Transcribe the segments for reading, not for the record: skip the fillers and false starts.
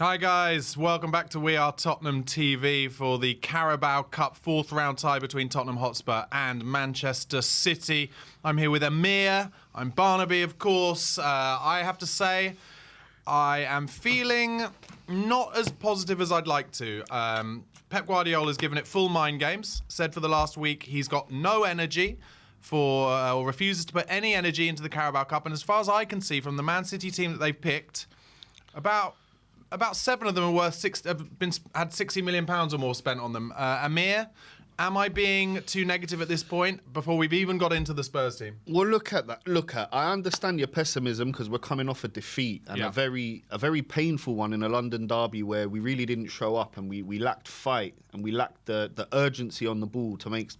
Hi guys, welcome back to We Are Tottenham TV for the Carabao Cup fourth round tie between Tottenham Hotspur and Manchester City. I'm here with Amir, I'm Barnaby of course. I have to say, I am feeling not as positive as I'd like to. Pep Guardiola's given it full mind games, said for the last week he's got no energy or refuses to put any energy into the Carabao Cup, and as far as I can see from the Man City team that they've picked, about 7 of them are worth had £60 million or more spent on them. Amir, am I being too negative at this point before we've even got into the Spurs team? Well, look at that. I understand your pessimism because we're coming off a defeat and a very painful one in a London derby where we really didn't show up and we lacked fight and we lacked the urgency on the ball to make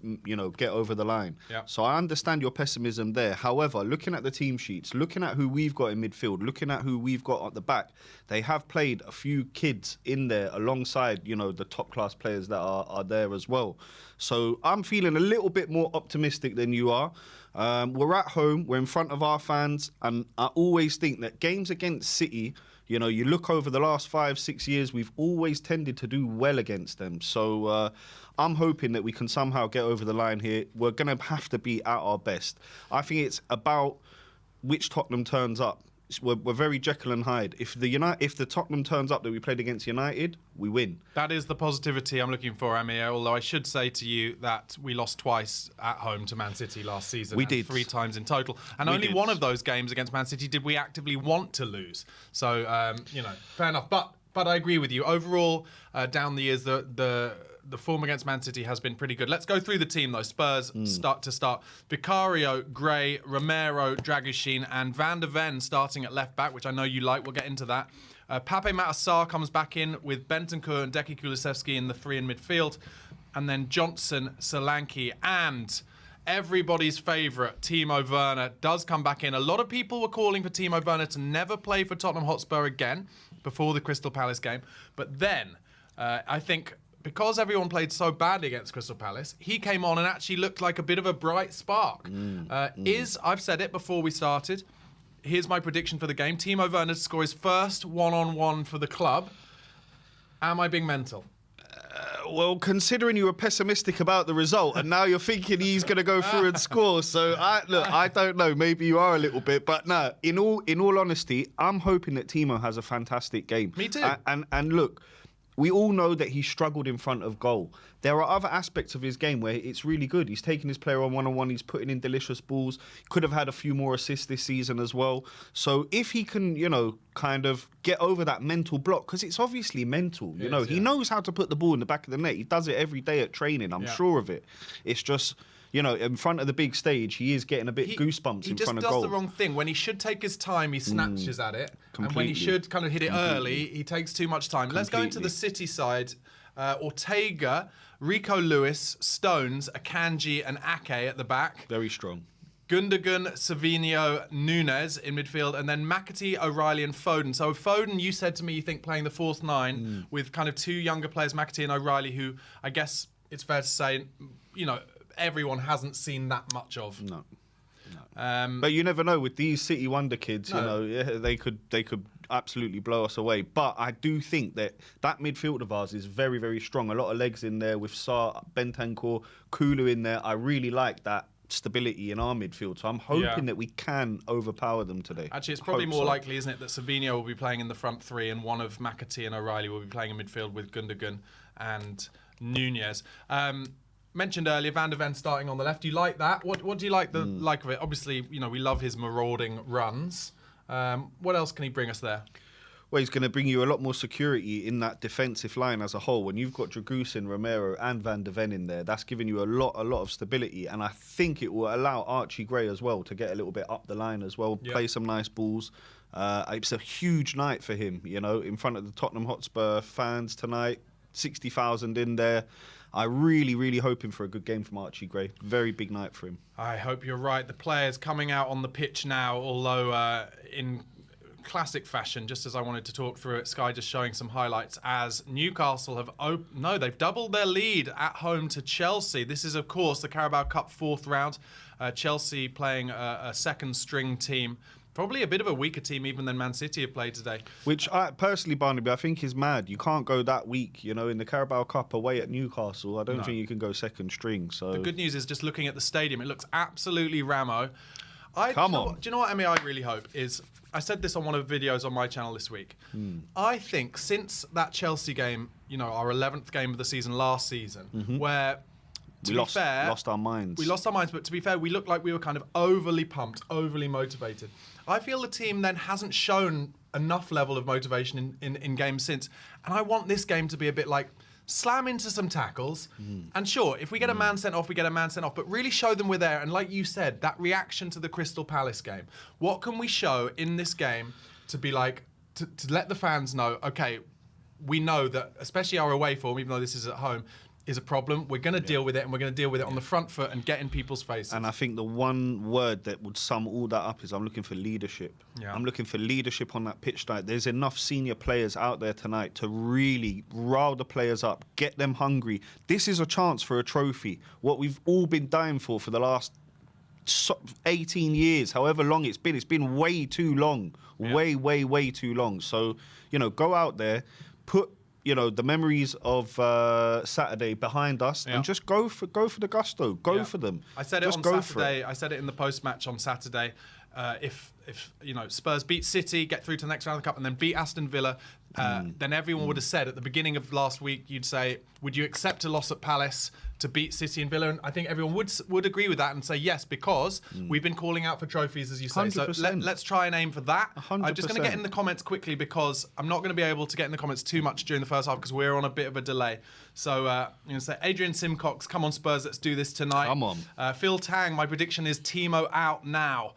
get over the line. Yeah. So I understand your pessimism there. However, looking at the team sheets, looking at who we've got in midfield, looking at who we've got at the back, they have played a few kids in there alongside the top class players that are there as well. So I'm feeling a little bit more optimistic than you are. We're at home, we're in front of our fans, and I always think that games against City, you look over the last 5-6 years, we've always tended to do well against them. So I'm hoping that we can somehow get over the line here. We're going to have to be at our best. I think it's about which Tottenham turns up. We're very Jekyll and Hyde. If the Tottenham turns up that we played against United, we win. That is the positivity I'm looking for, Amir, although I should say to you that we lost twice at home to Man City last season. We did. 3 times in total. And only one of those games against Man City did we actively want to lose. So, fair enough. But I agree with you. Overall, down the years, the form against Man City has been pretty good. Let's go through the team, though. Spurs start. Vicario, Gray, Romero, Dragushin, and Van der Ven starting at left-back, which I know you like. We'll get into that. Pape Matar Sarr comes back in with Bentancur and Deki Kulusevski in the 3 in midfield. And then Johnson, Solanke, and everybody's favourite, Timo Werner, does come back in. A lot of people were calling for Timo Werner to never play for Tottenham Hotspur again before the Crystal Palace game. But then, I think, because everyone played so badly against Crystal Palace, he came on and actually looked like a bit of a bright spark. I've said it before we started, here's my prediction for the game. Timo Werner to score his first one-on-one for the club. Am I being mental? Well, considering you were pessimistic about the result and now you're thinking he's going to go through and score, so I don't know. Maybe you are a little bit, but no. In all honesty, I'm hoping that Timo has a fantastic game. Me too. And look, we all know that he struggled in front of goal. There are other aspects of his game where it's really good. He's taking his player on one-on-one. He's putting in delicious balls. Could have had a few more assists this season as well. So if he can, kind of get over that mental block, because it's obviously mental. He knows how to put the ball in the back of the net. He does it every day at training. I'm sure of it. It's just, in front of the big stage, he is getting a bit goosebumps in front of goal. He just does the wrong thing. When he should take his time, he snatches at it. Completely. And when he should kind of hit it early, he takes too much time. Let's go into the City side. Ortega, Rico Lewis, Stones, Akanji and Ake at the back. Very strong. Gundogan, Savinho, Nunez in midfield, and then McAtee, O'Reilly and Foden. So Foden, you said to me you think playing the fourth 9 with kind of 2 younger players, McAtee and O'Reilly, who I guess it's fair to say, everyone hasn't seen that much of. No. But you never know with these City wonder kids. No. They could absolutely blow us away. But I do think that midfield of ours is very, very strong. A lot of legs in there with Sarr, Bentancur, Kulu in there. I really like that stability in our midfield. So I'm hoping that we can overpower them today. Actually, it's probably more likely, isn't it, that Savinho will be playing in the front 3 and one of McAtee and O'Reilly will be playing in midfield with Gundogan and Nunez. Mentioned earlier, Van der Ven starting on the left. Do you like that? What do you like like of it? Obviously, we love his marauding runs. What else can he bring us there? Well, he's going to bring you a lot more security in that defensive line as a whole. When you've got Dragushin, Romero and Van der Ven in there, that's giving you a lot of stability. And I think it will allow Archie Gray as well to get a little bit up the line as well, play some nice balls. It's a huge night for him, in front of the Tottenham Hotspur fans tonight. 60,000 in there. I'm really, really hoping for a good game from Archie Gray. Very big night for him. I hope you're right. The players coming out on the pitch now, although in classic fashion, just as I wanted to talk through it, Sky just showing some highlights as Newcastle have they've doubled their lead at home to Chelsea. This is, of course, the Carabao Cup fourth round. Chelsea playing a second string team Probably a bit of a weaker team even than Man City have played today. Which I personally, Barnaby, I think is mad. You can't go that weak, you know, in the Carabao Cup away at Newcastle. I don't think you can go second string. So the good news is, just looking at the stadium, it looks absolutely Ramo. Do you know what, Emmy, I really hope is, I said this on one of the videos on my channel this week. I think since that Chelsea game, you know, our 11th game of the season last season, where we lost our minds. We lost our minds, but to be fair, we looked like we were kind of overly pumped, overly motivated. I feel the team then hasn't shown enough level of motivation in games since. And I want this game to be a bit like, slam into some tackles. And sure, if we get a man sent off, we get a man sent off. But really show them we're there. And like you said, that reaction to the Crystal Palace game. What can we show in this game to be like, to let the fans know, okay, we know that, especially our away form, even though this is at home, is a problem. We're going to deal with it, and we're going to deal with it on the front foot and get in people's faces. And I think the one word that would sum all that up is I'm looking for leadership. Yeah. I'm looking for leadership on that pitch tonight. There's enough senior players out there tonight to really rile the players up, get them hungry. This is a chance for a trophy. What we've all been dying for the last 18 years, however long it's been way too long. Way, way too long. So, you know, go out there, put, you know, the memories of Saturday behind us, and just go for the gusto. Go for them. I said it on Saturday. I said it in the post-match on Saturday. If you know, Spurs beat City, get through to the next round of the cup, and then beat Aston Villa, then everyone would have said at the beginning of last week, you'd say, would you accept a loss at Palace to beat City and Villa? And I think everyone would agree with that and say yes, because we've been calling out for trophies, as you say. 100%. So let's try and aim for that. 100%. I'm just going to get in the comments quickly, because I'm not going to be able to get in the comments too much during the first half because we're on a bit of a delay. So I'm going to say, Adrian Simcox, come on Spurs, let's do this tonight. Come on. Phil Tang, my prediction is Timo out now.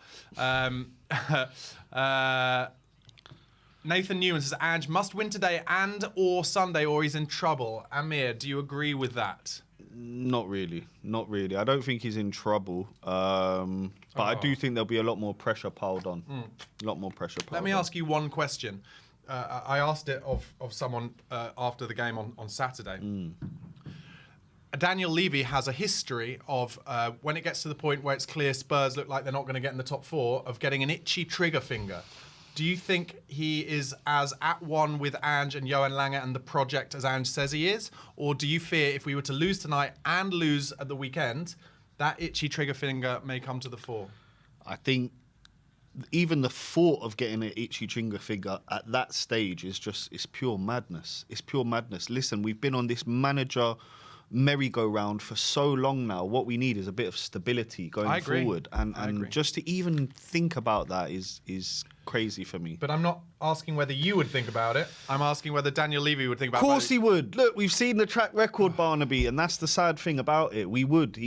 Nathan Newman says, Ange must win today and or Sunday or he's in trouble. Amir, do you agree with that? Not really. I don't think he's in trouble. But I do think there'll be a lot more pressure piled on. A lot more pressure piled on. Let me ask you one question. I asked it of someone after the game on Saturday. Daniel Levy has a history of, when it gets to the point where it's clear Spurs look like they're not going to get in the top four, of getting an itchy trigger finger. Do you think he is as at one with Ange and Johan Lange and the project as Ange says he is? Or do you fear if we were to lose tonight and lose at the weekend, that itchy trigger finger may come to the fore? I think even the thought of getting an itchy trigger finger at that stage is it's pure madness. It's pure madness. Listen, we've been on this manager merry-go-round for so long now. What we need is a bit of stability going forward. And just to even think about that is crazy for me. But I'm not asking whether you would think about it. I'm asking whether Daniel Levy would think about it. Of course he would. Look, we've seen the track record, Barnaby, and that's the sad thing about it. He would.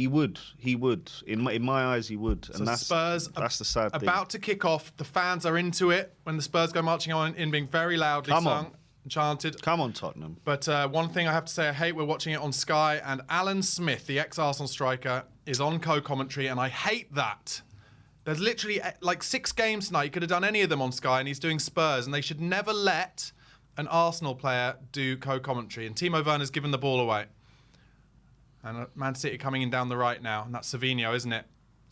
In my eyes, he would. And that's the sad thing. About to kick off. The fans are into it when the Spurs go marching on in, being very loudly sung. Chanted. Come on, Tottenham. But one thing I have to say I hate, we're watching it on Sky, and Alan Smith, the ex-Arsenal striker, is on co-commentary, and I hate that. There's literally like 6 games tonight. He could have done any of them on Sky, and he's doing Spurs, and they should never let an Arsenal player do co-commentary. And Timo Werner's given the ball away. And Man City coming in down the right now, and that's Savinho, isn't it?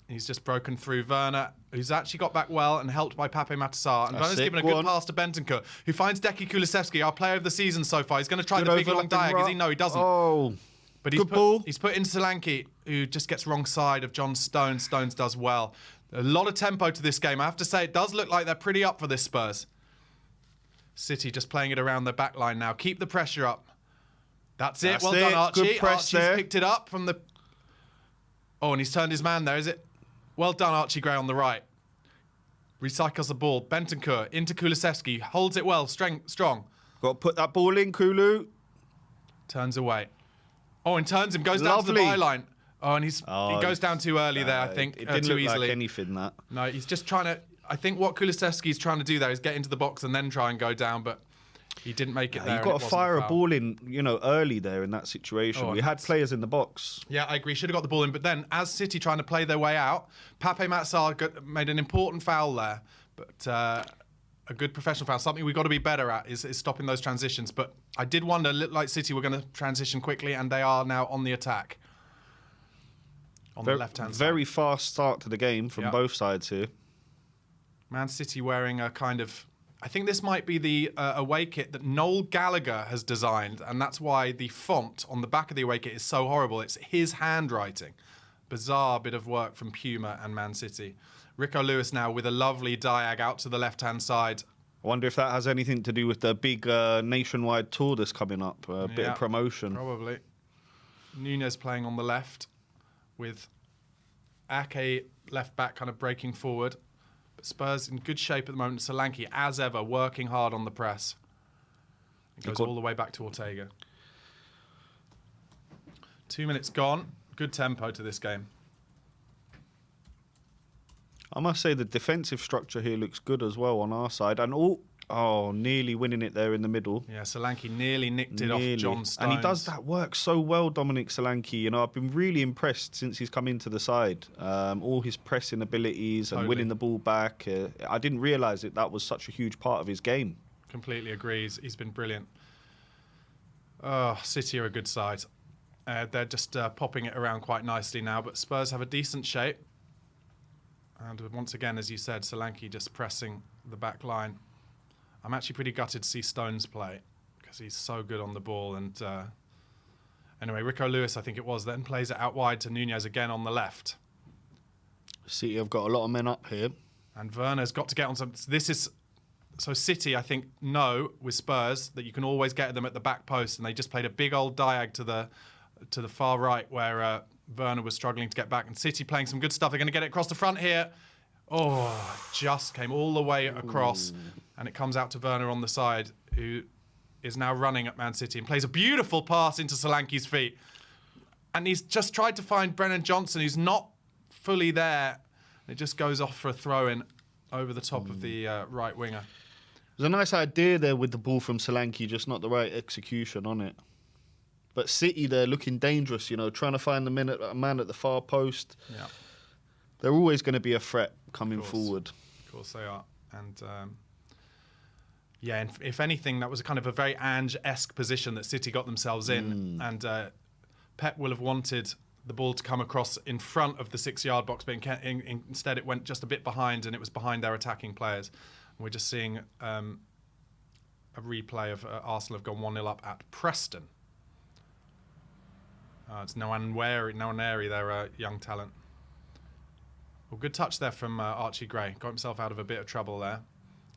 He's just broken through. Werner, who's actually got back well and helped by Pape Matar Sarr. And Werner's given a good pass to Bentancur, who finds Deki Kulusevski, our player of the season so far. He's going to try the big long diag. No, he doesn't. Oh, but he's put in Solanke, who just gets wrong side of John Stones. Stones does well. A lot of tempo to this game. I have to say, it does look like they're pretty up for this, Spurs. City just playing it around their back line now. Keep the pressure up. That's it. Well done, Archie. Good press Archie's picked it up from the... Oh, and he's turned his man there, is it? Well done, Archie Gray on the right. Recycles the ball. Bentancur into Kulusevski. Holds it well. Strong. Got to put that ball in, Kulu. Turns away. Oh, and turns him. Goes down to the byline. Oh, and he goes down too early there, I think. It didn't too look easily. like anything, that. No, he's just trying to... I think what Kulusevski's trying to do there is get into the box and then try and go down, but he didn't make it there. You've got to fire a ball in, early there in that situation. We had players in the box. Yeah, I agree. Should have got the ball in. But then, as City trying to play their way out, Pape Matar Sarr made an important foul there. But a good professional foul. Something we've got to be better at is stopping those transitions. But I did wonder, it looked like City were going to transition quickly, and they are now on the attack. On the left-hand side. Very fast start to the game from both sides here. Man City wearing a kind of... I think this might be the away kit that Noel Gallagher has designed, and that's why the font on the back of the away kit is so horrible. It's his handwriting. Bizarre bit of work from Puma and Man City. Rico Lewis now with a lovely diag out to the left-hand side. I wonder if that has anything to do with the big nationwide tour that's coming up, a bit of promotion. Probably. Nunez playing on the left with Ake left back kind of breaking forward. But Spurs in good shape at the moment. Solanke, as ever, working hard on the press. It goes all the way back to Ortega. 2 minutes gone. Good tempo to this game. I must say the defensive structure here looks good as well on our side. And nearly winning it there in the middle. Yeah, Solanke nearly nicked it off John Stones. And he does that work so well, Dominic Solanke. You know, I've been really impressed since he's come into the side. All his pressing abilities and winning the ball back. I didn't realise that was such a huge part of his game. Completely agrees. He's been brilliant. City are a good side. They're just popping it around quite nicely now, but Spurs have a decent shape. And once again, as you said, Solanke just pressing the back line. I'm actually pretty gutted to see Stones play because he's so good on the ball. And anyway, Rico Lewis, I think it was, then plays it out wide to Nunez again on the left. City have got a lot of men up here. And Werner's got to get on some... So City, I think, know with Spurs that you can always get them at the back post, and they just played a big old diag to the far right where Werner was struggling to get back, and City playing some good stuff. They're going to get it across the front here. Just came all the way across, and it comes out to Werner on the side, who is now running at Man City and plays a beautiful pass into Solanke's feet. And he's just tried to find Brennan Johnson, who's not fully there. It just goes off for a throw-in over the top of the right winger. There's a nice idea there with the ball from Solanke, just not the right execution on it. But City, they're looking dangerous, you know, trying to find a man at the far post. Yeah. They're always going to be a threat coming forward. Of course they are. And, and if anything, that was a kind of a very Ange-esque position that City got themselves in. And Pep will have wanted the ball to come across in front of the 6-yard box, but instead it went just a bit behind, and it was behind their attacking players. And we're just seeing a replay of Arsenal have gone 1-0 up at Preston. It's Nwaneri, their young talent. Well, good touch there from Archie Gray. Got himself out of a bit of trouble there.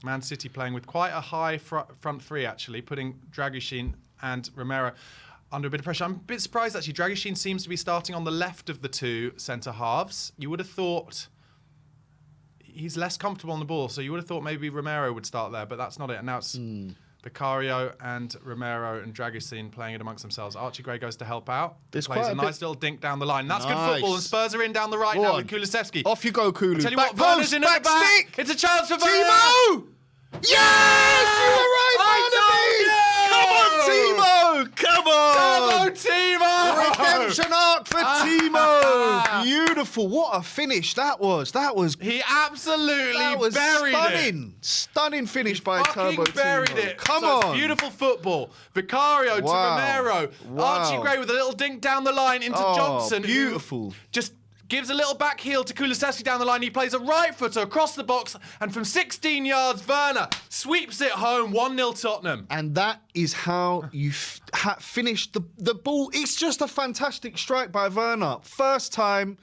Man City playing with quite a high front three, actually, putting Dragusin and Romero under a bit of pressure. I'm a bit surprised, actually. Dragusin seems to be starting on the left of the two centre-halves. You would have thought he's less comfortable on the ball, so you would have thought maybe Romero would start there, but that's not it. And now it's Vicario and Romero and Dragusin playing it amongst themselves. Archie Gray goes to help out. Plays a nice little dink down the line. That's good football, and Spurs are in down the right now with Kulusevski. Off you go, Kulu. I tell you what, Werner's in at the back. Stick. It's a chance for Werner. Timo! Yes! You were right, Timo! Come on! Come on, Timo! Redemption arc for Timo! Beautiful. What a finish that was. He absolutely buried it. Stunning finish by Turbo Timo. Buried it. Come on. Beautiful football. Vicario to Romero. Archie Gray with a little dink down the line into Johnson. Beautiful. Just gives a little back heel to Kulusevski down the line. He plays a right footer across the box, and from 16 yards, Werner sweeps it home. 1-0 Tottenham. And that is how you finished the ball. It's just a fantastic strike by Werner. First time,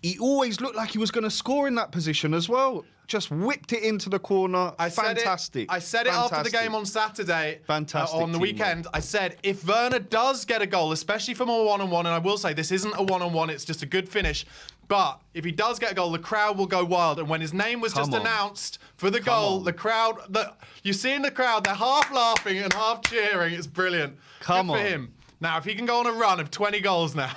he always looked like he was going to score in that position as well. Just whipped it into the corner. Fantastic. I said it after the game on Saturday. Fantastic. On the weekend, I said, if Werner does get a goal, especially from a one-on-one, and I will say this isn't a one-on-one, it's just a good finish, but if he does get a goal, the crowd will go wild. And when his name was announced for the goal, the crowd, you see in the crowd, they're half laughing and half cheering. It's brilliant. Good for him. Now, if he can go on a run of 20 goals now.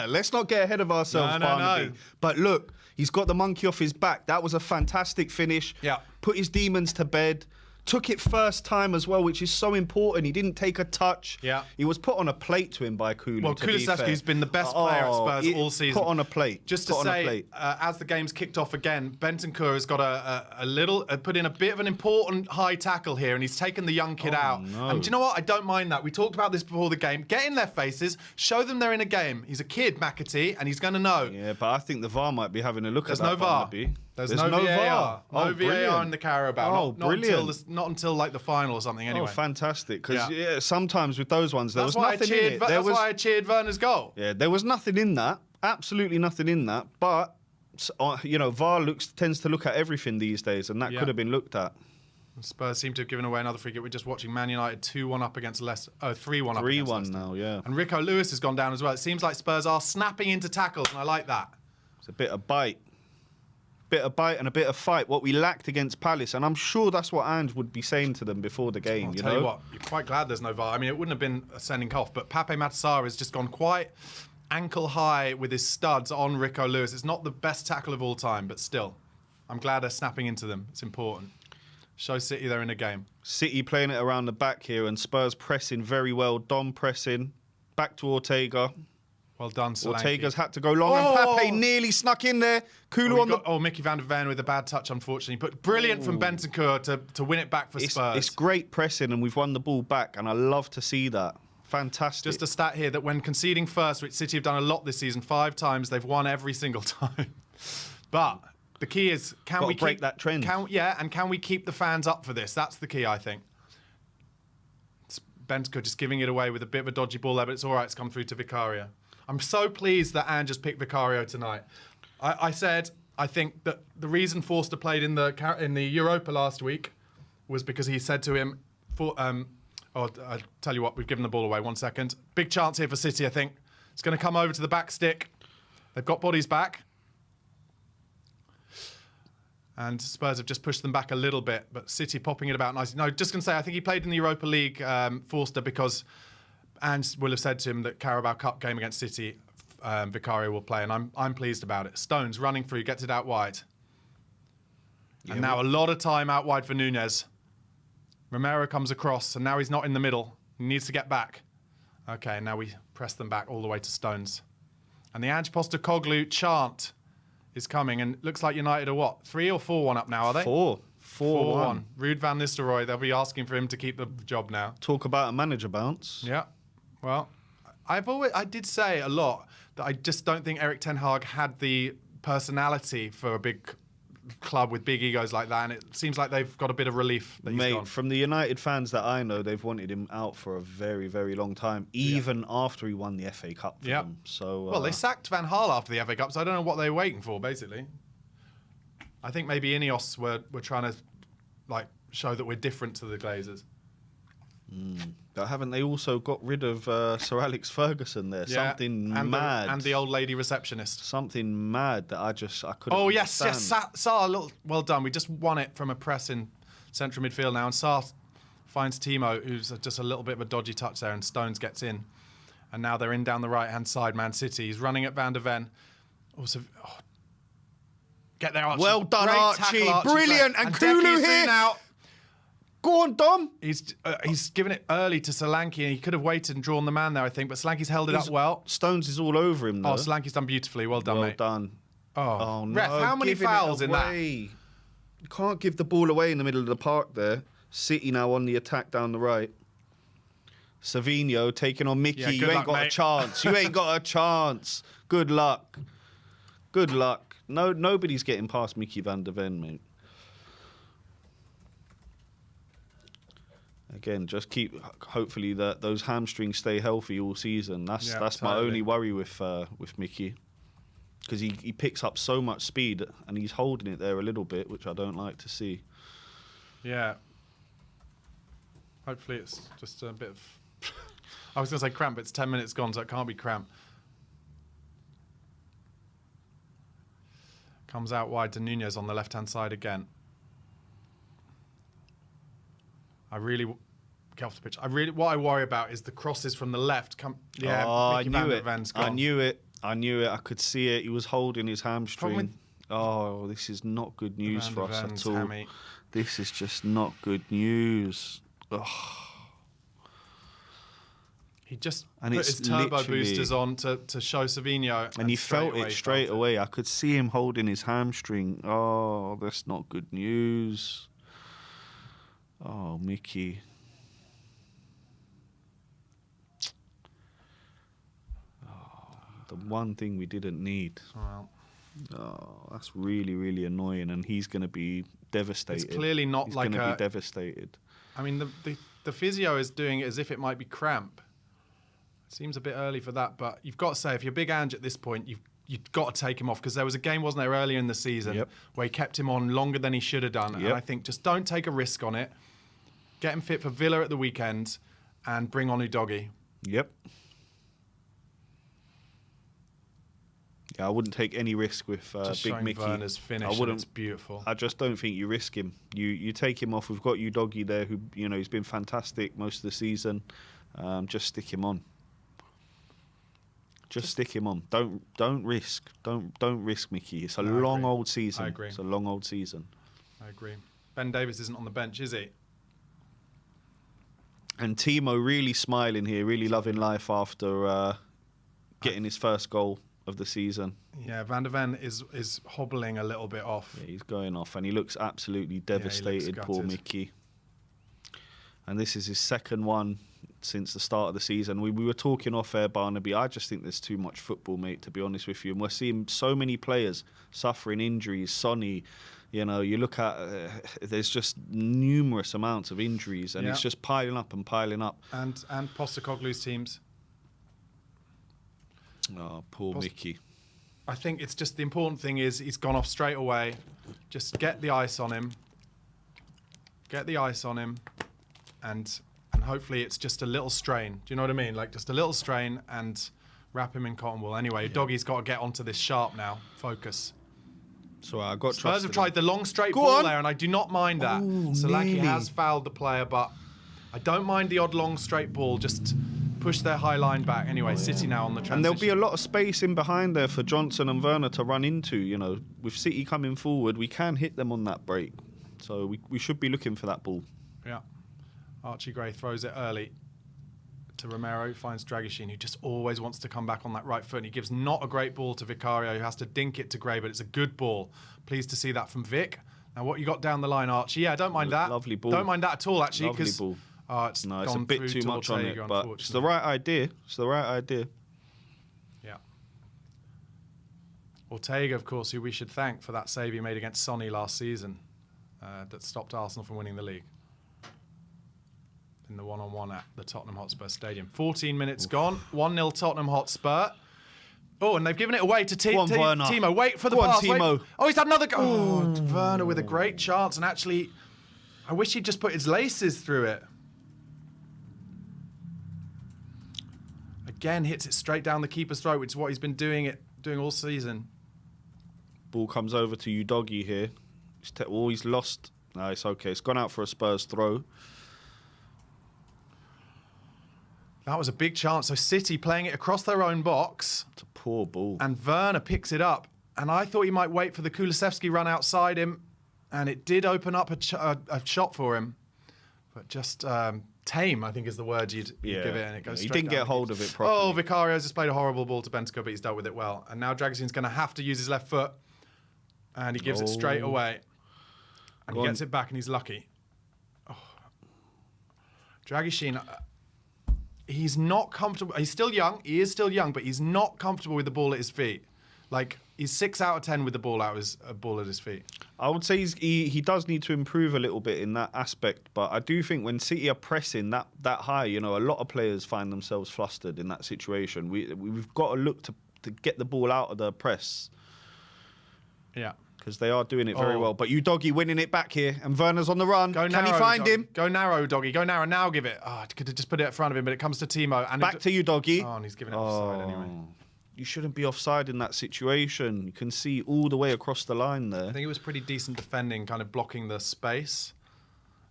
Let's not get ahead of ourselves, Barnaby. But look, he's got the monkey off his back. That was a fantastic finish. Yeah. Put his demons to bed. Took it first time as well, which is so important. He didn't take a touch. Yeah. He was put on a plate to him by Kulu. Well, Kulusevski's been the best player at Spurs all season. Put on a plate. Just to say, as the game's kicked off again, Bentancur has got put in a bit of an important high tackle here, and he's taken the young kid out. No. And do you know what? I don't mind that. We talked about this before the game. Get in their faces, show them they're in a game. He's a kid, McAtee, and he's going to know. Yeah, but I think the VAR might be having a look at that. There's no VAR. There's no VAR. No VAR in the Carabao. Oh, brilliant. Not until like the final or something anyway. Oh, fantastic. Because sometimes with those ones, there was nothing in it. That's why I cheered Werner's goal. Yeah, there was nothing in that. Absolutely nothing in that. But, VAR tends to look at everything these days, and that could have been looked at. Spurs seem to have given away another free kick. We're just watching Man United 2-1 up against Leicester. 3-1 up against Leicester. 3-1 now, yeah. And Rico Lewis has gone down as well. It seems like Spurs are snapping into tackles, and I like that. It's a bit of bite. Bit of bite and a bit of fight, what we lacked against Palace. And I'm sure that's what Ange would be saying to them before the game. I'll tell you what, you're quite glad there's no VAR. I mean, it wouldn't have been a sending off, but Pape Matar Sarr has just gone quite ankle high with his studs on Rico Lewis. It's not the best tackle of all time, but still, I'm glad they're snapping into them. It's important. Show City they're in a game. City playing it around the back here, and Spurs pressing very well. Dom pressing, back to Ortega. Well done, Solanke. Ortega's had to go long, and Pape nearly snuck in there. Kulu on the... Mickey van der Ven with a bad touch, unfortunately. But brilliant from Bentancur to win it back for Spurs. It's great pressing, and we've won the ball back, and I love to see that. Fantastic. Just a stat here that when conceding first, which City have done a lot this season, 5 times, they've won every single time. But the key is, can we break that trend? And can we keep the fans up for this? That's the key, I think. Bentancur just giving it away with a bit of a dodgy ball there, but it's all right. It's come through to Vicario. I'm so pleased that Ange just picked Vicario tonight. I said I think that the reason Forster played in the Europa last week was because he said to him, I'll tell you what, we've given the ball away. 1 second. Big chance here for City, I think. It's going to come over to the back stick. They've got bodies back. And Spurs have just pushed them back a little bit, but City popping it about nicely. No, just going to say, I think he played in the Europa League, Forster, because Ange will have said to him that Carabao Cup game against City, Vicario will play, and I'm pleased about it. Stones running through, gets it out wide. Yeah, and now a lot of time out wide for Nunez. Romero comes across, and now he's not in the middle. He needs to get back. Okay, now we press them back all the way to Stones. And the Ange Postecoglou chant is coming, and looks like United are what? 3 or 4-1 up now, are they? 4-1. Ruud van Nistelrooy, they'll be asking for him to keep the job now. Talk about a manager bounce. Yeah. Well, I did say a lot that I just don't think Erik ten Hag had the personality for a big club with big egos like that, and it seems like they've got a bit of relief that he's gone. From the United fans that I know, they've wanted him out for a very, very long time, even after he won the FA Cup for them. So, well, they sacked Van Gaal after the FA Cup, so I don't know what they were waiting for, basically. I think maybe Ineos were trying to show that we're different to the Glazers. But haven't they also got rid of Sir Alex Ferguson there? Yeah, Something and mad. And the old lady receptionist. Something mad that I couldn't Oh, understand. yes. Sarr, well done. We just won it from a press in central midfield now. And Sarr finds Timo, who's just a little bit of a dodgy touch there, and Stones gets in. And now they're in down the right-hand side, Man City. He's running at Van der Ven. Also, get there, Archie. Well done, Great Archie. tackle, Archie. Brilliant. And Kulu here. Now. Go on, Dom. He's given it early to Solanke, and he could have waited and drawn the man there, I think, but Solanke's held it up well. Stones is all over him, though. Oh, Solanke's done beautifully. Well done, mate. Well done. Oh, no. Ref, how many fouls in that? You can't give the ball away in the middle of the park there. City now on the attack down the right. Savinho taking on Mickey. Yeah, you ain't got a chance. You ain't got a chance. Good luck. Good luck. No, nobody's getting past Mickey van der Ven, mate. Again, just hopefully that those hamstrings stay healthy all season. That's my only worry with Mickey, because he picks up so much speed and he's holding it there a little bit, which I don't like to see. Yeah. Hopefully it's just a bit of... I was going to say cramp, but it's 10 minutes gone, so it can't be cramp. Comes out wide to Nunez on the left-hand side again. Get off the pitch. What I worry about is the crosses from the left. I knew it. I knew it. I could see it. He was holding his hamstring. This is not good news for us at all. Hammy. This is just not good news. Ugh. He just put his turbo boosters on to show Savinho. And he felt it straight away. I could see him holding his hamstring. Oh, that's not good news. Oh, Mickey. Oh, the one thing we didn't need. Well, Oh, that's really, really annoying, and he's going to be devastated. It's clearly not he's like going to be devastated. I mean, the physio is doing it as if it might be cramp. Seems a bit early for that, but you've got to say, if you're Big Ange at this point, you've got to take him off, because there was a game, wasn't there, earlier in the season where he kept him on longer than he should have done. And I think just don't take a risk on it. Get him fit for Villa at the weekend and bring on Udogie. Yep. Yeah, I wouldn't take any risk with Big Mickey. Werner's finish, I wouldn't. It's beautiful. I just don't think you risk him. You take him off. We've got Udogie there, who he's been fantastic most of the season. Just stick him on. Just stick him on. Don't risk. Don't risk Mickey. It's a long old season. I agree. It's a long old season. I agree. Ben Davies isn't on the bench, is he? And Timo really smiling here, really loving life after getting his first goal of the season. Yeah, Van der Ven is hobbling a little bit off. Yeah, he's going off, and he looks absolutely devastated, poor Mickey. And this is his second one since the start of the season. We were talking off air, Barnaby. I just think there's too much football, mate, to be honest with you. And we're seeing so many players suffering injuries. Sonny, you look at, there's just numerous amounts of injuries, and it's just piling up and piling up. And Postecoglou's teams. Oh, poor Mickey. I think it's just the important thing is he's gone off straight away. Just get the ice on him. Get the ice on him. And hopefully it's just a little strain. Do you know what I mean? Like just a little strain, and wrap him in cotton wool. Anyway, Doggie's got to get onto this sharp now. Focus. So I got Spurs have tried the long straight ball there, and I do not mind that. Solanke has fouled the player, but I don't mind the odd long straight ball. Just push their high line back. Anyway, City now on the transition. And there'll be a lot of space in behind there for Johnson and Werner to run into. With City coming forward, we can hit them on that break. So we should be looking for that ball. Yeah. Archie Gray throws it early to Romero, finds Dragishin, who just always wants to come back on that right foot. And he gives not a great ball to Vicario, who has to dink it to Gray, but it's a good ball. Pleased to see that from Vic. Now, what you got down the line, Archie? Yeah, I don't mind that. Lovely ball. Don't mind that at all, actually. Lovely ball. It's a bit too much on it, but it's the right idea. It's the right idea. Yeah. Ortega, of course, who we should thank for that save he made against Sonny last season that stopped Arsenal from winning the league in the one-on-one at the Tottenham Hotspur Stadium. 14 minutes gone. 1-0 Tottenham Hotspur. Oh, and they've given it away to Timo. Wait for the pass. Timo. Oh, he's had another goal. Oh, Werner with a great chance. And actually, I wish he'd just put his laces through it. Again, hits it straight down the keeper's throat, which is what he's been doing all season. Ball comes over to Udogie here. He's lost. No, it's okay. It's gone out for a Spurs throw. That was a big chance. So City playing it across their own box. It's a poor ball. And Werner picks it up. And I thought he might wait for the Kulusevski run outside him. And it did open up a shot for him. But just tame, I think, is the word you'd give it. And it goes he straight didn't down get hold of it properly. Oh, Vicario's just played a horrible ball to Bentancur, but he's dealt with it well. And now Dragusin's going to have to use his left foot. And he gives it straight away. And he gets it back, and he's lucky. Oh. Dragusin... He's not comfortable. He's still young. He is still young, but he's not comfortable with the ball at his feet. Like, he's 6 out of 10 with the ball at his feet. I would say he does need to improve a little bit in that aspect, but I do think when City are pressing that high, a lot of players find themselves flustered in that situation. We've got to look to get the ball out of the press. Yeah. Because they are doing it very well. But Udogie winning it back here, and Werner's on the run. Can he find him? Go narrow, Doggy. Go narrow. Now give it. Oh, could have just put it in front of him, but it comes to Timo. And back to Udogie. Oh, and he's giving it offside anyway. You shouldn't be offside in that situation. You can see all the way across the line there. I think it was pretty decent defending, kind of blocking the space.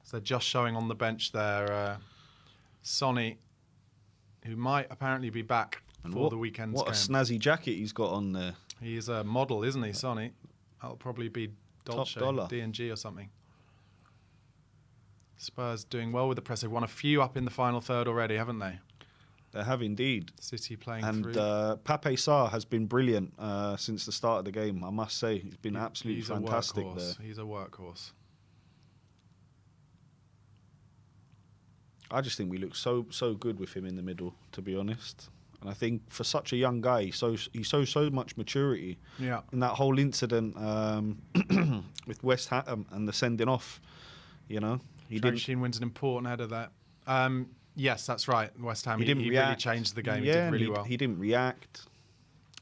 So they're just showing on the bench there, Sonny, who might apparently be back for the weekend's game. What a snazzy jacket he's got on there. He's a model, isn't he, Sonny? That'll probably be Dolce, D&G or something. Spurs doing well with the press. They've won a few up in the final third already, haven't they? They have indeed. City playing through. And Pape Sarr has been brilliant since the start of the game, I must say. He's been absolutely fantastic there. He's a workhorse. I just think we look so good with him in the middle, to be honest. And I think for such a young guy, he shows so much maturity. Yeah. In that whole incident with West Ham and the sending off, you know, Sheen wins an important header there. Yes, that's right. West Ham. He didn't really react. changed the game. Yeah, he did really well. He didn't react.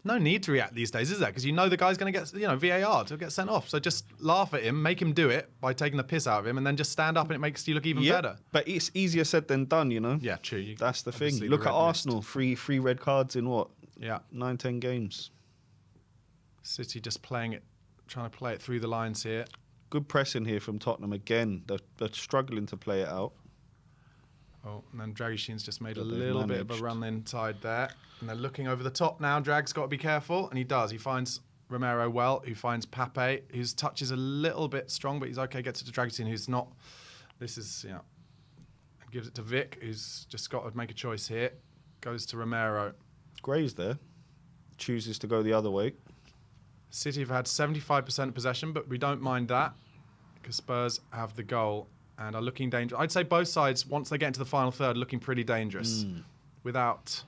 No need to react these days, is there? Because you know the guy's going to get, VAR to get sent off. So just laugh at him, make him do it by taking the piss out of him, and then just stand up and it makes you look even better. But it's easier said than done, you know? Yeah, true. That's the thing. Look at Arsenal, three red cards in what? Yeah. 9-10 games. City just trying to play it through the lines here. Good pressing here from Tottenham again. They're struggling to play it out. Oh, and then Dragichin's just made a little bit of a run inside there. And they're looking over the top now. Drag's got to be careful. And he does. He finds Romero well, who finds Pape, whose touch is a little bit strong, but he's okay. Gets it to Dragichin, who's not. This is, gives it to Vic, who's just got to make a choice here. Goes to Romero. Gray's there. Chooses to go the other way. City have had 75% possession, but we don't mind that because Spurs have the goal and are looking dangerous. I'd say both sides, once they get into the final third, looking pretty dangerous. Without,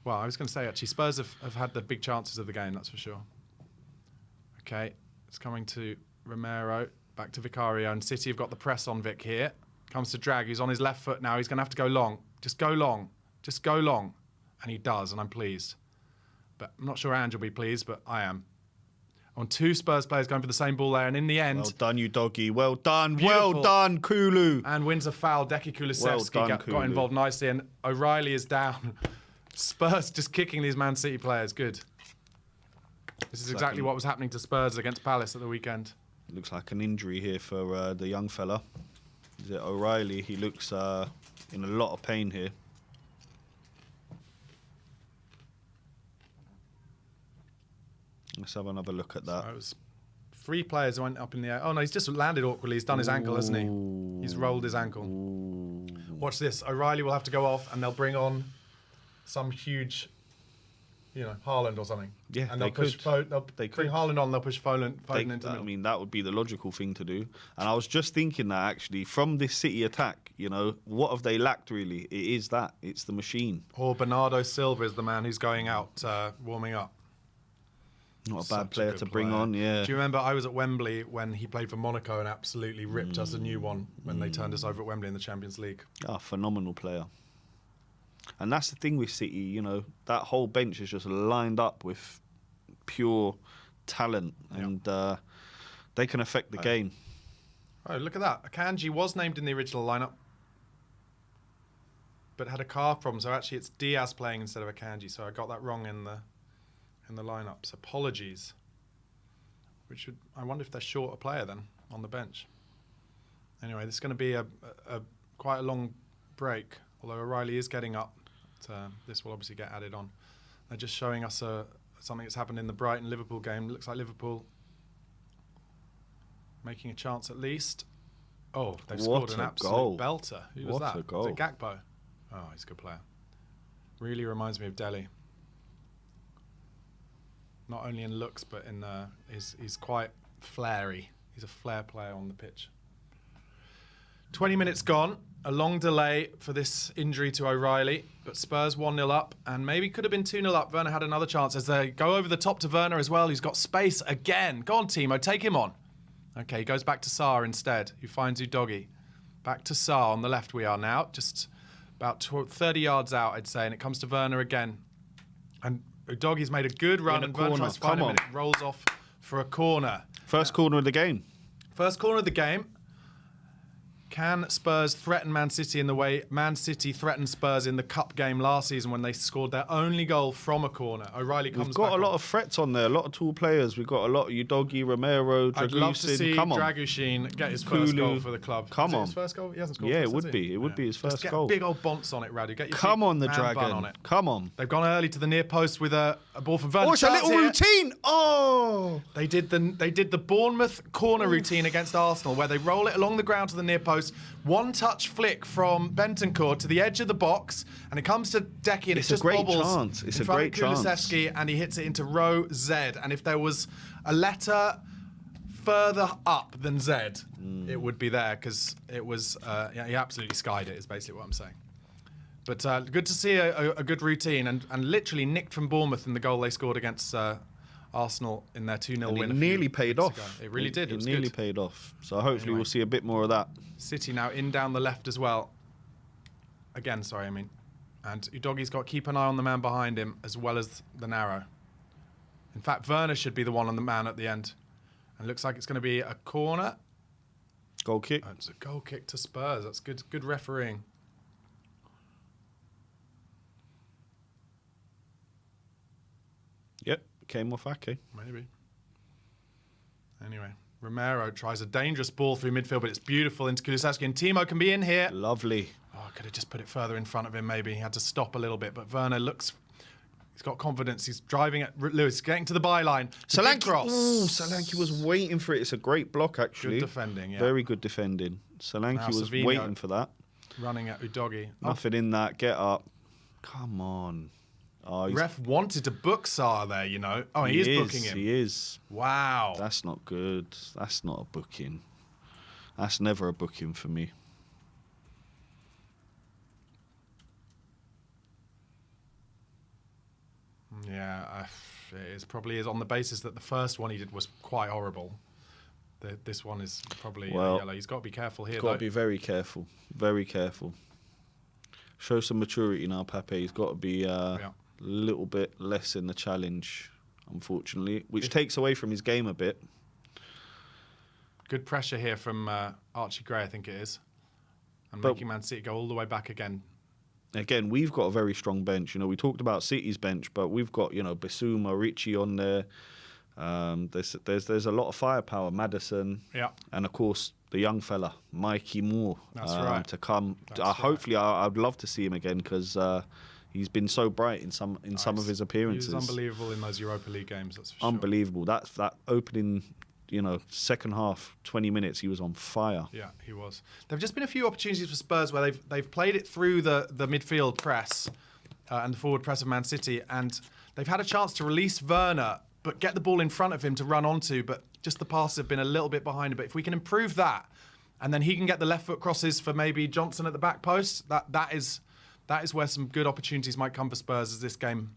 well, I was going to say, actually, Spurs have had the big chances of the game, that's for sure. Okay, it's coming to Romero, back to Vicario, and City have got the press on Vic here. Comes to Drag, who's on his left foot now. He's going to have to go long. Just go long. Just go long. And he does, and I'm pleased. But I'm not sure Ange will be pleased, but I am. On two Spurs players going for the same ball there, and in the end... Well done, you doggy. Well done. Beautiful. Well done, Kulu. And wins a foul. Deki Kulusevski got involved nicely, and O'Reilly is down. Spurs just kicking these Man City players. Good. This is exactly what was happening to Spurs against Palace at the weekend. Looks like an injury here for the young fella. Is it O'Reilly? He looks in a lot of pain here. Let's have another look at that. So it was 3 players who went up in the air. Oh, no, he's just landed awkwardly. He's done his ankle, hasn't he? He's rolled his ankle. Watch this. O'Reilly will have to go off, and they'll bring on some huge, Haaland or something. Yeah, and they'll push they bring Haaland on, they'll push Foden into the middle. I mean, that would be the logical thing to do. And I was just thinking that, actually, from this City attack, what have they lacked, really? It is that. It's the machine. Or Bernardo Silva is the man who's going out, warming up. Not a bad player to bring on, yeah. Do you remember I was at Wembley when he played for Monaco and absolutely ripped us a new one when they turned us over at Wembley in the Champions League? Phenomenal player. And that's the thing with City, that whole bench is just lined up with pure talent, and they can affect the game. Oh, look at that. Akanji was named in the original lineup, but had a calf problem, so actually it's Diaz playing instead of Akanji, so I got that wrong in the lineups. Apologies. I wonder if they're short a player then on the bench. Anyway, this is going to be a quite a long break, although O'Reilly is getting up. This will obviously get added on. They're just showing us something that's happened in the Brighton-Liverpool game. It looks like Liverpool making a chance at least. Oh, they've scored an absolute belter. Who was that? Was it Gakpo? Oh, he's a good player. Really reminds me of Dele. Not only in looks, but in he's quite flary. He's a flair player on the pitch. 20 minutes gone. A long delay for this injury to O'Reilly, but Spurs 1-0 up, and maybe could have been 2-0 up. Werner had another chance as they go over the top to Werner as well, who's got space again. Go on, Timo, take him on. Okay, he goes back to Sarr instead, who finds Udogie. Back to Sarr on the left we are now, just about 30 yards out, I'd say, and it comes to Werner again. And Udogie's made a good run, and Werner tries to find him, and it rolls off for a corner. First corner of the game. First corner of the game. Can Spurs threaten Man City in the way Man City threatened Spurs in the cup game last season when they scored their only goal from a corner? O'Reilly comes back. We've got a lot of threats on there, a lot of tall players. We've got a lot of Udogie, Romero, Dragusin. I'd love to see Dragushin get his first goal for the club. Come on. His first goal? He hasn't scored. Yeah, it would be. It would be his first goal. Get big old bonce on it, Radu. Get your Come on, the Dragon. On it. Come on. They've gone early to the near post with a ball from Werner. Oh, it's a little routine. Oh. They did the Bournemouth corner routine against Arsenal, where they roll it along the ground to the near post. One touch flick from Bentancur to the edge of the box, and it comes to Deki, and it just bobbles. It's a great chance. Kulusevski, and he hits it into row Z. And if there was a letter further up than Z, it would be there, because it was he absolutely skied it, is basically what I'm saying. But good to see a good routine and literally nicked from Bournemouth in the goal they scored against Arsenal in their 2-0 win. It nearly paid off. Ago. It really did. It was nearly good. paid off. So hopefully we'll see a bit more of that. City now in down the left as well. Again, sorry, I mean. And Udogie's got to keep an eye on the man behind him as well as the narrow. In fact, Werner should be the one on the man at the end. And looks like it's going to be a corner. Goal kick. It's a goal kick to Spurs. That's good refereeing. Yep, came off Ake. Maybe. Anyway, Romero tries a dangerous ball through midfield, but it's beautiful into Kulusevski. And Timo can be in here. Lovely. Oh, could have just put it further in front of him, maybe. He had to stop a little bit, but Werner looks... He's got confidence. He's driving at Lewis, getting to the byline. Solanke. Cross. Ooh, Solanke was waiting for it. It's a great block, actually. Good defending, yeah. Very good defending. Solanke was waiting for that. Running at Udogie. Nothing in that. Get up. Come on. Oh, Ref wanted to book Sarr there, you know. Oh, he is booking him. He is. Wow. That's not good. That's not a booking. That's never a booking for me. Yeah, it probably is on the basis that the first one he did was quite horrible. This one is probably yellow. He's got to be careful here, Got to be very careful. Very careful. Show some maturity now, Pape. He's got to be a little bit less in the challenge, unfortunately, which takes away from his game a bit. Good pressure here from Archie Gray, I think it is. And making Man City go all the way back again. Again, we've got a very strong bench. You know, we talked about City's bench, but we've got, you know, Bissouma, Richie on there. There's a lot of firepower. Maddison, and of course the young fella Mikey Moore. That's right. To come. Hopefully, I'd love to see him again because he's been so bright in some of his appearances. He was unbelievable in those Europa League games. That's for sure. Unbelievable. That opening. You know, second half, 20 minutes, he was on fire. Yeah, he was. There have just been a few opportunities for Spurs where they've played it through the midfield press and the forward press of Man City, and they've had a chance to release Werner, but get the ball in front of him to run onto, but just the passes have been a little bit behind him. But if we can improve that, and then he can get the left foot crosses for maybe Johnson at the back post, that is where some good opportunities might come for Spurs as this game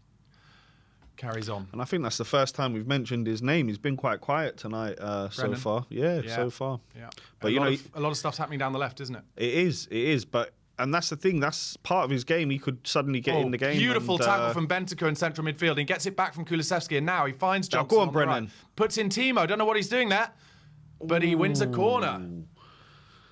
carries on. And I think that's the first time we've mentioned his name. He's been quite quiet tonight so far. Yeah, so far. Yeah. But a lot of stuff's happening down the left, isn't it? It is. But and that's the thing. That's part of his game. He could suddenly get in the game. Beautiful tackle from Bentancur in central midfield. He gets it back from Kulusevski, and now he finds Johnson. Go on, on Brennan. Right. Puts in Timo. Don't know what he's doing there, but he wins a corner.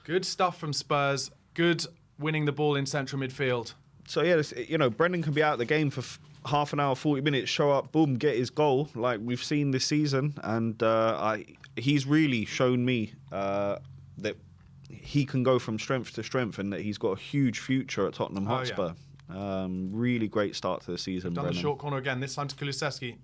Good stuff from Spurs. Good winning the ball in central midfield. So yeah, you know, Brennan can be out of the game for half an hour, 40 minutes, show up, boom, get his goal, like we've seen this season. And he's really shown me that he can go from strength to strength and that he's got a huge future at Tottenham Hotspur. Really great start to the season, Done Brennan. the short corner again, this time to Kulusevski.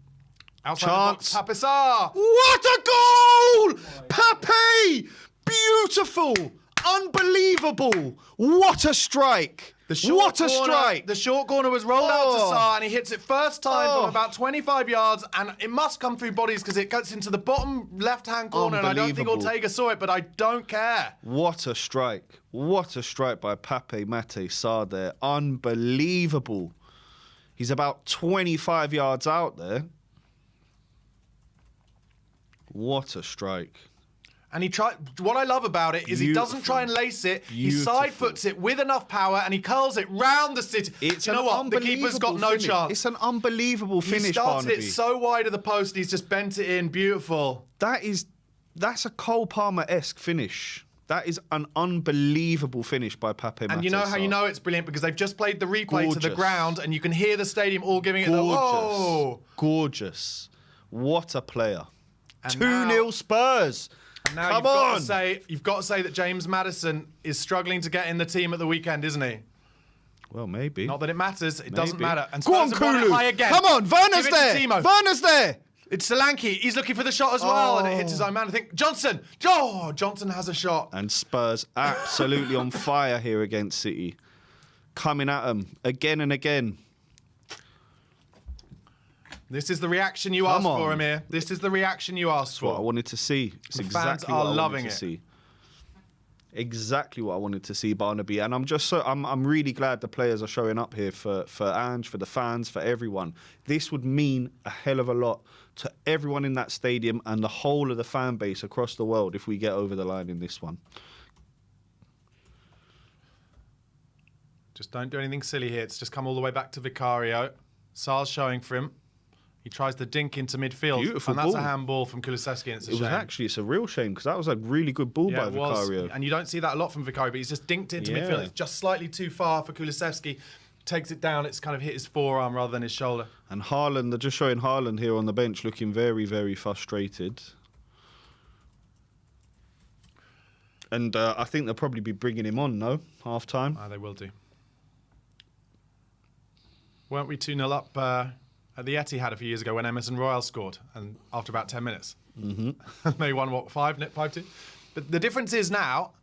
Outside Chance. the box, Pape Matar Sarr! What a goal! Pape! Beautiful! Unbelievable! What a strike! What a strike! The short corner was rolled out to Sarr, and he hits it first time from about 25 yards, and it must come through bodies because it cuts into the bottom left-hand corner, and I don't think Ortega saw it, but I don't care. What a strike. What a strike by Pape Matar Sarr there. Unbelievable. He's about 25 yards out there. What a strike. And he tried. What I love about it is he doesn't try and lace it. He side foots it with enough power, and he curls it round the city. You know what? The keeper's got no chance. It's an unbelievable finish. He started it so wide of the post, and he's just bent it in. Beautiful. That's a Cole Palmer-esque finish. That is an unbelievable finish by Pape Matar Sarr. And you know how you know it's brilliant? Because they've just played the replay to the ground, and you can hear the stadium all giving it the whoa. Gorgeous. What a player. 2-0 Spurs. Now you've got to say that James Maddison is struggling to get in the team at the weekend, isn't he? Well, maybe. Not that it matters. It doesn't matter. And go on, Kulu. High again. Come on, Werner's there. Werner's there. It's Solanke. He's looking for the shot as well, and it hits his own man. I think Johnson. Oh, Johnson has a shot. And Spurs absolutely on fire here against City. Coming at them again and again. This is the reaction you asked for, Amir. This is the reaction you asked for. What I wanted to see. It's exactly what I loving wanted to see. Exactly what I wanted to see Barnaby, and I'm really glad the players are showing up here for Ange, for the fans, for everyone. This would mean a hell of a lot to everyone in that stadium and the whole of the fan base across the world if we get over the line in this one. Just don't do anything silly here. It's just come all the way back to Vicario. Sarr's showing for him. He tries the dink into midfield. Beautiful and that's ball. a handball from Kulusevski, and it's a shame. It's a real shame because that was a really good ball by Vicario. And you don't see that a lot from Vicario, but he's just dinked into midfield. It's just slightly too far for Kulusevski. Takes it down. It's kind of hit his forearm rather than his shoulder. And Haaland, they're just showing Haaland here on the bench looking very, very frustrated. And I think they'll probably be bringing him on, no? Half time. They will do. Weren't we 2-0 up at the Etihad a few years ago when Emerson Royal scored, and after about 10 minutes? Mm-hmm. They won, 5-2? But the difference is now,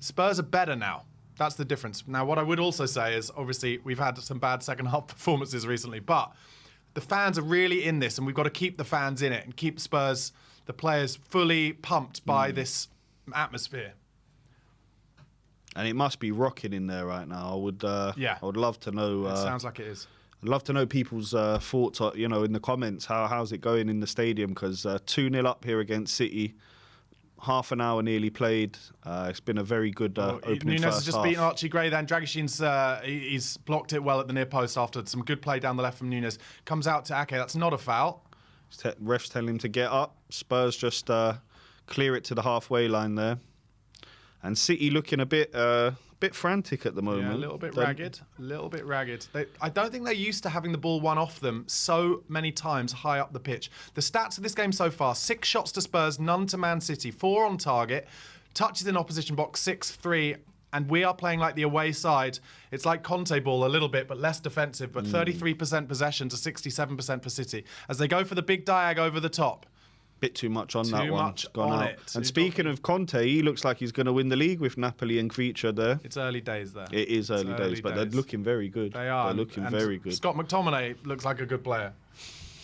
Spurs are better now. That's the difference. Now, what I would also say is, obviously, we've had some bad second-half performances recently, but the fans are really in this, and we've got to keep the fans in it and keep Spurs, the players, fully pumped by this atmosphere. And it must be rocking in there right now. I would love to know. It sounds like it is. I'd love to know people's thoughts, in the comments. How's it going in the stadium? Because 2-0 up here against City, half an hour nearly played. It's been a very good opening Nunes first has just half. beaten Archie Gray. Then Dragishin's he's blocked it well at the near post after some good play down the left from Nunes. Comes out to Ake. That's not a foul. Refs telling him to get up. Spurs just clear it to the halfway line there. And City looking a bit frantic at the moment. Yeah, a little bit ragged. I don't think they're used to having the ball won off them so many times high up the pitch. The stats of this game so far, 6 shots to Spurs, none to Man City, 4 on target, touches in opposition box, 6-3, and we are playing like the away side. It's like Conte ball a little bit, but less defensive, but 33% possession to 67% for City. As they go for the big diag over the top. Bit too much on that one. Too much on it. And speaking of Conte, he looks like he's going to win the league with Napoli and Creature there. It's early days there. It is early days, but they're looking very good. They are. They're looking very good. Scott McTominay looks like a good player.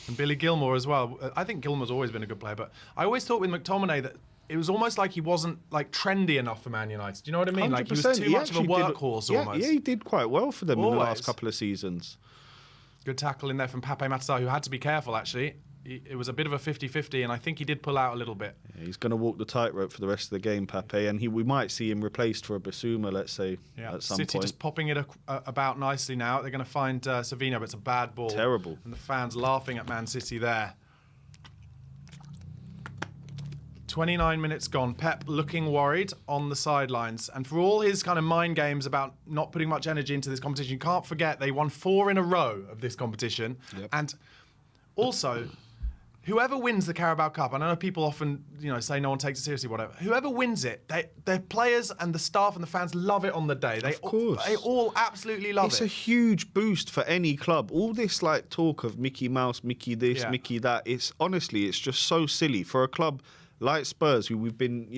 And Billy Gilmour as well. I think Gilmour's always been a good player, but I always thought with McTominay that it was almost like he wasn't like trendy enough for Man United. Do you know what I mean? 100%. Like he was too much of a workhorse almost. Yeah, he did quite well for them in the last couple of seasons. Good tackle in there from Pape Matar, who had to be careful actually. It was a bit of a 50-50, and I think he did pull out a little bit. Yeah, he's going to walk the tightrope for the rest of the game, Pape, and we might see him replaced for a Basuma, let's say, at some City point. just popping it about nicely now. They're going to find Savino, but it's a bad ball. Terrible. And the fans laughing at Man City there. 29 minutes gone. Pep looking worried on the sidelines. And for all his kind of mind games about not putting much energy into this competition, you can't forget they won 4 in a row of this competition. Yep. And also, whoever wins the Carabao Cup, and I know people often, say no one takes it seriously, whatever. Whoever wins it, their players and the staff and the fans love it on the day. Of course. They all absolutely love it. It's a huge boost for any club. All this talk of Mickey Mouse, Mickey this, Mickey that. It's just so silly for a club like Spurs, who we've been,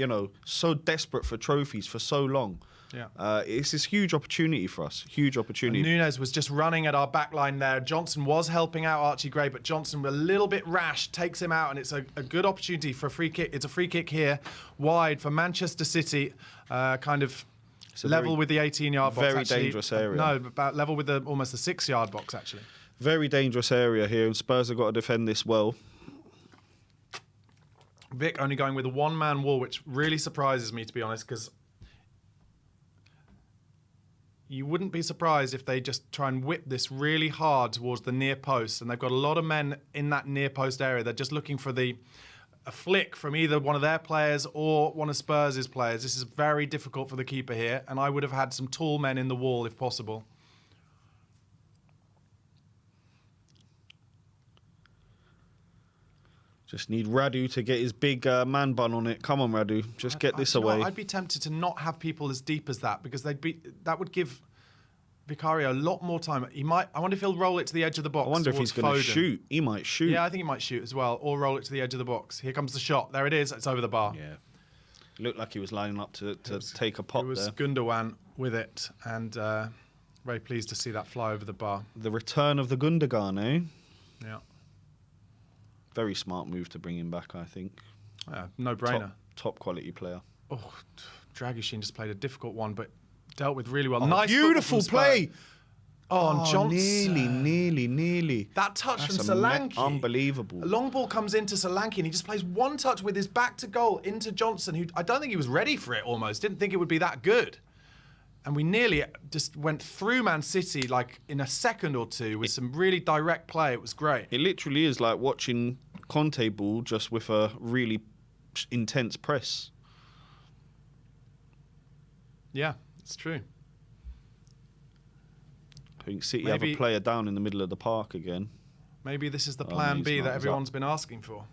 so desperate for trophies for so long. Yeah. It's this huge opportunity for us. Huge opportunity. And Nunes was just running at our back line there. Johnson was helping out Archie Gray, but Johnson a little bit rash, takes him out, and it's a good opportunity for a free kick. It's a free kick here, wide for Manchester City, kind of level with the 18-yard box. Very dangerous area. No, about level with almost the 6-yard box, actually. Very dangerous area here, and Spurs have got to defend this well. Vic only going with a one-man wall, which really surprises me, to be honest, because you wouldn't be surprised if they just try and whip this really hard towards the near post, and they've got a lot of men in that near post area. They're just looking for a flick from either one of their players or one of Spurs' players. This is very difficult for the keeper here, and I would have had some tall men in the wall if possible. Just need Radu to get his big man bun on it. Come on, Radu. Just get this away. I'd be tempted to not have people as deep as that because that would give Vicario a lot more time. I wonder if he'll roll it to the edge of the box. I wonder if he's going to shoot. He might shoot. Yeah, I think he might shoot as well, or roll it to the edge of the box. Here comes the shot. There it is. It's over the bar. Yeah. Looked like he was lining up to take a pop there. It was Gundogan with it, and very pleased to see that fly over the bar. The return of the Gundogan, eh? Yeah. Very smart move to bring him back, I think. No brainer. Top quality player. Oh, Dragusin just played a difficult one, but dealt with really well. Oh, nice beautiful football from play. Spurs. Oh, and Johnson. Nearly. That touch That's from Solanke. Unbelievable. A long ball comes into Solanke and he just plays one touch with his back to goal into Johnson, who I don't think he was ready for it almost. Didn't think it would be that good. And we nearly just went through Man City like in a second or two with some really direct play. It was great. It literally is like watching Conte ball just with a really intense press. Yeah, it's true. I think City have a player down in the middle of the park again. Maybe this is the plan B that everyone's been asking for.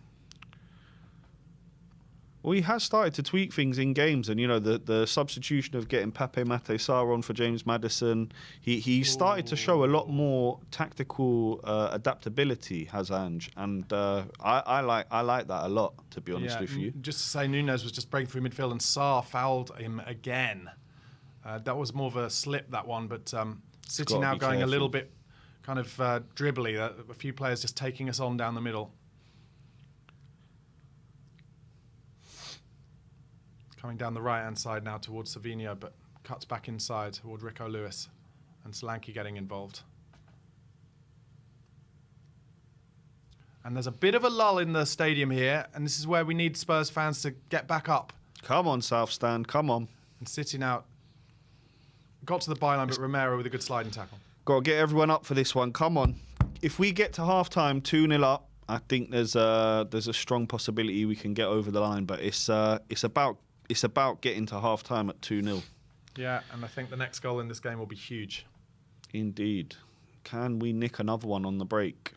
Well, he has started to tweak things in games, and the substitution of getting Pape Matar Sarr on for James Maddison, he started to show a lot more tactical adaptability, has Ange, and I like that a lot, to be honest with you. Just to say, Núñez was just breaking through midfield, and Sarr fouled him again. That was more of a slip, that one, but City now going a little bit kind of dribbly. A few players just taking us on down the middle. Coming down the right-hand side now towards Savinho, but cuts back inside toward Rico Lewis. And Solanke getting involved. And there's a bit of a lull in the stadium here, and this is where we need Spurs fans to get back up. Come on, South Stand, come on. And City now got to the byline, but Romero with a good sliding tackle. Got to get everyone up for this one, come on. If we get to half-time 2-0 up, I think there's a strong possibility we can get over the line, but it's about getting to half-time at 2-0. Yeah, and I think the next goal in this game will be huge. Indeed. Can we nick another one on the break?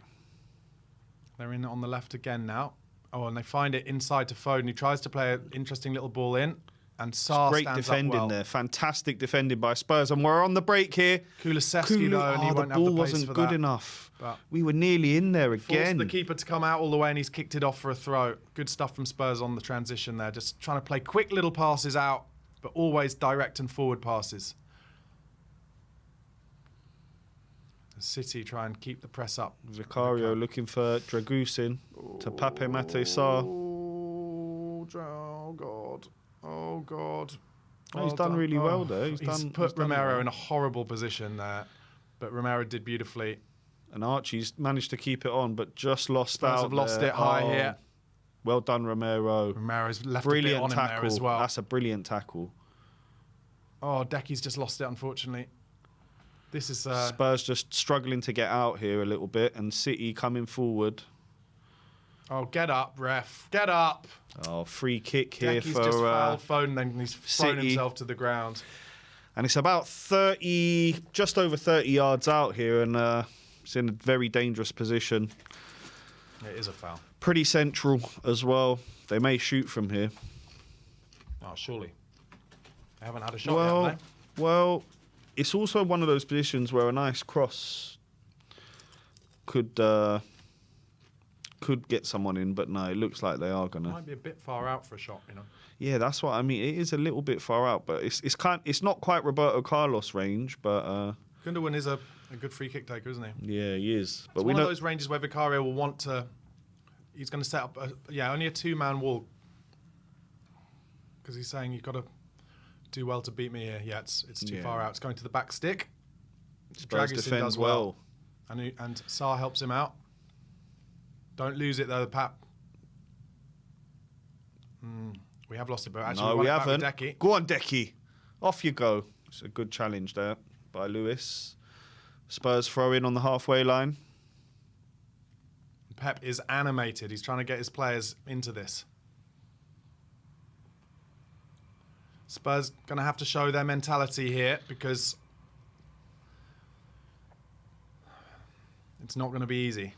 They're in on the left again now. Oh, and they find it inside to Foden, who tries to play an interesting little ball in. And Sarr great stands defending up well. there. Fantastic defending by Spurs. And we're on the break here. Kulusevski, though, and he won't have the pace for that. The ball wasn't good enough. But we were nearly in there again. Forced the keeper to come out all the way, and he's kicked it off for a throw. Good stuff from Spurs on the transition there. Just trying to play quick little passes out, but always direct and forward passes. City try and keep the press up. Vicario looking for Dragusin to Pape Matar Sarr. Oh, God. Oh, God. Oh, he's done really well there. He's put Romero in a horrible position there, but Romero did beautifully. And Archie's managed to keep it on, but just lost Spurs out. Have lost it high here. Well done, Romero. Romero's left brilliant a bit on tackle. him there as well. That's a brilliant tackle. Oh, Decky's just lost it, unfortunately. This is Spurs just struggling to get out here a little bit, and City coming forward. Oh, get up, ref. Get up. Oh, free kick here Decky's for just fouled Foden, then he's thrown City. himself to the ground. And it's about 30, just over 30 yards out here, and it's in a very dangerous position. It is a foul. Pretty central as well. They may shoot from here. Oh, surely. They haven't had a shot yet, have they? Well, it's also one of those positions where a nice cross could get someone in, but no, it looks like they are gonna. Might be a bit far out for a shot, you know. Yeah, that's what I mean. It is a little bit far out, but it's not quite Roberto Carlos range, but Gundogan is a good free kick taker, isn't he? yeah, he is. But It's one of those ranges where Vicario will want to. He's going to set up only a two-man wall, because he's saying you've got to do well to beat me here. Yeah, it's too far out. It's going to the back stick. Spurs Dragusin defends does well, and Sarr helps him out. Don't lose it though, the Pap. We have lost it, but actually no, we haven't. Decky. Go on, Decky. Off you go. It's a good challenge there by Lewis. Spurs throw in on the halfway line. Pep is animated. He's trying to get his players into this. Spurs going to have to show their mentality here, because it's not going to be easy.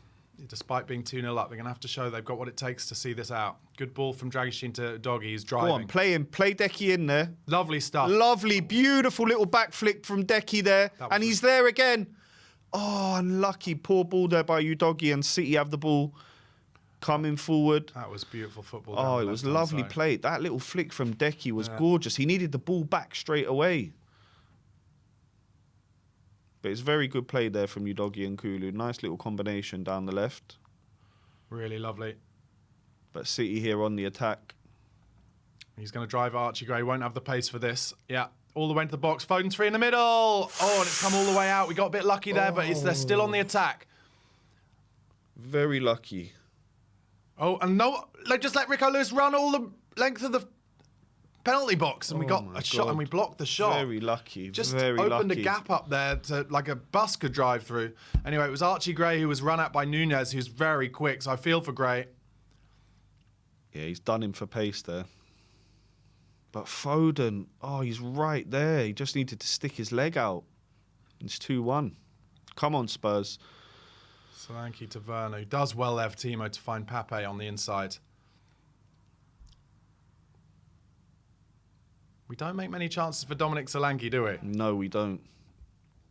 Despite being 2-0 up, they're going to have to show they've got what it takes to see this out. Good ball from Dragusin to Doggy. He's driving. Go on, play him. Play Decky in there. Lovely stuff. Lovely, beautiful little back flick from Decky there. And he's there again. Oh, unlucky. Poor ball there by Udogie, and City have the ball coming forward. That was beautiful football. Oh, it was lovely play. That little flick from Decky was gorgeous. He needed the ball back straight away. But it's very good play there from Udogie and Kulu. Nice little combination down the left. Really lovely. But City here on the attack. He's going to drive Archie Gray. Won't have the pace for this. Yeah, all the way into the box. Foden's free in the middle. Oh, and it's come all the way out. We got a bit lucky there, but they're still on the attack. Very lucky. Oh, and no, just let Rico Lewis run all the length of the penalty box, and we got a shot, and we blocked the shot. Very lucky. Just very opened lucky. a gap up there to like a bus could drive through. Anyway, it was Archie Gray who was run at by Nunez, who's very quick. So I feel for Gray. Yeah, he's done him for pace there. But Foden, he's right there. He just needed to stick his leg out. It's 2-1. Come on, Spurs. Solanke to Werner, who does well there for Timo to find Pape on the inside. We don't make many chances for Dominic Solanke, do we? No, we don't.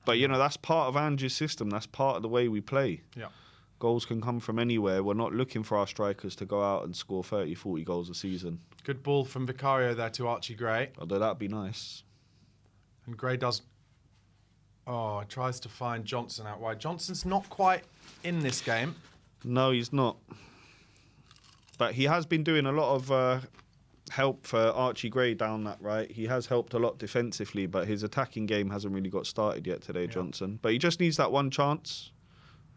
But, that's part of Ange's system. That's part of the way we play. Yeah. Goals can come from anywhere. We're not looking for our strikers to go out and score 30, 40 goals a season. Good ball from Vicario there to Archie Gray. Although that'd be nice. And Gray does... tries to find Johnson out wide. Johnson's not quite in this game. No, he's not. But he has been doing a lot of help for Archie Gray down that right. He has helped a lot defensively, but his attacking game hasn't really got started yet today, Johnson. But he just needs that one chance.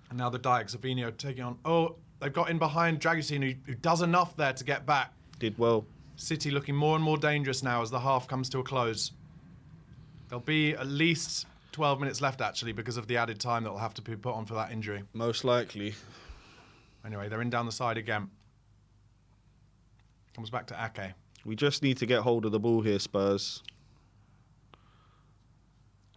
And now the Dijk, Savinho taking on... Oh, they've got in behind Dragusin, who does enough there to get back. Did well. City looking more and more dangerous now as the half comes to a close. There'll be at least 12 minutes left, actually, because of the added time that will have to be put on for that injury. Most likely. Anyway, they're in down the side again. Comes back to Ake. We just need to get hold of the ball here, Spurs.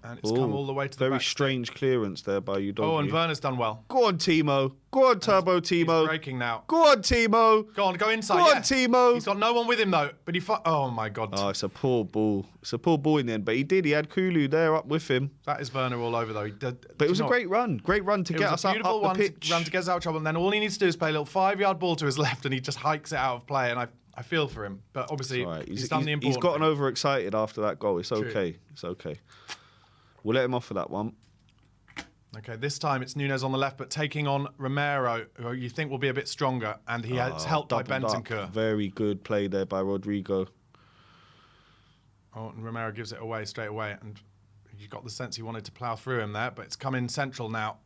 And it's come all the way to the back. Very strange clearance there by Udogie. Oh, and Werner's done well. Go on, Timo. Go on, Turbo Timo. He's breaking now. Go on, Timo. Go on, go inside. Go on, Timo. He's got no one with him, though. But oh, my God. Oh, it's a poor ball. It's a poor ball in the end. But he did. He had Kulu there up with him. That is Werner all over, though. But it was a great run. Great run to get us up the pitch. Beautiful run to get us out of trouble. And then all he needs to do is play a little 5-yard ball to his left, and he just hikes it out of play. And I feel for him. But obviously, he's done the important He's gotten thing. overexcited after that goal. It's okay. It's okay. We'll let him off for that one. Okay, this time it's Nunez on the left, but taking on Romero, who you think will be a bit stronger, and he has helped by Bentancur. Very good play there by Rodrigo. Oh, and Romero gives it away straight away, and you got the sense he wanted to plough through him there, but it's come in central now.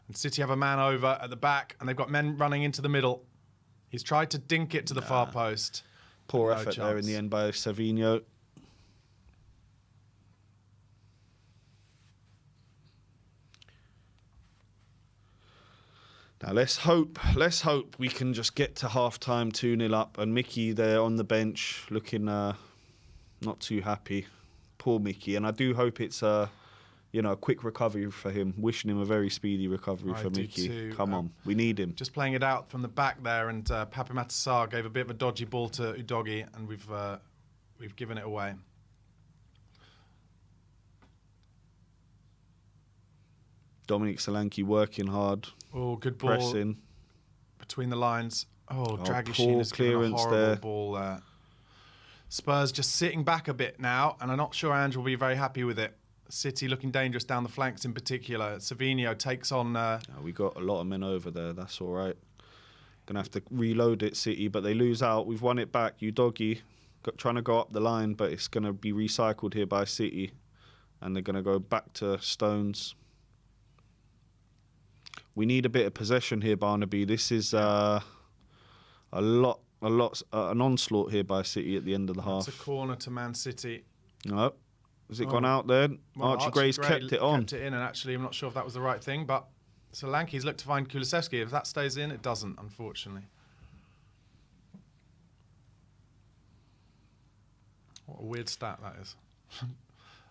And City have a man over at the back, and they've got men running into the middle. He's tried to dink it to the far post. Poor effort there in the end by Savinho. Now let's hope we can just get to half-time 2-0 up, and Mickey there on the bench looking not too happy. Poor Mickey, and I do hope it's a quick recovery for him. Wishing him a very speedy recovery for Mickey. Too. Come on, we need him. Just playing it out from the back there, and Pape Matar Sarr gave a bit of a dodgy ball to Udogie, and we've given it away. Dominic Solanke working hard. Oh, good ball. Pressing. Between the lines. Dragusin poor has given a clearance horrible there. ball there. Spurs just sitting back a bit now, and I'm not sure Ange will be very happy with it. City looking dangerous down the flanks in particular. Savinho takes on... we got a lot of men over there. That's all right. Going to have to reload it, City, but they lose out. We've won it back. Udogie trying to go up the line, but it's going to be recycled here by City, and they're going to go back to Stones. We need a bit of possession here, Barnaby. This is an onslaught here by City at the end of the half. It's a corner to Man City. No. Has it gone out there? Well, Archie Gray's kept it on. Kept it in, and actually I'm not sure if that was the right thing, but Solanke's looked to find Kulusevski. If that stays in, it doesn't, unfortunately. What a weird stat that is.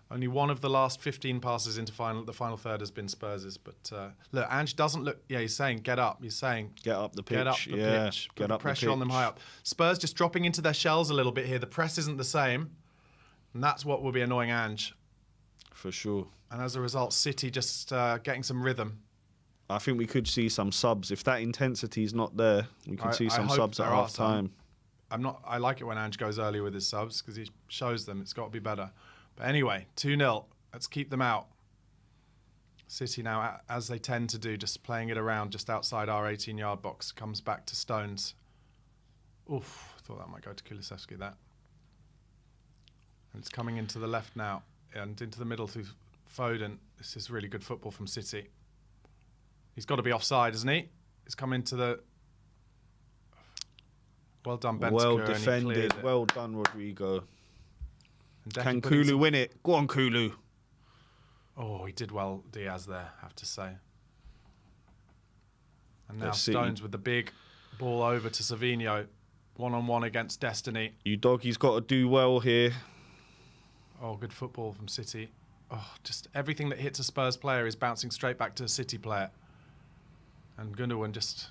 Only one of the last 15 passes into the final third has been Spurs'. But look, Ange doesn't look... Yeah, he's saying, get up. He's saying... Get up the pitch. Get up the pitch. Get up pressure on them high up. Spurs just dropping into their shells a little bit here. The press isn't the same. And that's what will be annoying Ange. For sure. And as a result, City just getting some rhythm. I think we could see some subs. If that intensity is not there, we can see some subs at half time. I like it when Ange goes early with his subs because he shows them it's got to be better. But anyway, 2-0. Let's keep them out. City now, as they tend to do, just playing it around just outside our 18-yard box. Comes back to Stones. Oof, thought that might go to Kulusevski, that. And it's coming into the left now and into the middle through Foden. This is really good football from City. He's got to be offside, isn't he? He's come into the... Well done, Bentancur. Well defended. Well done, Rodrigo. And Can Kulu win it? Go on, Kulu. Oh, he did well, Diaz, there, I have to say. And now Let's see. Stones with the big ball over to Savinho. One-on-one against Destiny. You doggies got to do well here. Oh, good football from City. Oh, just everything that hits a Spurs player is bouncing straight back to a City player. And Gundogan just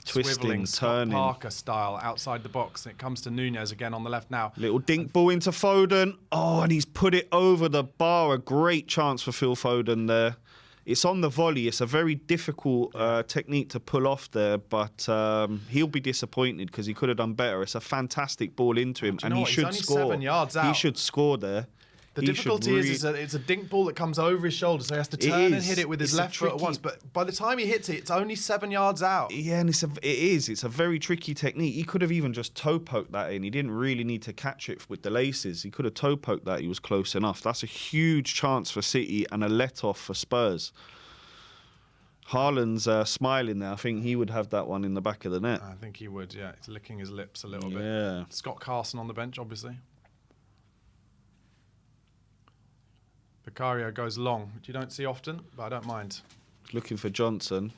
Twisting, swiveling, turning. Scott Parker style outside the box. And it comes to Nunez again on the left now. Little dink ball into Foden. Oh, and he's put it over the bar. A great chance for Phil Foden there. It's on the volley. It's a very difficult technique to pull off there, but he'll be disappointed because he could have done better. It's a fantastic ball into him, and he should score. He's only 7 yards out. He should score there. The difficulty is that it's a dink ball that comes over his shoulder, so he has to turn and hit it with his left foot at once. But by the time he hits it, it's only 7 yards out. Yeah, and it's a very tricky technique. He could have even just toe poked that in. He didn't really need to catch it with the laces. He could have toe poked that. He was close enough. That's a huge chance for City and a let off for Spurs. Haaland's smiling there. I think he would have that one in the back of the net. I think he would, yeah. He's licking his lips a little bit. Yeah. Scott Carson on the bench, obviously. Vicario goes long, which you don't see often, but I don't mind. Looking for Johnson.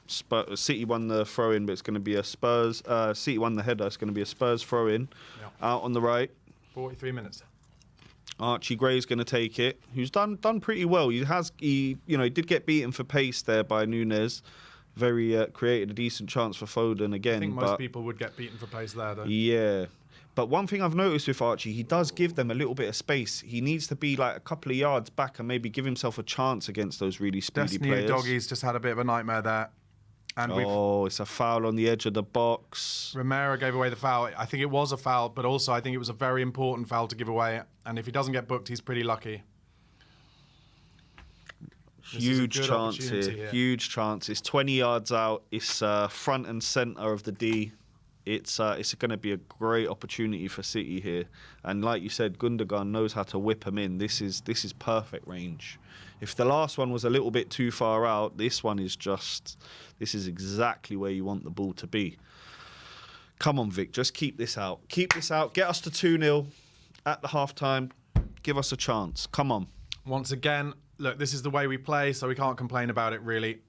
City won the throw-in, but it's going to be a Spurs... City won the header. It's going to be a Spurs throw-in. Yep. Out on the right. 43 minutes. Archie Gray's going to take it, who's done pretty well. He did get beaten for pace there by Nunez. Created a decent chance for Foden again. I think most people would get beaten for pace there, though. Yeah. But one thing I've noticed with Archie, he does give them a little bit of space. He needs to be like a couple of yards back and maybe give himself a chance against those really speedy players. Doggies just had a bit of a nightmare there. And it's a foul on the edge of the box. Romero gave away the foul. I think it was a foul, but also I think it was a very important foul to give away. And if he doesn't get booked, he's pretty lucky. Huge chance here. Huge chance. It's 20 yards out. It's front and centre of the D. It's going to be a great opportunity for City here. And like you said, Gundogan knows how to whip them in. This is perfect range. If the last one was a little bit too far out, this one is this is exactly where you want the ball to be. Come on, Vic, just keep this out. Keep this out. Get us to 2-0 at the half-time. Give us a chance. Come on. Once again, look, this is the way we play, so we can't complain about it, really.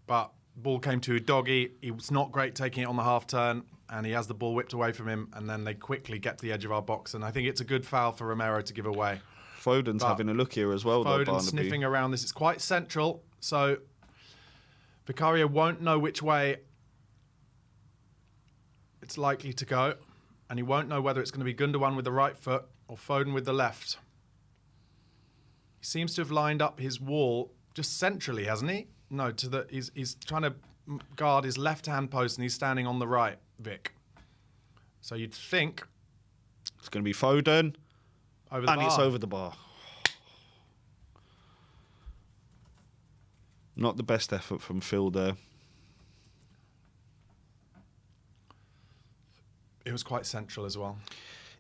But ball came to Doggy. He was not great taking it on the half-turn, and he has the ball whipped away from him, and then they quickly get to the edge of our box. And I think it's a good foul for Romero to give away. Foden's having a look here as well, though, Foden's sniffing around this. It's quite central, so Vicario won't know which way it's likely to go, and he won't know whether it's going to be Gundogan with the right foot or Foden with the left. He seems to have lined up his wall just centrally, hasn't he? No, he's trying to guard his left-hand post, and he's standing on the right, Vic. So you'd think it's going to be Foden. Over the bar. It's over the bar. Not the best effort from Phil there. It was quite central as well.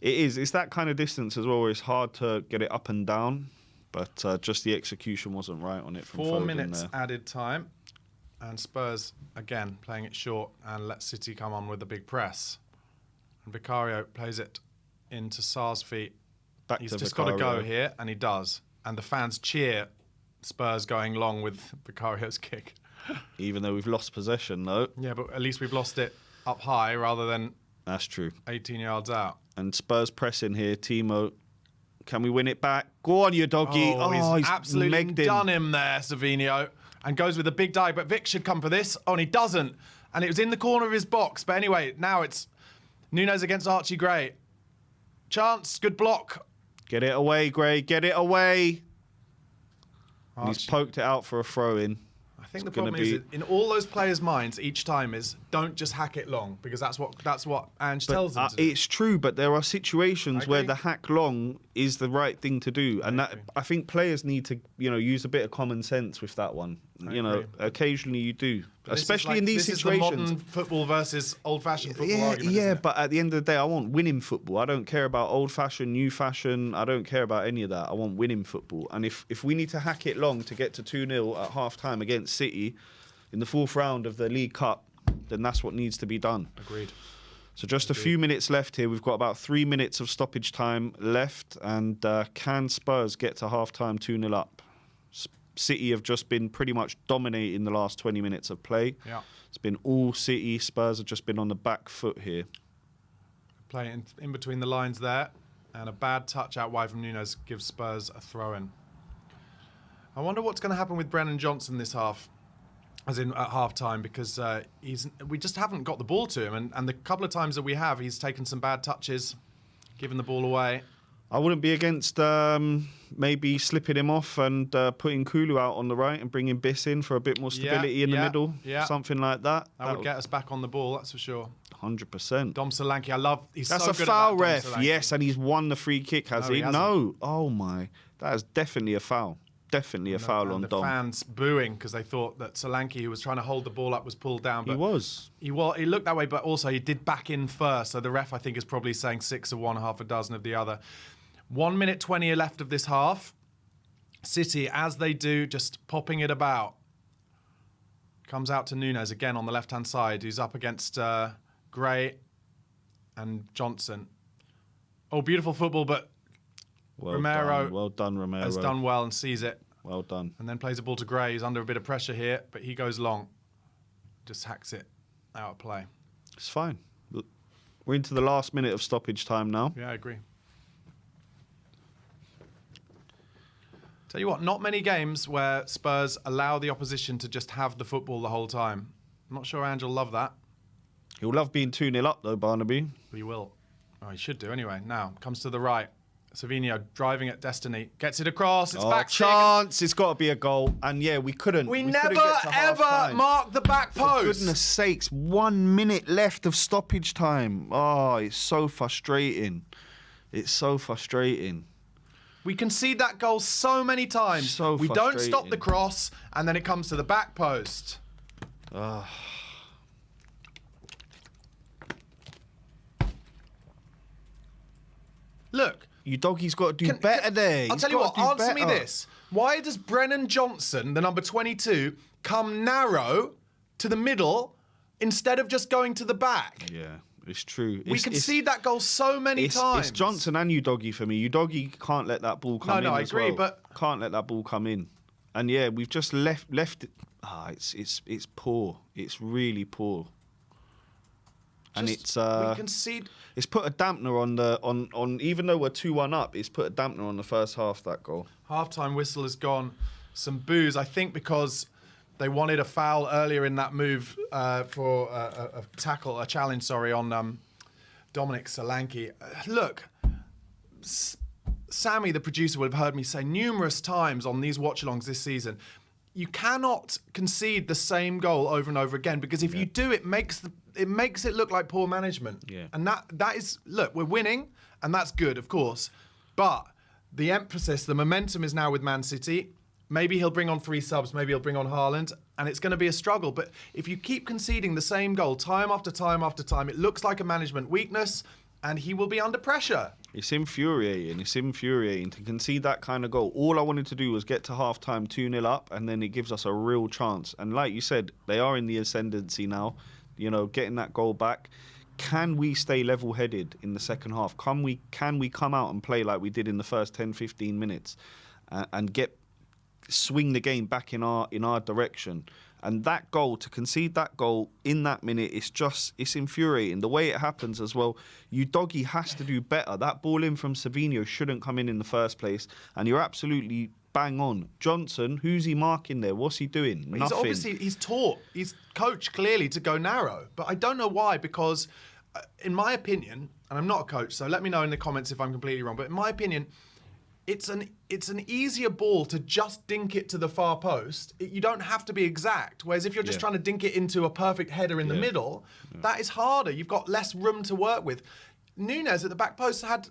It is. It's that kind of distance as well where it's hard to get it up and down. But just the execution wasn't right on it from 4 Foden minutes there. added time. And Spurs, again, playing it short and let City come on with a big press. And Vicario plays it into Sarr's feet. He's just got to go here, and he does. And the fans cheer Spurs going long with Vicario's kick. Even though we've lost possession, though. Yeah, but at least we've lost it up high rather than... That's true. 18 yards out. And Spurs pressing here. Timo, can we win it back? Go on, you doggy. He's absolutely done him there, Savinho. And goes with a big dive, but Vic should come for this. Oh, and he doesn't. And it was in the corner of his box. But anyway, now it's Nunez against Archie Gray. Chance, good block. Get it away, Gray. Get it away. And he's poked it out for a throw-in. I think the problem is, in all those players' minds, each time is, don't just hack it long, because that's what Ange tells them to do. It's true, but there are situations where agree. the hack long is the right thing to do, and I think players need to use a bit of common sense with that one. Occasionally you do, especially in these situations. This is the modern football versus old-fashioned football argument. Yeah, but at the end of the day, I want winning football. I don't care about old-fashioned, new fashion. I don't care about any of that. I want winning football. And if we need to hack it long to get to 2-0 at half-time against City in the 4th round of the League Cup, then that's what needs to be done. Agreed. So just a few minutes left here. We've got about 3 minutes of stoppage time left. And can Spurs get to half-time 2-0 up? City have just been pretty much dominating the last 20 minutes of play. Yeah. It's been all City. Spurs have just been on the back foot here. Playing in between the lines there. And a bad touch out wide from Nunes gives Spurs a throw-in. I wonder what's going to happen with Brennan Johnson this half. As in at half-time, because we just haven't got the ball to him. And the couple of times that we have, he's taken some bad touches, given the ball away. I wouldn't be against maybe slipping him off and putting Kulu out on the right and bringing Biss in for a bit more stability in the middle. Yeah. Something like that. That would get us back on the ball, that's for sure. 100%. Dom Solanke, I love... That's so a good foul, at that, ref. Dom Solanke. Yes, and he's won the free kick, has he? No. Oh, my. That is definitely a foul. Definitely a foul on Dom. The fans booing because they thought that Solanke, who was trying to hold the ball up, was pulled down. But he was. He looked that way, but also he did back in first. So the ref, I think, is probably saying 6 of one, half a dozen of the other. 1 minute 20 left of this half. City, as they do, just popping it about. Comes out to Nunes again on the left-hand side, who's up against Gray and Johnson. Oh, beautiful football, but Romero. Well done, Romero. Has done well and sees it. Well done. And then plays the ball to Gray. He's under a bit of pressure here, but he goes long. Just hacks it out of play. It's fine. We're into the last minute of stoppage time now. Yeah, I agree. Tell you what, not many games where Spurs allow the opposition to just have the football the whole time. I'm not sure Ange will love that. He'll love being 2-0 up, though, Barnaby. He will. Oh, he should do anyway. Now, comes to the right. Savinho driving at Destiny. Gets it across. It's back. Chance. It's got to be a goal. And yeah, we couldn't. We never, ever mark the back post. For goodness sakes, 1 minute left of stoppage time. Oh, it's so frustrating. It's so frustrating. We concede that goal so many times. So we don't stop the cross, and then it comes to the back post. Look. You doggy's got to do better there. I'll tell you what, answer me this. Why does Brennan Johnson, the number 22, come narrow to the middle instead of just going to the back? Yeah, it's true. We concede that goal so many times. It's Johnson and Udogie for me. Udogie can't let that ball come in. No, I agree, but can't let that ball come in. And yeah, we've just left it. It's poor. It's really poor. And we concede. It's put a dampener on even though we're 2-1 up, it's put a dampener on the first half, that goal. Half-time whistle has gone. Some boos, I think, because they wanted a foul earlier in that move for a challenge, on Dominic Solanke. Look, Sammy, the producer, would have heard me say numerous times on these watch-alongs this season, you cannot concede the same goal over and over again, because if you do, it makes it look like poor management. Yeah. And that is, look, we're winning, and that's good, of course. But the emphasis, the momentum is now with Man City. Maybe he'll bring on 3 subs, maybe he'll bring on Haaland, and it's going to be a struggle. But if you keep conceding the same goal time after time after time, it looks like a management weakness, and he will be under pressure. It's infuriating. It's infuriating to concede that kind of goal. All I wanted to do was get to half-time 2-0 up, and then it gives us a real chance. And like you said, they are in the ascendancy now, getting that goal back. Can we stay level-headed in the second half? Can we come out and play like we did in the first 10, 15 minutes and swing the game back in our direction? And that goal, to concede that goal in that minute, it's infuriating. The way it happens as well, Udogie has to do better. That ball in from Savinho shouldn't come in the first place. And you're absolutely bang on. Johnson, who's he marking there? What's he doing? Nothing. He's coached clearly to go narrow. But I don't know why, because in my opinion, and I'm not a coach, so let me know in the comments if I'm completely wrong, but in my opinion, it's an easier ball to just dink it to the far post. You don't have to be exact. Whereas if you're just trying to dink it into a perfect header in the middle, that is harder. You've got less room to work with. Nunes at the back post had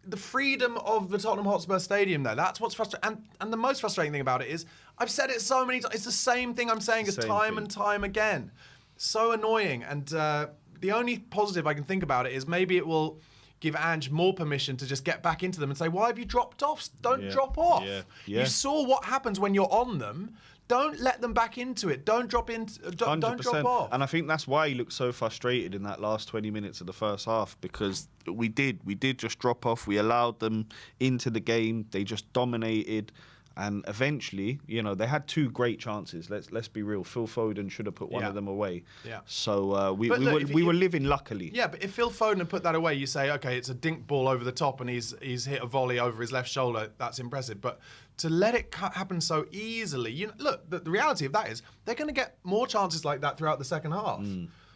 the freedom of the Tottenham Hotspur Stadium there. That's what's frustrating. And the most frustrating thing about it is, I've said it so many times, it's the same thing I'm saying as time and time again. So annoying. And the only positive I can think about it is maybe it will give Ange more permission to just get back into them and say, why have you dropped off? Don't drop off. You saw what happens when you're on them. Don't let them back into it. Don't drop in. Don't drop off. And I think that's why he looked so frustrated in that last 20 minutes of the first half, because we did just drop off. We allowed them into the game. They just dominated. And eventually, they had two great chances. Let's be real. Phil Foden should have put one of them away. Yeah. So we were living luckily. Yeah, but if Phil Foden had put that away, you say, okay, it's a dink ball over the top and he's hit a volley over his left shoulder. That's impressive. But to let it happen so easily, look, the reality of that is they're going to get more chances like that throughout the second half.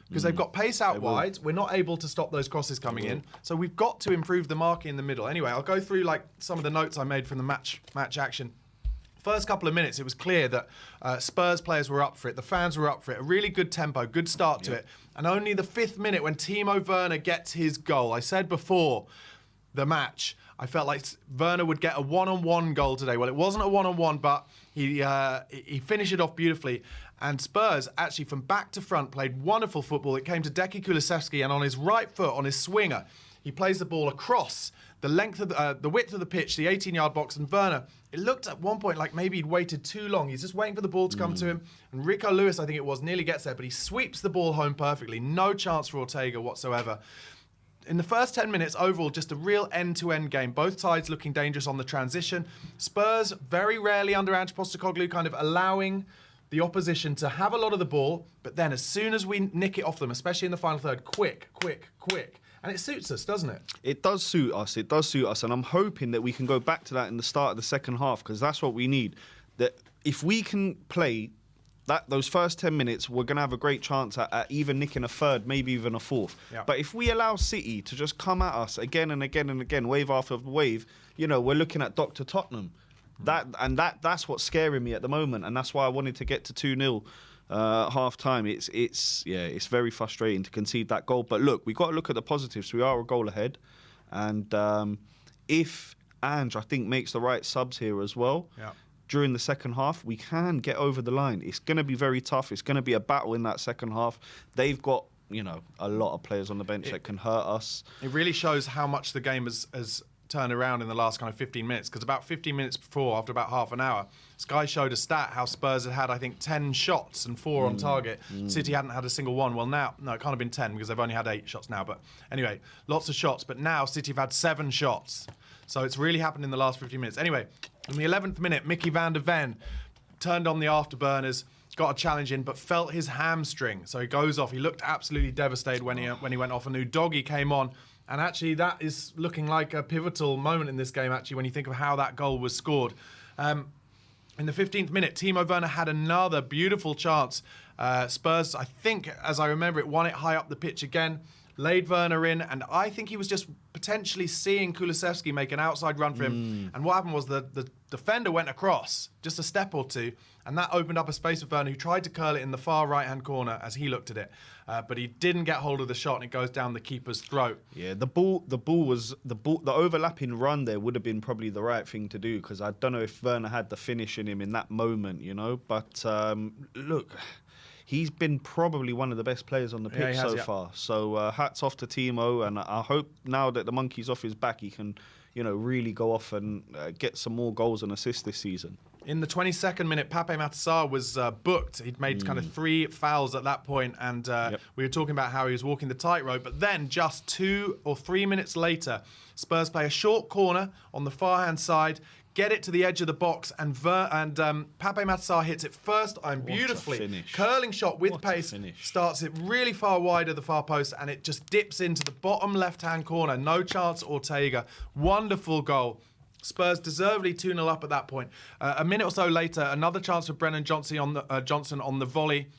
Because they've got pace out wide. We're not able to stop those crosses coming in. So we've got to improve the marking in the middle. Anyway, I'll go through some of the notes I made from the match action. First couple of minutes, it was clear that Spurs players were up for it. The fans were up for it. A really good tempo, good start to it. And only the 5th minute when Timo Werner gets his goal. I said before the match, I felt like Werner would get a one-on-one goal today. Well, it wasn't a one-on-one, but he finished it off beautifully. And Spurs, actually, from back to front, played wonderful football. It came to Deki Kulusevski, and on his right foot, on his swinger, he plays the ball across the length of the width of the pitch, the 18-yard box, and Werner, it looked at one point like maybe he'd waited too long. He's just waiting for the ball to come to him. And Rico Lewis, I think it was, nearly gets there, but he sweeps the ball home perfectly. No chance for Ortega whatsoever. In the first 10 minutes, overall, just a real end-to-end game. Both sides looking dangerous on the transition. Spurs, very rarely under Ange Postecoglou, kind of allowing the opposition to have a lot of the ball, but then as soon as we nick it off them, especially in the final third, quick. And it suits us, doesn't it? It does suit us. And I'm hoping that we can go back to that in the start of the second half, because that's what we need. That if we can play those first 10 minutes, we're going to have a great chance at even nicking a third, maybe even a fourth. Yeah. But if we allow City to just come at us again and again and again, wave after wave, we're looking at Dr. Tottenham. That's what's scaring me at the moment, and that's why I wanted to get to 2-0 half time. It's very frustrating to concede that goal. But look, we've got to look at the positives. We are a goal ahead, and if Ange, I think, makes the right subs here as well. Yeah. During the second half, we can get over the line. It's going to be very tough. It's going to be a battle in that second half. They've got, a lot of players on the bench that can hurt us. It really shows how much the game has turned around in the last kind of 15 minutes. Because about 15 minutes before, after about half an hour, Sky showed a stat how Spurs had I think, 10 shots and 4 on target. City hadn't had a single one. Well, now, no, it can't have been 10 because they've only had 8 shots now. But anyway, lots of shots. But now City have had 7 shots. So it's really happened in the last 15 minutes. Anyway, in the 11th minute, Mickey van der Ven turned on the afterburners, got a challenge in, but felt his hamstring. So he goes off. He looked absolutely devastated when he went off. A new doggy came on. And actually, that is looking like a pivotal moment in this game, actually, when you think of how that goal was scored. In the 15th minute, Timo Werner had another beautiful chance. Spurs, I think, as I remember it, won it high up the pitch again. Laid Werner in, and I think he was just potentially seeing Kulusevski make an outside run for him. And what happened was the defender went across just a step or two, and that opened up a space for Werner, who tried to curl it in the far right-hand corner as he looked at it. But he didn't get hold of the shot, and it goes down the keeper's throat. Yeah, the overlapping run there would have been probably the right thing to do, because I don't know if Werner had the finish in him in that moment, But look, he's been probably one of the best players on the pitch so far. So hats off to Timo, and I hope now that the monkey's off his back, he can, really go off and get some more goals and assists this season. In the 22nd minute, Pape Matar Sarr was booked. He'd made kind of 3 fouls at that point, and we were talking about how he was walking the tightrope. But then, just 2 or 3 minutes later, Spurs play a short corner on the far-hand side, get it to the edge of the box, and Pape Matar Sarr hits it first time beautifully. Curling shot with pace, starts it really far wide of the far post, and it just dips into the bottom left-hand corner. No chance, Ortega. Wonderful goal. Spurs deservedly 2-0 up at that point. A minute or so later, another chance for Brennan Johnson on the volley.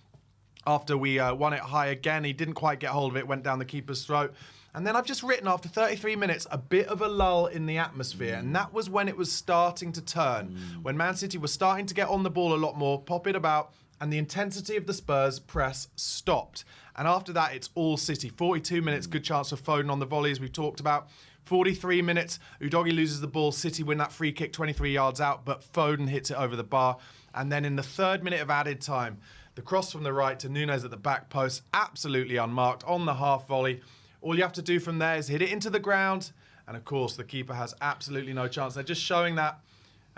After we won it high again, he didn't quite get hold of it, went down the keeper's throat. And then I've just written after 33 minutes a bit of a lull in the atmosphere. And that was when it was starting to turn. When Man City was starting to get on the ball a lot more, pop it about, and the intensity of the Spurs press stopped. And after that, it's all City. 42 minutes, good chance for Foden on the volley, as we've talked about. 43 minutes, Udogie loses the ball. City win that free kick 23 yards out, but Foden hits it over the bar. And then in the 3rd minute of added time, the cross from the right to Nunes at the back post, absolutely unmarked on the half volley. All you have to do from there is hit it into the ground. And of course, the keeper has absolutely no chance. They're just showing that.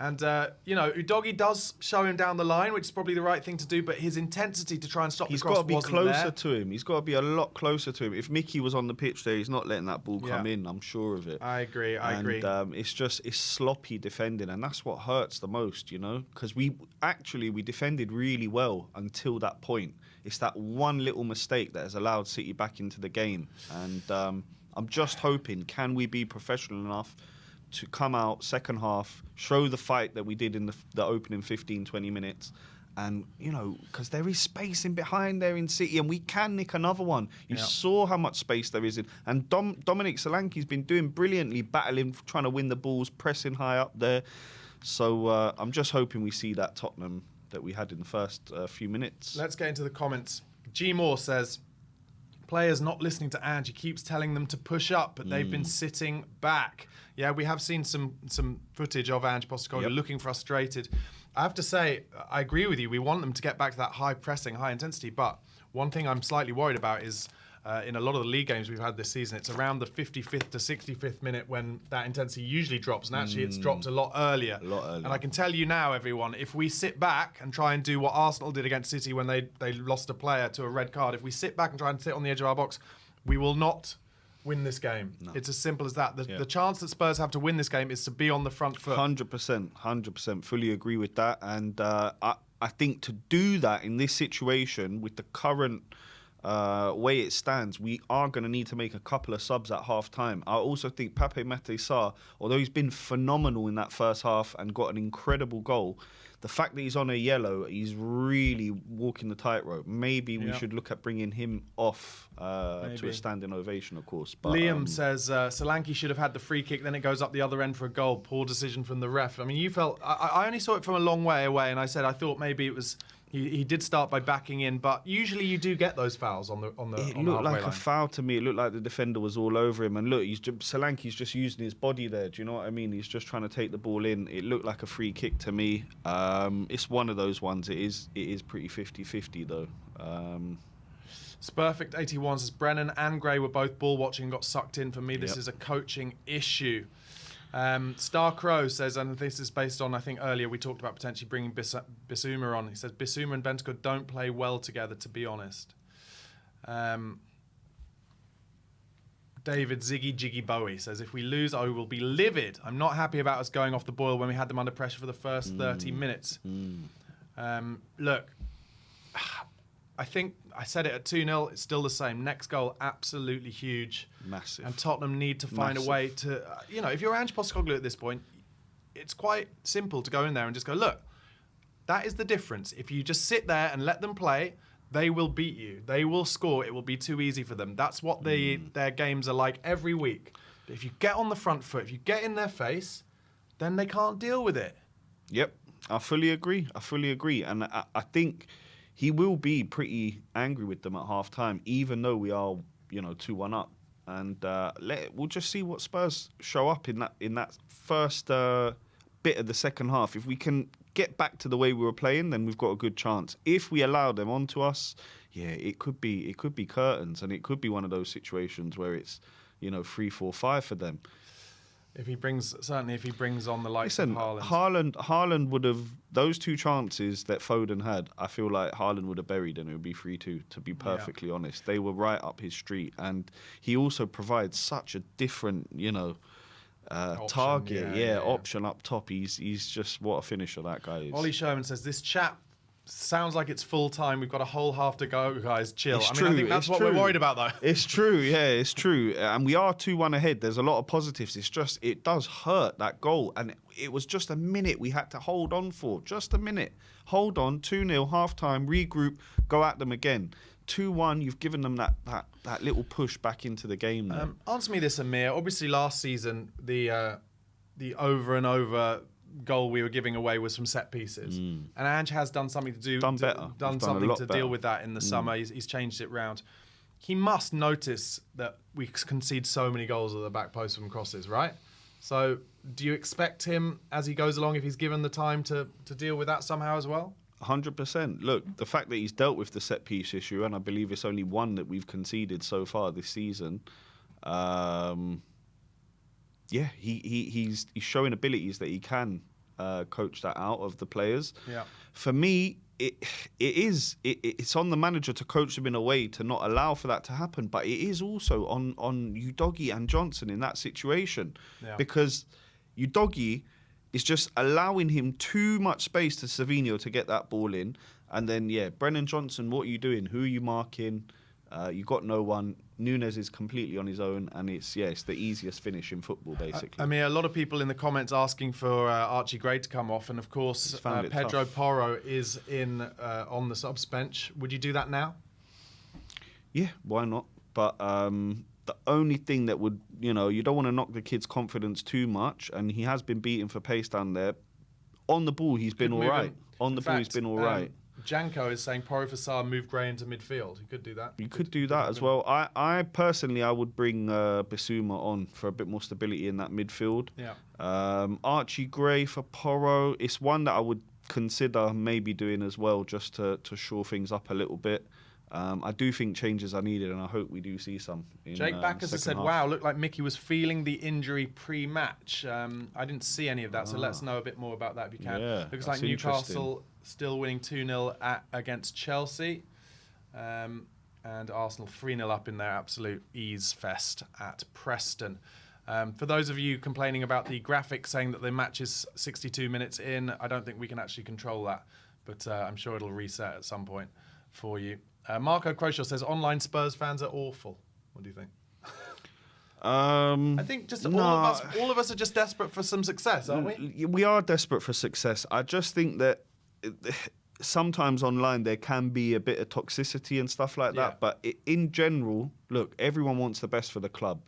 And, Udogie does show him down the line, which is probably the right thing to do, but his intensity to try and stop the cross wasn't there. He's got to be closer to him. He's got to be a lot closer to him. If Mickey was on the pitch there, he's not letting that ball come in. I'm sure of it. I agree. It's sloppy defending, and that's what hurts the most, because we defended really well until that point. It's that one little mistake that has allowed City back into the game. And I'm just hoping, can we be professional enough to come out second half, show the fight that we did in the opening 15, 20 minutes. And, because there is space in behind there in City, and we can nick another one. You saw how much space there is in. And Dominic Solanke's been doing brilliantly, battling, trying to win the balls, pressing high up there. So I'm just hoping we see that Tottenham that we had in the first few minutes. Let's get into the comments. G. Moore says, players not listening to Ange. He keeps telling them to push up, but they've been sitting back. Yeah, we have seen some footage of Ange Postecoglou looking frustrated. I have to say, I agree with you. We want them to get back to that high pressing, high intensity. But one thing I'm slightly worried about is in a lot of the league games we've had this season, it's around the 55th to 65th minute when that intensity usually drops. And actually, it's dropped a lot earlier. And I can tell you now, everyone, if we sit back and try and do what Arsenal did against City when they lost a player to a red card, if we sit back and try and sit on the edge of our box, we will not win this game. No. It's as simple as that. The chance that Spurs have to win this game is to be on the front foot. 100%. Fully agree with that. And I think to do that in this situation with the current way it stands, we are going to need to make a couple of subs at half time. I also think Pape Matar Sarr, although he's been phenomenal in that first half and got an incredible goal, the fact that he's on a yellow, he's really walking the tightrope. Maybe we should look at bringing him off to a standing ovation, of course. But, Liam says Solanke should have had the free kick, then it goes up the other end for a goal. Poor decision from the ref. I mean, you felt... I only saw it from a long way away, and I said I thought maybe it was... He did start by backing in, but usually you do get those fouls on the It looked like a foul to me. It looked like the defender was all over him. And look, Solanke's just using his body there. Do you know what I mean? He's just trying to take the ball in. It looked like a free kick to me. It's one of those ones. It is pretty 50-50 though. Spurfect81 says Brennan and Gray were both ball watching and got sucked in. For me, this is a coaching issue. Star Crow says, and this is based on, I think earlier we talked about potentially bringing Bissouma on. He says Bissouma and Bentancur don't play well together, to be honest. David Ziggy Jiggy Bowie says, if we lose, I will be livid. I'm not happy about us going off the boil when we had them under pressure for the first 30 minutes. Look, I think I said it at 2-0. It's still the same. Next goal, absolutely huge. Massive. And Tottenham need to find a way to... if you're Ange Postecoglou at this point, it's quite simple to go in there and just go, look, that is the difference. If you just sit there and let them play, they will beat you. They will score. It will be too easy for them. That's what their games are like every week. But if you get on the front foot, if you get in their face, then they can't deal with it. Yep. I fully agree. And I think... he will be pretty angry with them at half time, even though we are, 2-1 up. And we'll just see what Spurs show up in that first bit of the second half. If we can get back to the way we were playing, then we've got a good chance. If we allow them onto us, it could be curtains, and it could be one of those situations where it's 3-4-5 for them. If he brings on the likes of Haaland would have, those two chances that Foden had, I feel like Haaland would have buried and it would be 3-2, to be perfectly honest. They were right up his street, and he also provides such a different, target, option up top. He's just, what a finisher that guy is. Ollie Sherman says, this chap sounds like it's full time. We've got a whole half to go, guys. Chill. It's I true. think that's what we're worried about, though. It's true. Yeah, it's true. And we are 2-1 ahead. There's a lot of positives. It's just, it does hurt, that goal. And it was just a minute we had to hold on for. Just a minute. Hold on. 2-0, half-time, regroup, go at them again. 2-1, you've given them that little push back into the game. Answer me this, Amir. Obviously, last season, the over and over goal we were giving away was from set pieces, and Ange has done something to do, done something to better. deal with that in the summer. He's changed it round. He must notice that we concede so many goals at the back post from crosses, right? So, do you expect him as he goes along, if he's given the time, to deal with that somehow as well? 100%. Look, the fact that he's dealt with the set piece issue, and I believe it's only one that we've conceded so far this season. Yeah, he's showing abilities that he can coach that out of the players. Yeah. For me, it's on the manager to coach them in a way to not allow for that to happen, but it is also on Udogie and Johnson in that situation, because Udogie is just allowing him too much space to Savinho to get that ball in, and then Brennan Johnson, what are you doing? Who are you marking? You got no one. Nunes is completely on his own, and it's the easiest finish in football, basically. I mean, a lot of people in the comments asking for Archie Gray to come off, and of course, Pedro Porro is on the subs bench. Would you do that now? Yeah, why not? But the only thing that would, you don't want to knock the kid's confidence too much, and he has been beaten for pace down there. On the ball, he's been all right. On the ball, he's been all right. Janko is saying Porro for Sarr, move Gray into midfield. You could do that. You could do that as well. I personally, I would bring Bissouma on for a bit more stability in that midfield. Yeah. Archie Gray for Porro. It's one that I would consider maybe doing as well, just to shore things up a little bit. I do think changes are needed, and I hope we do see some. Jake Backus has said, wow, looked like Mickey was feeling the injury pre-match. I didn't see any of that, so let us know a bit more about that if you can. Yeah, looks like Newcastle still winning 2-0 against Chelsea. And Arsenal 3-0 up in their absolute ease fest at Preston. For those of you complaining about the graphics saying that the match is 62 minutes in, I don't think we can actually control that. But I'm sure it'll reset at some point for you. Marco Croshaw says online Spurs fans are awful. What do you think? I think just all of us are just desperate for some success, aren't we? We are desperate for success. I just think that sometimes online there can be a bit of toxicity and stuff like that. But in general, look, everyone wants the best for the club.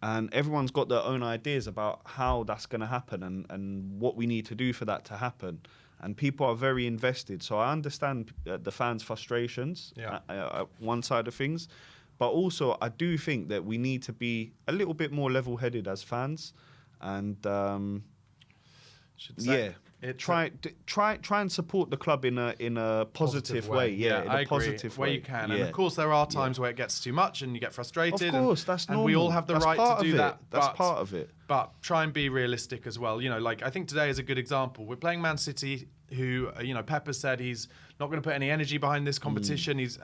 And everyone's got their own ideas about how that's going to happen and what we need to do for that to happen. And people are very invested. So I understand the fans' frustrations at one side of things. But also, I do think that we need to be a little bit more level-headed as fans. And, try and support the club in a positive way. Yeah, in a positive way. Where you can. And, of course, there are times where it gets too much and you get frustrated. Of course, that's normal. And we all have the right to do that. That's part of it. But try and be realistic as well. I think today is a good example. We're playing Man City, who, Pep has said he's not going to put any energy behind this competition. He's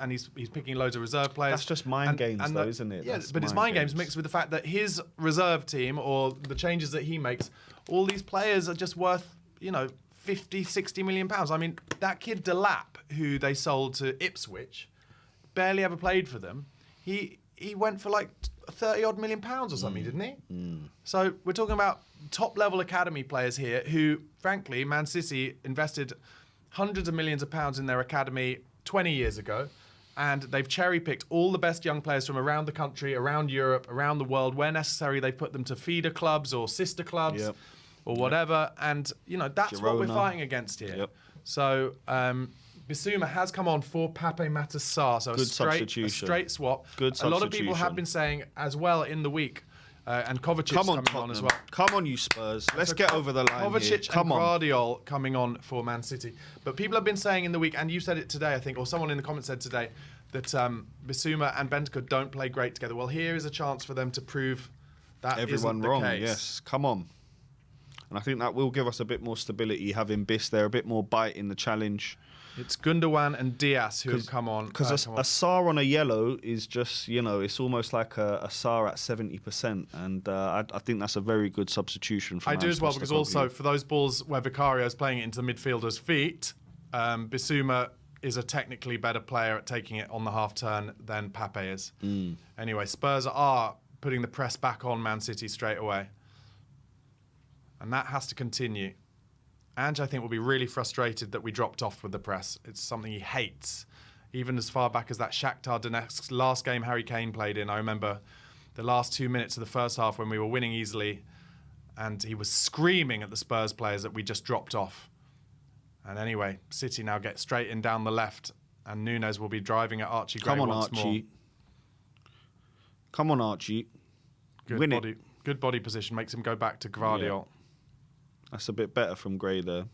picking loads of reserve players. That's just mind games, though, isn't it? Yeah, but it's mind games mixed with the fact that his reserve team or the changes that he makes, all these players are just worth, 50, 60 million pounds. I mean, that kid Delap, who they sold to Ipswich, barely ever played for them. He went for like 30 odd million pounds or something, didn't he? So we're talking about top level academy players here who, frankly, Man City invested hundreds of millions of pounds in their academy 20 years ago. And they've cherry-picked all the best young players from around the country, around Europe, around the world. Where necessary, they put them to feeder clubs or sister clubs or whatever. And, that's what we're fighting against here. So Bissouma has come on for Pape Matar Sarr. So a straight swap. Good substitution. A lot of people have been saying as well in the week, and Kovacic coming on as well. Come on, you Spurs. Let's get over the line Kovacic and Guardiol coming on for Man City. But people have been saying in the week, and you said it today, I think, or someone in the comments said today, that Bissouma and Bentancur don't play great together. Well, here is a chance for them to prove that everyone isn't the wrong. case. Yes, come on. And I think that will give us a bit more stability, having Biss there, a bit more bite in the challenge. It's Gundogan and Diaz who have come on. Because a Sarr on a yellow is just, it's almost like a Sarr at 70%. And I think that's a very good substitution for I do as well, because also for those balls where Vicario's playing it into the midfielder's feet, Bissouma is a technically better player at taking it on the half turn than Pape is. Anyway, Spurs are putting the press back on Man City straight away. And that has to continue. Ange, I think, will be really frustrated that we dropped off with the press. It's something he hates. Even as far back as that Shakhtar Donetsk last game Harry Kane played in, I remember the last 2 minutes of the first half when we were winning easily, and he was screaming at the Spurs players that we just dropped off. And anyway, City now get straight in down the left, and Nunes will be driving at Archie Gray once more. Come on, Archie. Good body position, makes him go back to Gvardiol. Yeah. That's a bit better from Gray there.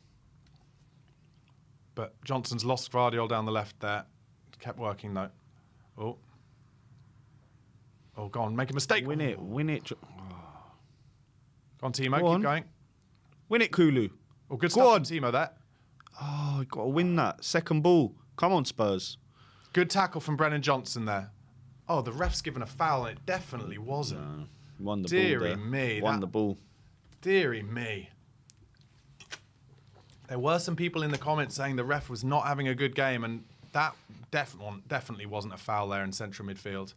But Johnson's lost Gvardiol down the left there. Kept working, though. Oh, go on, make a mistake. Win it. Go on, Timo, keep going. Win it, Kulu. Oh, good stuff from Timo there. Oh, you got to win that. Second ball. Come on, Spurs. Good tackle from Brennan Johnson there. Oh, the ref's given a foul, and it definitely wasn't. No, won the ball Deary there. me. Won the ball. Deary me. There were some people in the comments saying the ref was not having a good game, and that definitely wasn't a foul there in central midfield.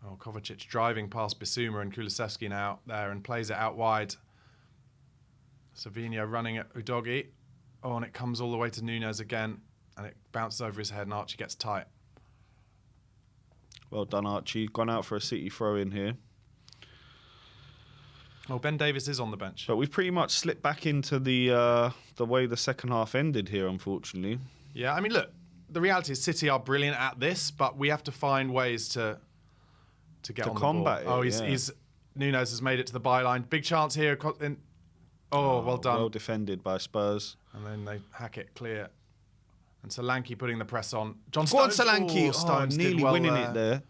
Oh, Kovacic driving past Bissouma and Kulusevski now there and plays it out wide. Savinho running at Udogi. Oh, and it comes all the way to Nunes again, and it bounces over his head, and Archie gets tight. Well done, Archie. Gone out for a City throw-in here. Oh, Ben Davies is on the bench. But we've pretty much slipped back into the way the second half ended here, unfortunately. Yeah, I mean, look, the reality is City are brilliant at this, but we have to find ways to get on the ball. Combat it, Oh, Nunes has made it to the byline. Big chance here. Well done. Well defended by Spurs. And then they hack it clear. And Solanke putting the press on. John Go on, Stones. Solanke. Stones nearly did well winning there. it there.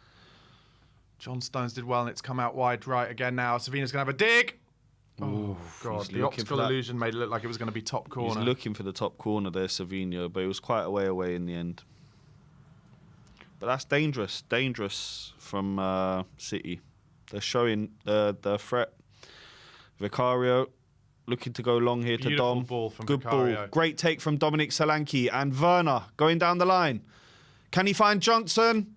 John Stones did well, and it's come out wide right again now. Savina's going to have a dig. Oh, God. The optical illusion made it look like it was going to be top corner. He's looking for the top corner there, Savinho, but it was quite a way away in the end. But that's dangerous from City. They're showing the threat. Vicario looking to go long here to Dom. Ball from Good Vicario. ball. Great take from Dominic Solanke. And Werner going down the line. Can he find Johnson?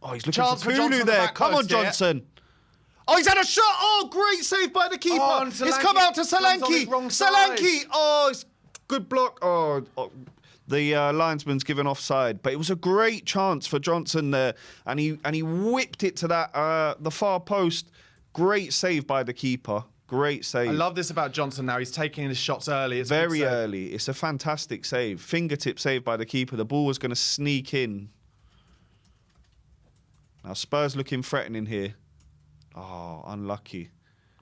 Oh, he's looking for Kulu there. Come on, Johnson. Oh, he's had a shot. Oh, great save by the keeper. Oh, It's come out to Solanke. Solanke. Oh, it's good block. Oh. The linesman's given offside, but it was a great chance for Johnson there, and he whipped it to that the far post. Great save by the keeper. Great save. I love this about Johnson now. He's taking his shots early. It's very early. It's a fantastic save. Fingertip save by the keeper. The ball was going to sneak in. Now Spurs looking threatening here. Oh, unlucky.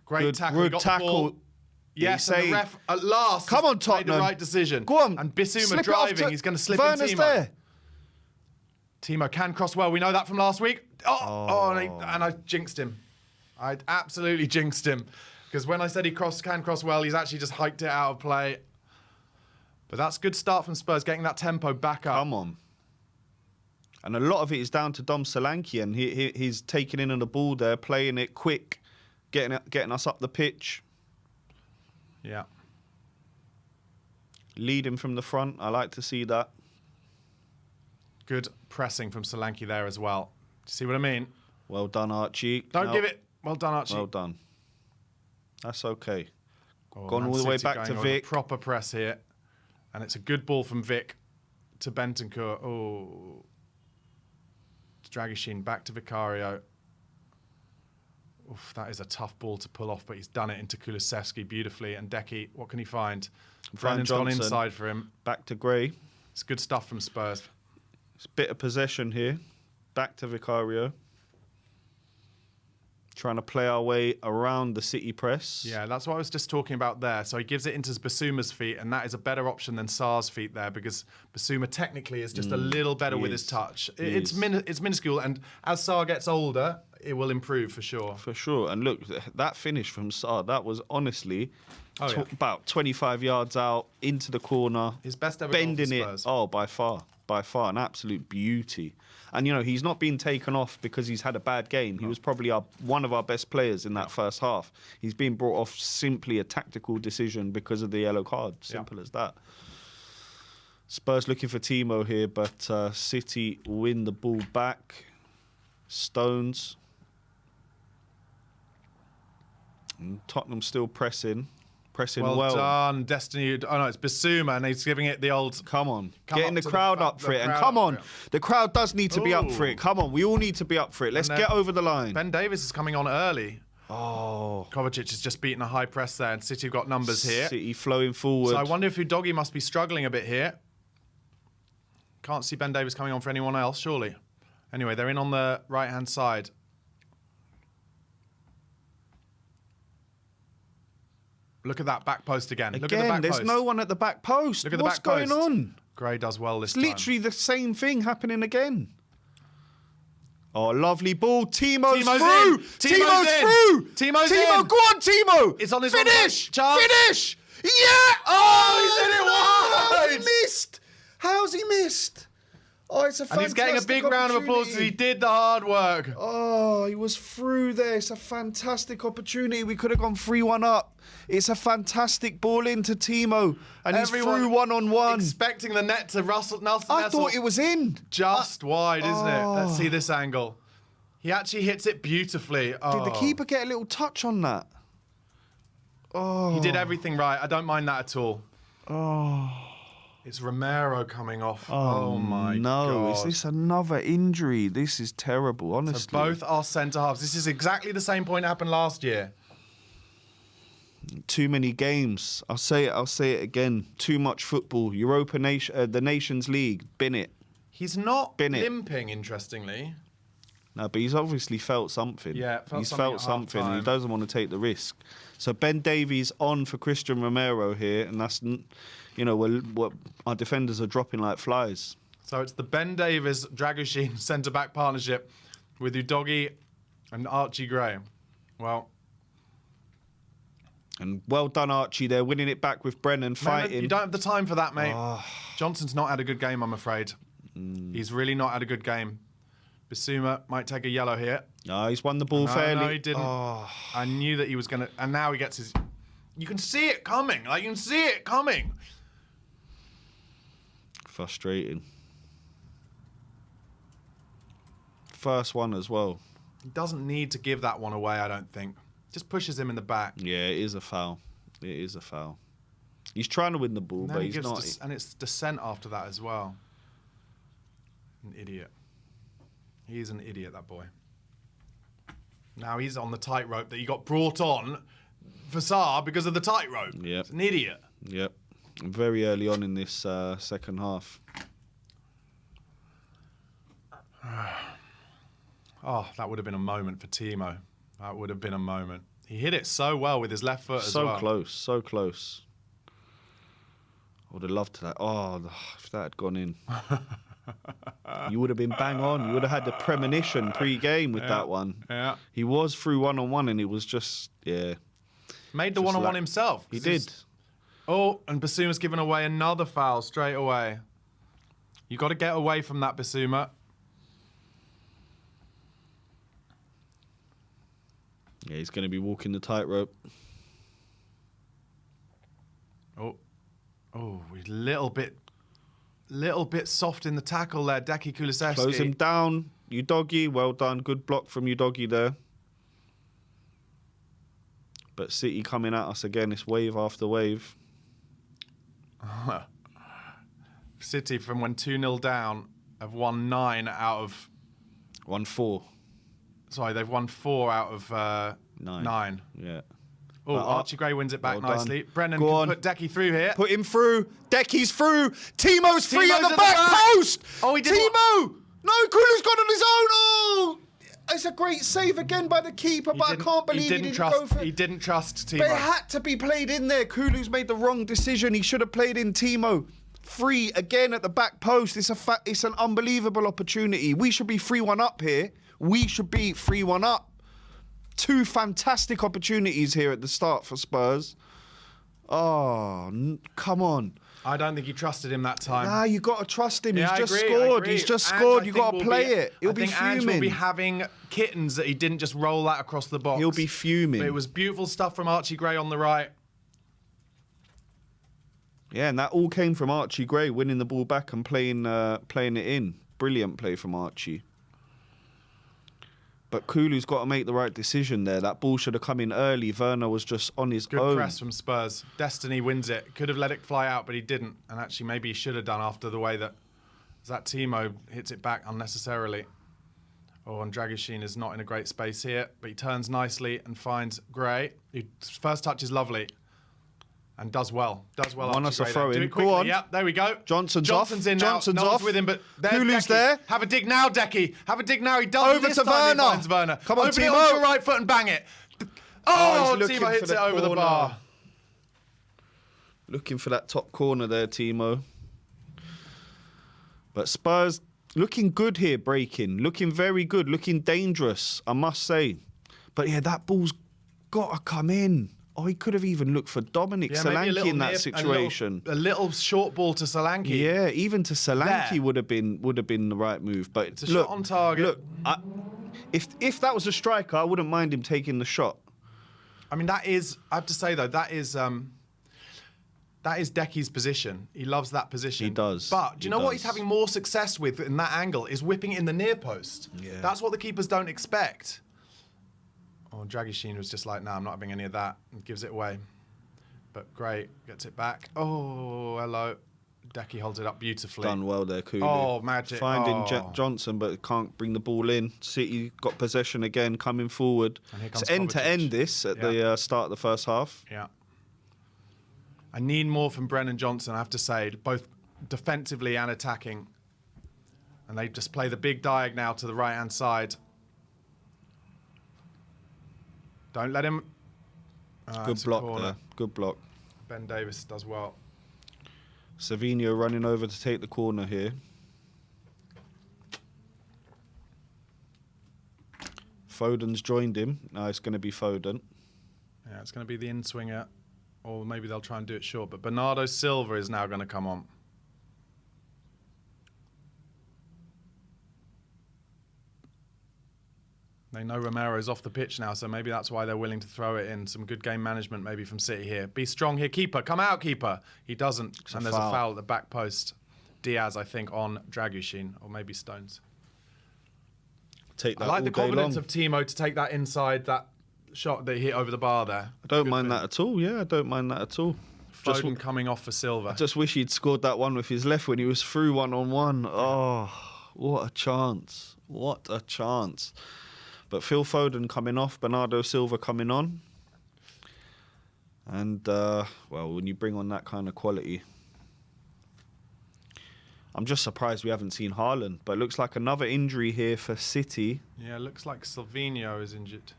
Great tackle. Good tackle. Yes, and the ref at last Come on, Tottenham. made the right decision. Go on. And Bissouma driving. He's going to slip Werner's in Timo. there. Timo can cross well. We know that from last week. And I jinxed him. I absolutely jinxed him. Because when I said he can cross well, he's actually just hiked it out of play. But that's a good start from Spurs, getting that tempo back up. Come on. And a lot of it is down to Dom Solanke, and he's taking in on the ball there, playing it quick, getting us up the pitch. Yeah. Leading from the front. I like to see that. Good pressing from Solanke there as well. See what I mean? Well done, Archie. Don't give it. Well done, Archie. Well done. That's okay. Gone all the way back to Vic. Proper press here. And it's a good ball from Vic to Bentancur. Oh. Dragishin back to Vicario. Oof, that is a tough ball to pull off, but he's done it into Kulusevski beautifully. And Decky, what can he find? Brennan's gone inside for him. Back to Gray. It's good stuff from Spurs. It's a bit of possession here. Back to Vicario. Trying to play our way around the City press. Yeah, that's what I was just talking about there. So he gives it into Bissouma's feet, and that is a better option than Sarr's feet there, because Bissouma technically is just a little better with his touch. It's minuscule, and as Sarr gets older, it will improve for sure. For sure. And look, that finish from Sarr, that was honestly about 25 yards out into the corner. His best ever bending goal for Spurs. It. Oh, by far, an absolute beauty. And, you know, he's not been taken off because he's had a bad game. He was probably one of our best players in that first half. He's been brought off simply a tactical decision because of the yellow card. Simple as that. Spurs looking for Timo here, but City win the ball back. Stones. And Tottenham still pressing. Pressing well. Well done, Destiny. Oh, no, it's Bissouma, and he's giving it the old... Come on. Getting the crowd up for it. And come on. The crowd does need to be up for it. Come on. We all need to be up for it. Let's get over the line. Ben Davies is coming on early. Oh. Kovacic has just beaten a high press there, and City have got numbers here. City flowing forward. So I wonder if Udogie must be struggling a bit here. Can't see Ben Davies coming on for anyone else, surely. Anyway, they're in on the right-hand side. Look at that back post again. Look at the back there's post. No one at the back post. Look at What's the back going post. on? Gray does well this time. It's literally the same thing happening again. Oh, lovely ball. Timo's through. In. Timo's through. Timo, go on, Timo. It's on his finish. Finish. Yeah. Oh, he's in it wide. He missed. How's he missed? Oh, it's a fantastic And he's getting a big round of applause because he did the hard work. Oh, he was through there. It's a fantastic opportunity. We could have gone 3-1 up. It's a fantastic ball into Timo. And everyone he's through one-on-one. Expecting the net to Nelson. I thought it was in. Just wide, isn't it? Let's see this angle. He actually hits it beautifully. Oh. Did the keeper get a little touch on that? Oh. He did everything right. I don't mind that at all. Oh. It's Romero coming off. Oh my God. No, is this another injury? This is terrible, honestly. So both are centre-halves. This is exactly the same point that happened last year. Too many games. I'll say it again. Too much football. The Nations League. Bin it. He's not limping, interestingly. No, but he's obviously felt something. Yeah, he's felt something. And he doesn't want to take the risk. So Ben Davies on for Christian Romero here, and that's, you know, what our defenders are dropping like flies. So it's the Ben Davies Dragoshin centre-back partnership with Udogie and Archie Gray. Well. And well done, Archie. They're winning it back with Brennan fighting. You don't have the time for that, mate. Johnson's not had a good game, I'm afraid. He's really not had a good game. Bissouma might take a yellow here. No, he's won the ball fairly. No, he didn't. Oh. I knew that he was going to... And now he gets his... You can see it coming. Like, you can see it coming. Frustrating. First one as well. He doesn't need to give that one away, I don't think. Just pushes him in the back. Yeah, it is a foul. It is a foul. He's trying to win the ball, but he's not. And it's descent after that as well. An idiot. He's an idiot, that boy. Now he's on the tightrope that he got brought on for Sarr because of the tightrope. Yep. He's an idiot. Yep. Very early on in this second half. Oh, that would have been a moment for Timo. That would have been a moment. He hit it so well with his left foot as well. So close, so close. I would have loved that. Oh, if that had gone in. You would have been bang on. You would have had the premonition pre-game with that one. Yeah. He was through one-on-one and it was just, Made the one-on-one himself. He did. Oh, and Bissouma's given away another foul straight away. You got to get away from that, Bissouma. Yeah, he's going to be walking the tightrope. Oh, he's a little bit soft in the tackle there, Deki Kulusevski. Close him down. Udogie, well done. Good block from Udogie there. But City coming at us again. It's wave after wave. City, from when 2-0 down, have won 9 out of... 1-4. Sorry, they've won 4 out of 9. Yeah. Oh, Archie Gray wins it back nicely. Done. Brennan can put Deki through here. Put him through. Decky's through. Timo's free on the back post. Oh, he did. Timo! No, Kulu's gone on his own. Oh! It's a great save again by the keeper, but I can't believe he didn't go for it. He didn't trust Timo. But it had to be played in there. Kulu's made the wrong decision. He should have played in Timo. Free again at the back post. It's an unbelievable opportunity. We should be 3-1 up here. We should be 3-1 up. 2 fantastic opportunities here at the start for Spurs. Oh, come on. I don't think you trusted him that time. Nah, you got to trust him. Yeah, He's just scored. He's just scored. You got to play it. He'll be fuming. Ange will be having kittens that he didn't just roll that across the box. He'll be fuming. But it was beautiful stuff from Archie Gray on the right. Yeah, and that all came from Archie Gray winning the ball back and playing it in. Brilliant play from Archie. But Kulu's got to make the right decision there. That ball should have come in early. Werner was just on his own. Good press from Spurs. Destiny wins it. Could have let it fly out, but he didn't. And actually, maybe he should have done after the way that Timo hits it back unnecessarily. Oh, and Dragusin is not in a great space here, but he turns nicely and finds Gray. His first touch is lovely. And does well. Want us to throw in. Do it quickly. Go on. Yep, there we go. Johnson's in now. Johnson's No one's off. with him, but there's Kulu's Decky. there. Have a dig now, Decky. Have a dig now. He does. Over this to time he Werner. finds Werner. Come on, Open it Timo. onto your right foot and bang it. Oh, he's looking Timo for hits the it over the corner. bar. Looking for that top corner there, Timo. But Spurs looking good here, breaking. Looking very good. Looking dangerous, I must say. But yeah, that ball's got to come in. Oh, he could have even looked for Dominic Solanke in that situation. A little short ball to Solanke. Yeah, even to Solanke There. would have been the right move. But It's a shot on target. Look, if that was a striker, I wouldn't mind him taking the shot. I mean, that is. I have to say though, that is Decky's position. He loves that position. He does. But do you He know what he's does. having more success with in that angle is whipping it in the near post. Yeah. That's what the keepers don't expect. Oh, Dragusin was just like, no, I'm not having any of that, and gives it away. But great, gets it back. Oh, hello. Decky holds it up beautifully. Done well there, Kulu. Oh, magic. Finding Oh. Johnson, but can't bring the ball in. City got possession again, coming forward. And here It's comes end to Kovacic. end this at the start of the first half. Yeah. I need more from Brennan Johnson, I have to say, both defensively and attacking. And they just play the big diag now to the right-hand side. Don't let him... Good it's a block corner. there. Good block. Ben Davis does well. Savinho running over to take the corner here. Foden's joined him. Now it's going to be Foden. Yeah, it's going to be the in-swinger. Or maybe they'll try and do it short. But Bernardo Silva is now going to come on. They know Romero's off the pitch now, so maybe that's why they're willing to throw it in. Some good game management maybe from City here. Be strong here, keeper. Come out, keeper. He doesn't. And there's a foul at the back post. Diaz, I think, on Dragusin, or maybe Stones. Take that I like all the day confidence long. of Timo to take that inside, that shot that he hit over the bar there. I don't Good mind thing. that at all. Yeah, I don't mind that at all. Foden coming off for Silva. I just wish he'd scored that one with his left when he was through 1-on-1. Oh, what a chance. What a chance. But Phil Foden coming off, Bernardo Silva coming on. And, well, when you bring on that kind of quality, I'm just surprised we haven't seen Haaland. But it looks like another injury here for City. Yeah, looks like Silvinho is injured.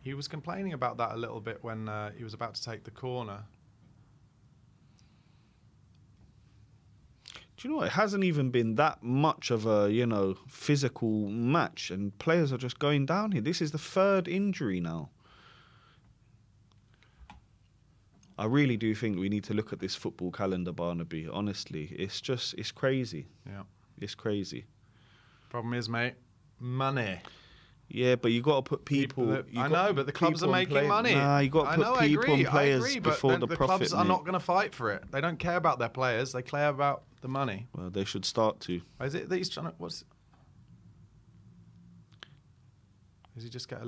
He was complaining about that a little bit when he was about to take the corner. Do you know what? It hasn't even been that much of a, physical match, and players are just going down here. This is the third injury now. I really do think we need to look at this football calendar, Barnaby. Honestly, it's crazy. Yeah. It's crazy. Problem is, mate, money. Yeah, but you got to put people. I know, but the clubs are making money. Nah, you got to put people and players before the profit. Clubs are not going to fight for it. They don't care about their players. They care about the money. Well, they should start to. Is it that he's trying to? Does he just get a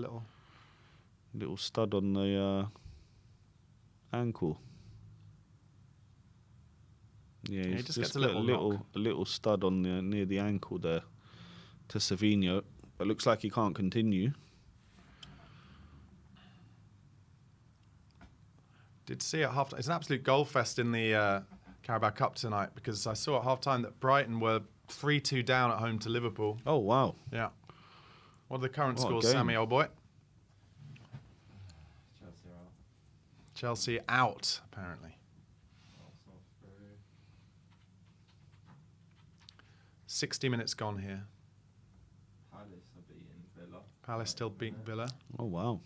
little stud on the ankle? Yeah, he he's just gets a little stud on near the ankle there to Savinho. But looks like he can't continue. Did see at half-time. It's an absolute goal fest in the Carabao Cup tonight, because I saw at half-time that Brighton were 3-2 down at home to Liverpool. Oh, wow. Yeah. What are the current What a scores, game. Sammy, old boy? Chelsea out, apparently. 60 minutes gone here. Palace still beat Villa. Oh, wow.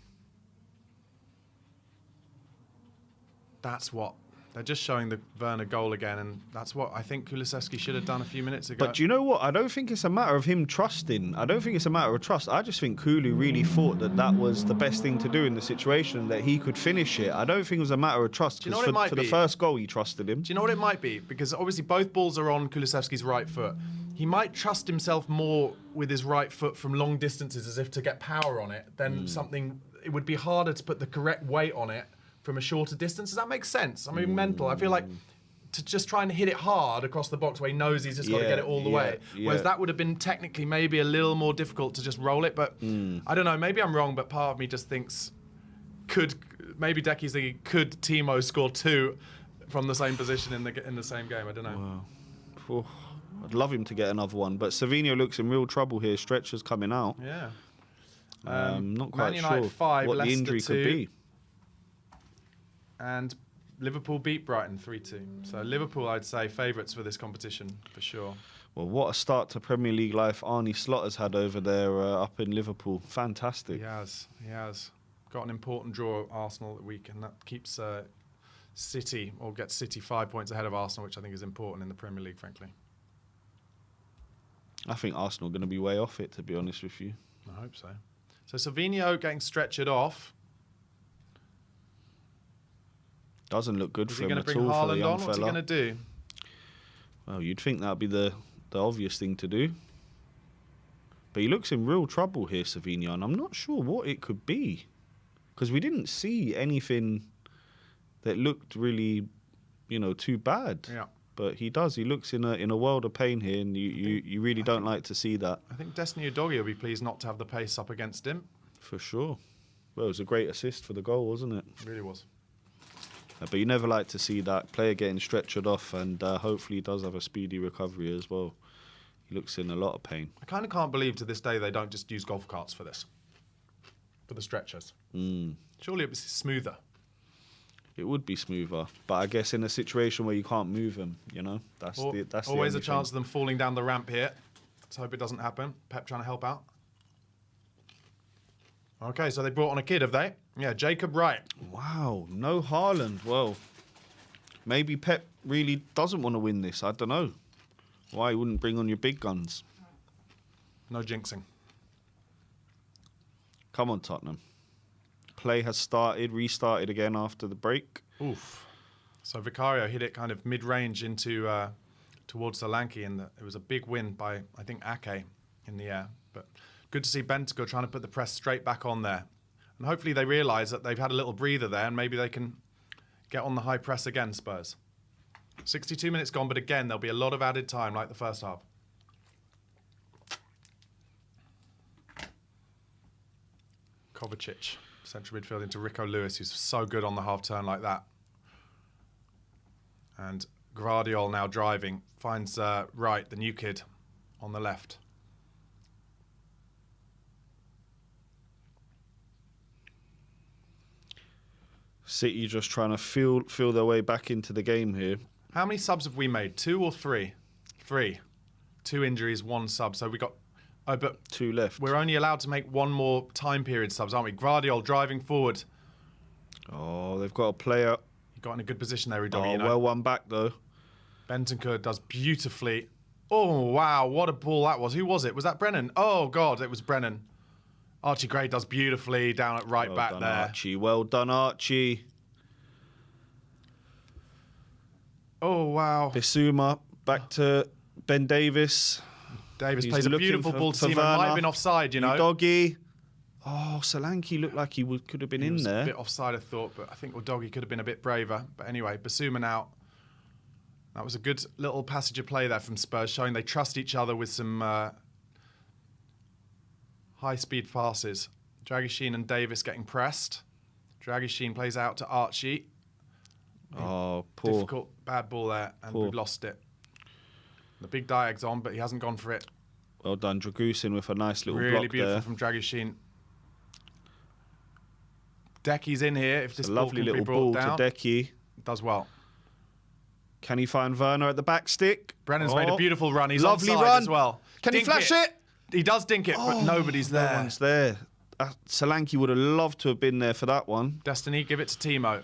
That's what They're just showing the Werner goal again, and that's what I think Kulusevski should have done a few minutes ago. But do you know what? I don't think it's a matter of him trusting. I don't think it's a matter of trust. I just think Kulu really thought that that was the best thing to do in the situation, that he could finish it. I don't think it was a matter of trust. Do you know what it might for be? the first goal, he trusted him. Do you know what it might be? Because obviously both balls are on Kulusevski's right foot. He might trust himself more with his right foot from long distances as if to get power on it than something... It would be harder to put the correct weight on it from a shorter distance. Does that make sense? I mean, mental. I feel like to just try and hit it hard across the box where he knows he's just got to get it all the way. Whereas that would have been technically maybe a little more difficult to just roll it. But I don't know, maybe I'm wrong, but part of me just thinks maybe Decky's thinking, could Timo score 2 from the same position in the same game? I don't know. Wow. I'd love him to get another one, but Savinho looks in real trouble here. Stretcher's coming out. Yeah. Not quite Man United sure 5, what Leicester the injury 2, could be. And Liverpool beat Brighton 3-2. So Liverpool, I'd say, favourites for this competition, for sure. Well, what a start to Premier League life Arne Slot has had over there up in Liverpool. Fantastic. He has. Got an important draw at Arsenal that week, and that keeps City, or gets City 5 points ahead of Arsenal, which I think is important in the Premier League, frankly. I think Arsenal are going to be way off it, to be honest with you. I hope so. So Savinho getting stretchered off. Doesn't look good Is for he him going to at bring all for the Haaland young on? What's he fella. going to do? Well, you'd think that would be the obvious thing to do. But he looks in real trouble here, Savinho, and I'm not sure what it could be. Because we didn't see anything that looked really, too bad. Yeah. But he does. He looks in a world of pain here, and you really don't like to see that. I think Destiny Udogie will be pleased not to have the pace up against him. For sure. Well, it was a great assist for the goal, wasn't it? It really was. But you never like to see that player getting stretchered off, and hopefully he does have a speedy recovery as well. He looks in a lot of pain. I kind of can't believe to this day they don't just use golf carts for this. For the stretchers. Surely it was smoother. It would be smoother, but I guess in a situation where you can't move him, that's always the a chance of them falling down the ramp here. Let's hope it doesn't happen. Pep trying to help out. Okay, so they brought on a kid, have they? Yeah, Jacob Wright. Wow, no Haaland. Well, maybe Pep really doesn't want to win this. I don't know. Why he wouldn't bring on your big guns? No jinxing. Come on, Tottenham. Play has restarted again after the break. Oof. So Vicario hit it kind of mid-range into towards Solanke, and it was a big win by, I think, Ake in the air. But good to see Bentancur trying to put the press straight back on there. And hopefully they realise that they've had a little breather there, and maybe they can get on the high press again, Spurs. 62 minutes gone, but again, there'll be a lot of added time like the first half. Kovacic, central midfield into Rico Lewis, who's so good on the half turn like that. And Gvardiol now driving, finds Wright, the new kid, on the left. City just trying to feel their way back into the game here. How many subs have we made? 2 or 3? 3. 2 injuries, 1 sub. So we got... Oh, but 2 left. we're only allowed to make 1 more time period subs, aren't we? Gvardiol driving forward. Oh, they've got a player. He got in a good position there, Udogie. Oh, well one back though. Bentancur does beautifully. Oh, wow, what a ball that was. Who was it? Was that Brennan? Oh, God, it was Brennan. Archie Gray does beautifully down at right back there. Archie. Well done, Archie. Oh, wow. Bissouma back to Ben Davis. Davis He's plays a looking beautiful for- ball to for Timo. Might have Werner. been offside, you know. Doggy. Oh, Solanke looked like he could have been He in was there. a bit offside, I thought, but I think Udogie could have been a bit braver. But anyway, Bissouma out. That was a good little passage of play there from Spurs, showing they trust each other with some high-speed passes. Dragishin and Davis getting pressed. Dragishin plays out to Archie. Oh, poor. Difficult, bad ball there, and Poor. we've lost it. The big diag's on, but he hasn't gone for it. Well done, Dragusin with a nice little Really block beautiful there. from Dragishin. Decky's in here. If this A ball lovely can be little brought ball down, to Decky. does well. Can he find Werner at the back stick? Brennan's made a beautiful run. He's lovely onside run as well. Can he Dink flash it? He does dink it, but nobody's No there. one's there. Solanke would have loved to have been there for that one. Destiny, give it to Timo.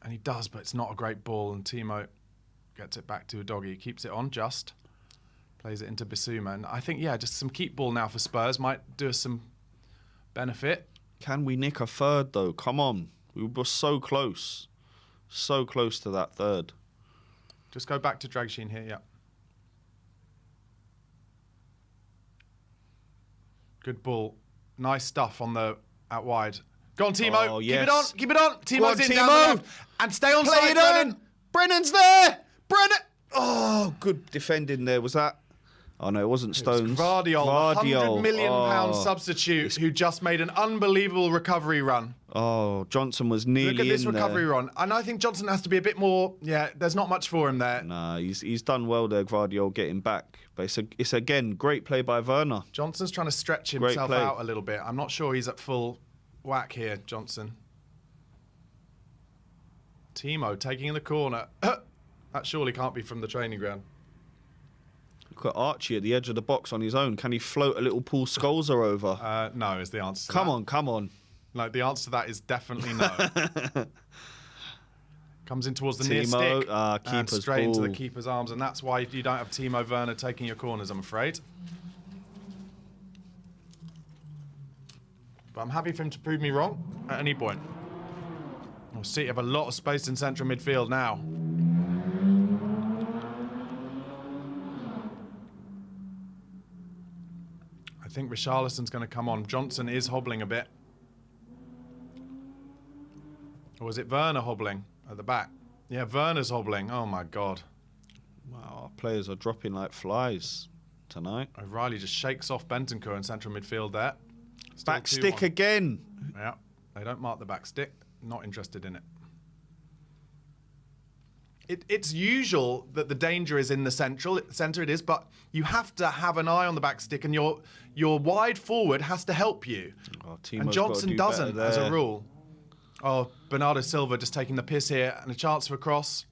And he does, but it's not a great ball. And Timo gets it back to Udogie. Keeps it on, just. Plays it into Bissouma. And I think, yeah, just some keep ball now for Spurs might do us some benefit. Can we nick a third, though? Come on. We were so close. So close to that third. Just go back to Dragoshin here, yeah. Good ball. Nice stuff on the out wide. Go on, Timo. Oh, Keep yes. it on. Keep it on. Timo's in Timo. down the left. And stay on Play side, it Brennan. on. Brennan's there. Brennan. Oh, good defending there. Was that? Oh, no, it wasn't Stones. Gvardiol, £100 million Oh. substitute who just made an unbelievable recovery run. Oh, Johnson was nearly in Look at this there. recovery run. And I think Johnson has to be a bit more, yeah, there's not much for him there. Nah, he's done well there, Gvardiol, getting back. But it's again, great play by Werner. Johnson's trying to stretch Great himself play. out a little bit. I'm not sure he's at full whack here, Johnson. Timo taking in the corner. That surely can't be from the training ground. Look at Archie at the edge of the box on his own. Can he float a little Paul Scholes over? No, is the answer to Come that. on, come on. No, the answer to that is definitely no. Comes in towards the near Timo, stick and keeper's straight into the ball. keeper's arms, and that's why you don't have Timo Werner taking your corners, I'm afraid. But I'm happy for him to prove me wrong at any point. We'll see, you have a lot of space in central midfield now. I think Richarlison's going to come on. Johnson is hobbling a bit. Or is it Werner hobbling at the back? Yeah, Werner's hobbling. Oh, my God. Wow, our players are dropping like flies tonight. O'Reilly just shakes off Bentancur in central midfield there. Still Back 2-1. stick again. Yeah, they don't mark the back stick. Not interested in it. It's usual that the danger is in the centre, it is, but you have to have an eye on the back stick, and your wide forward has to help you. Oh, And Johnson doesn't, as a rule. Oh, Bernardo Silva just taking the piss here, and a chance for a cross.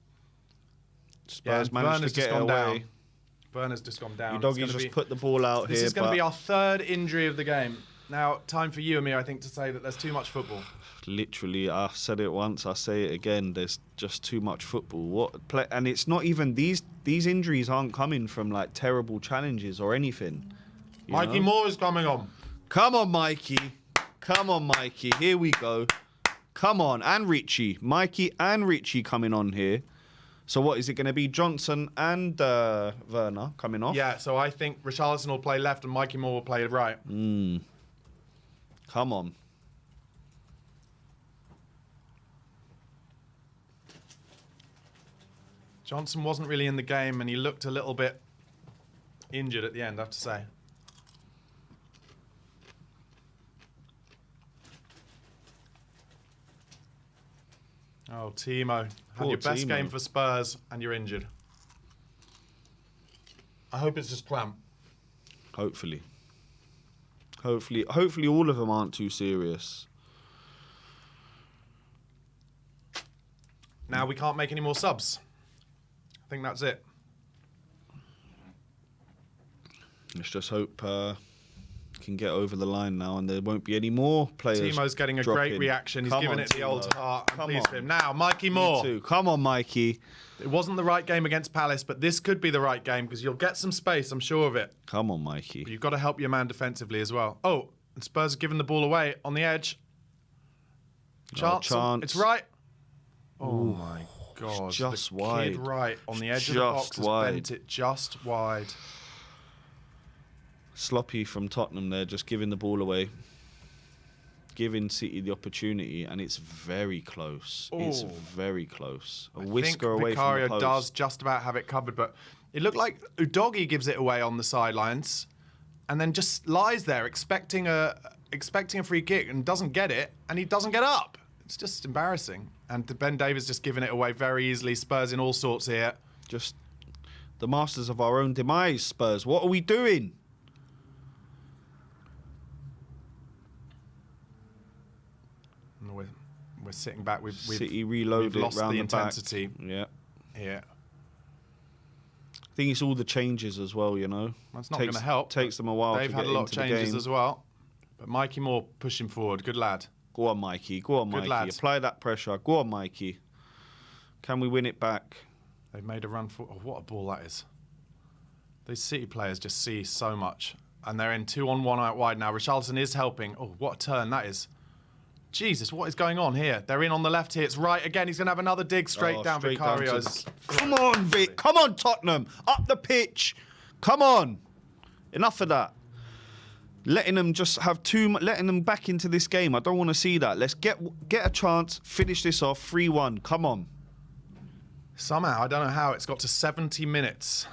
Spurs and managed Werner's to get just gone away. down. Werner's just gone down. Udogie's just put the ball out This here. is going to but be our third injury of the game. Now, time for you, Amir, I think, to say that there's too much football. Literally, I've said it once, I say it again. There's just too much football. And it's not even these injuries aren't coming from like terrible challenges or anything. you Mikey know? Moore is coming on. Come on, Mikey. Come on, Mikey. Here we go. Come on, and Richie. Mikey and Richie coming on here. So what is it going to be? Johnson and Werner coming off. Yeah, so I think Richarlison will play left and Mikey Moore will play right. Come on. Johnson wasn't really in the game and he looked a little bit injured at the end, I have to say. Oh, Timo. Had Poor your best Timo. game for Spurs and you're injured. I hope it's just clamp. Hopefully. Hopefully all of them aren't too serious. Now we can't make any more subs. I think that's it. Let's just hope can get over the line now and there won't be any more players. Timo's getting a dropping. great reaction. He's Come giving on, it the old Timo. heart. I'm Come pleased on. for him. Now, Mikey Me Moore. too. Come on, Mikey. It wasn't the right game against Palace, but this could be the right game because you'll get some space, I'm sure of it. Come on, Mikey. But you've got to help your man defensively as well. Oh, and Spurs are giving the ball away on the edge. Chance. chance. It's right. Oh, my God. just the wide. Kid right on the edge of the Just box has wide. bent it just wide. Sloppy from Tottenham there, just giving the ball away. Giving City the opportunity, and it's very close. It's Oh. very close. A I whisker think away Vicario from the does post. just about have it covered, but it looked like Udogie gives it away on the sidelines and then just lies there expecting a free kick and doesn't get it, and he doesn't get up. It's just embarrassing. And Ben Davies just giving it away very easily. Spurs in all sorts here. Just the masters of our own demise, Spurs. What are we doing? And we're sitting back. We've City reloaded we've lost round the the back. intensity Yeah. here. I think it's all the changes as well, you know. That's not going to help. Takes them a while They've to had get a lot of into the changes game. as well. But Mikey Moore pushing forward. Good lad. Go on, Mikey. Go on, Good Mikey. lad. Apply that pressure. Go on, Mikey. Can we win it back? They've made a run for... Oh, what a ball that is. These City players just see so much. And they're in 2-on-1 out wide now. Richarlison is helping. Oh, what a turn that is. Jesus, what is going on here? They're in on the left here. It's right again. He's going to have another dig straight down Vicario's. Come on, Vic. Come on, Tottenham. Up the pitch. Come on. Enough of that. Letting them just have letting them back into this game. I don't want to see that. Let's get a chance, finish this off 3-1. Come on. Somehow, I don't know how, it's got to 70 minutes.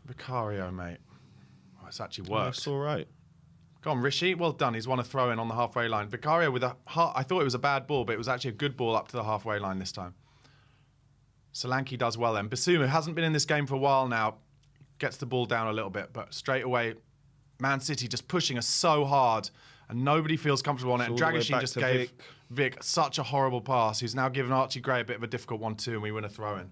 Vicario, mate. Oh, it's actually worked. That's all right. Go on, Rishi. Well done. He's won a throw-in on the halfway line. Vicario with a... I thought it was a bad ball, but it was actually a good ball up to the halfway line this time. Solanke does well then. Basuma hasn't been in this game for a while now. Gets the ball down a little bit, but straight away, Man City just pushing us so hard, and nobody feels comfortable on it. And Dragishin just gave Vic such a horrible pass, who's now given Archie Gray a bit of a difficult one too, and we win a throw-in.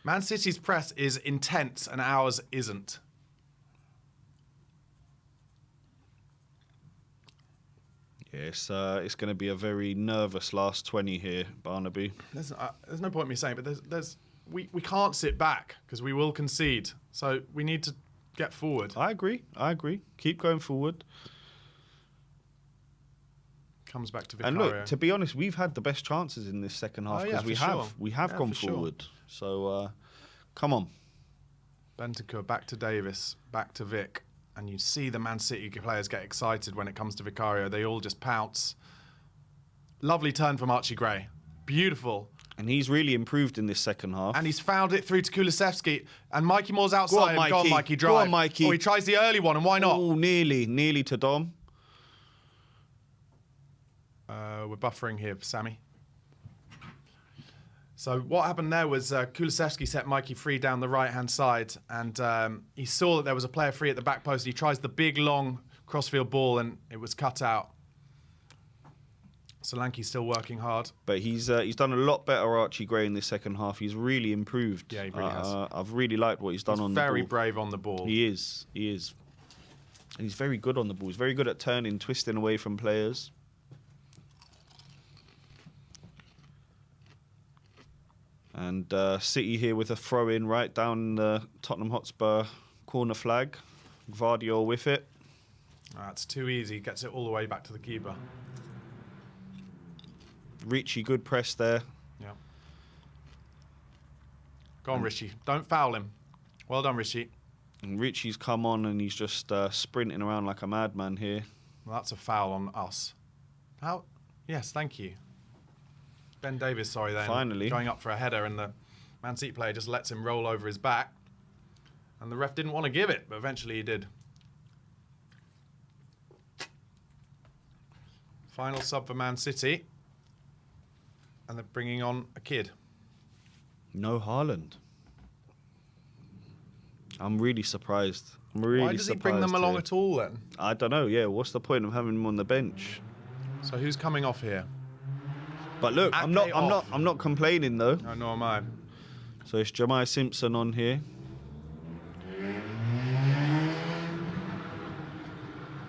Man City's press is intense, and ours isn't. Yes, it's going to be a very nervous last 20 here, Barnaby. There's no point in me saying, but we can't sit back because we will concede. So we need to get forward. I agree. Keep going forward. Comes back to Vicario. And look, to be honest, we've had the best chances in this second half because we have gone forward. So come on. Bentancur back to Davis, back to Vic. And you see the Man City players get excited when it comes to Vicario. They all just pounce. Lovely turn from Archie Gray. Beautiful. And he's really improved in this second half. And he's found it through to Kulusevski. And Mikey Moore's outside. Go on, Mikey, drive. Go on, Mikey. Oh, he tries the early one, and why not? Oh, nearly to Dom. We're buffering here, Sammy. So what happened there was Kulusevski set Mikey free down the right-hand side, and he saw that there was a player free at the back post. He tries the big, long crossfield ball, and it was cut out. Solanke's still working hard. But he's done a lot better, Archie Gray, in this second half. He's really improved. Yeah, he really has. I've really liked what he's done on the ball. Very brave on the ball. He is. And he's very good on the ball. He's very good at turning, twisting away from players. And City here with a throw-in right down the Tottenham Hotspur corner flag. Gvardiol with it. That's too easy. Gets it all the way back to the keeper. Richie, good press there. Yeah. Go on, Richie. Don't foul him. Well done, Richie. And Richie's come on and he's just sprinting around like a madman here. Well, that's a foul on us. How? Yes, thank you. Ben Davies, sorry, then. Finally. Going up for a header, and the Man City player just lets him roll over his back. And the ref didn't want to give it, but eventually he did. Final sub for Man City. And they're bringing on a kid. No Haaland. I'm really surprised. Why does he bring them along at all then? I don't know, yeah. What's the point of having him on the bench? So who's coming off here? But look, I'm not complaining though. No, nor am I. So it's Jemai Simpson on here.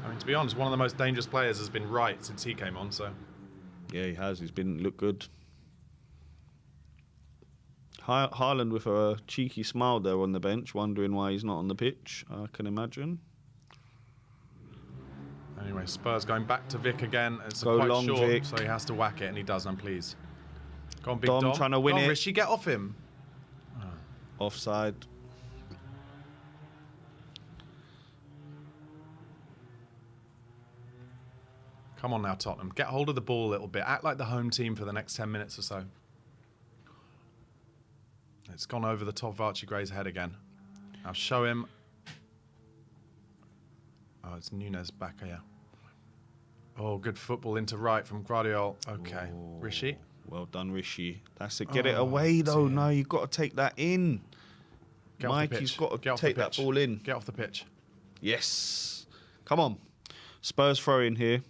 I mean, to be honest, one of the most dangerous players has been Wright since he came on, so. Yeah, he has. He's been looked good. Haaland with a cheeky smile there on the bench, wondering why he's not on the pitch, I can imagine. Anyway, Spurs going back to Vic again. It's Go quite long, short, Vic. so he has to whack it, and he does, I'm pleased. Go on, big Dom Dom. trying to win Go on, it. Rishi, get off him. Offside. Come on now, Tottenham. Get hold of the ball a little bit. Act like the home team for the next 10 minutes or so. It's gone over the top of Archie Gray's head again. Now show him. Oh, it's Nunes back here. Oh, good football into right from Gvardiol. Okay. Oh, Rishi. Well done, Rishi. That's it. Get it away, though. Dear. No, you've got to take that in. Get Mikey's got to take that ball in. Get off the pitch. Yes. Come on. Spurs throw in here.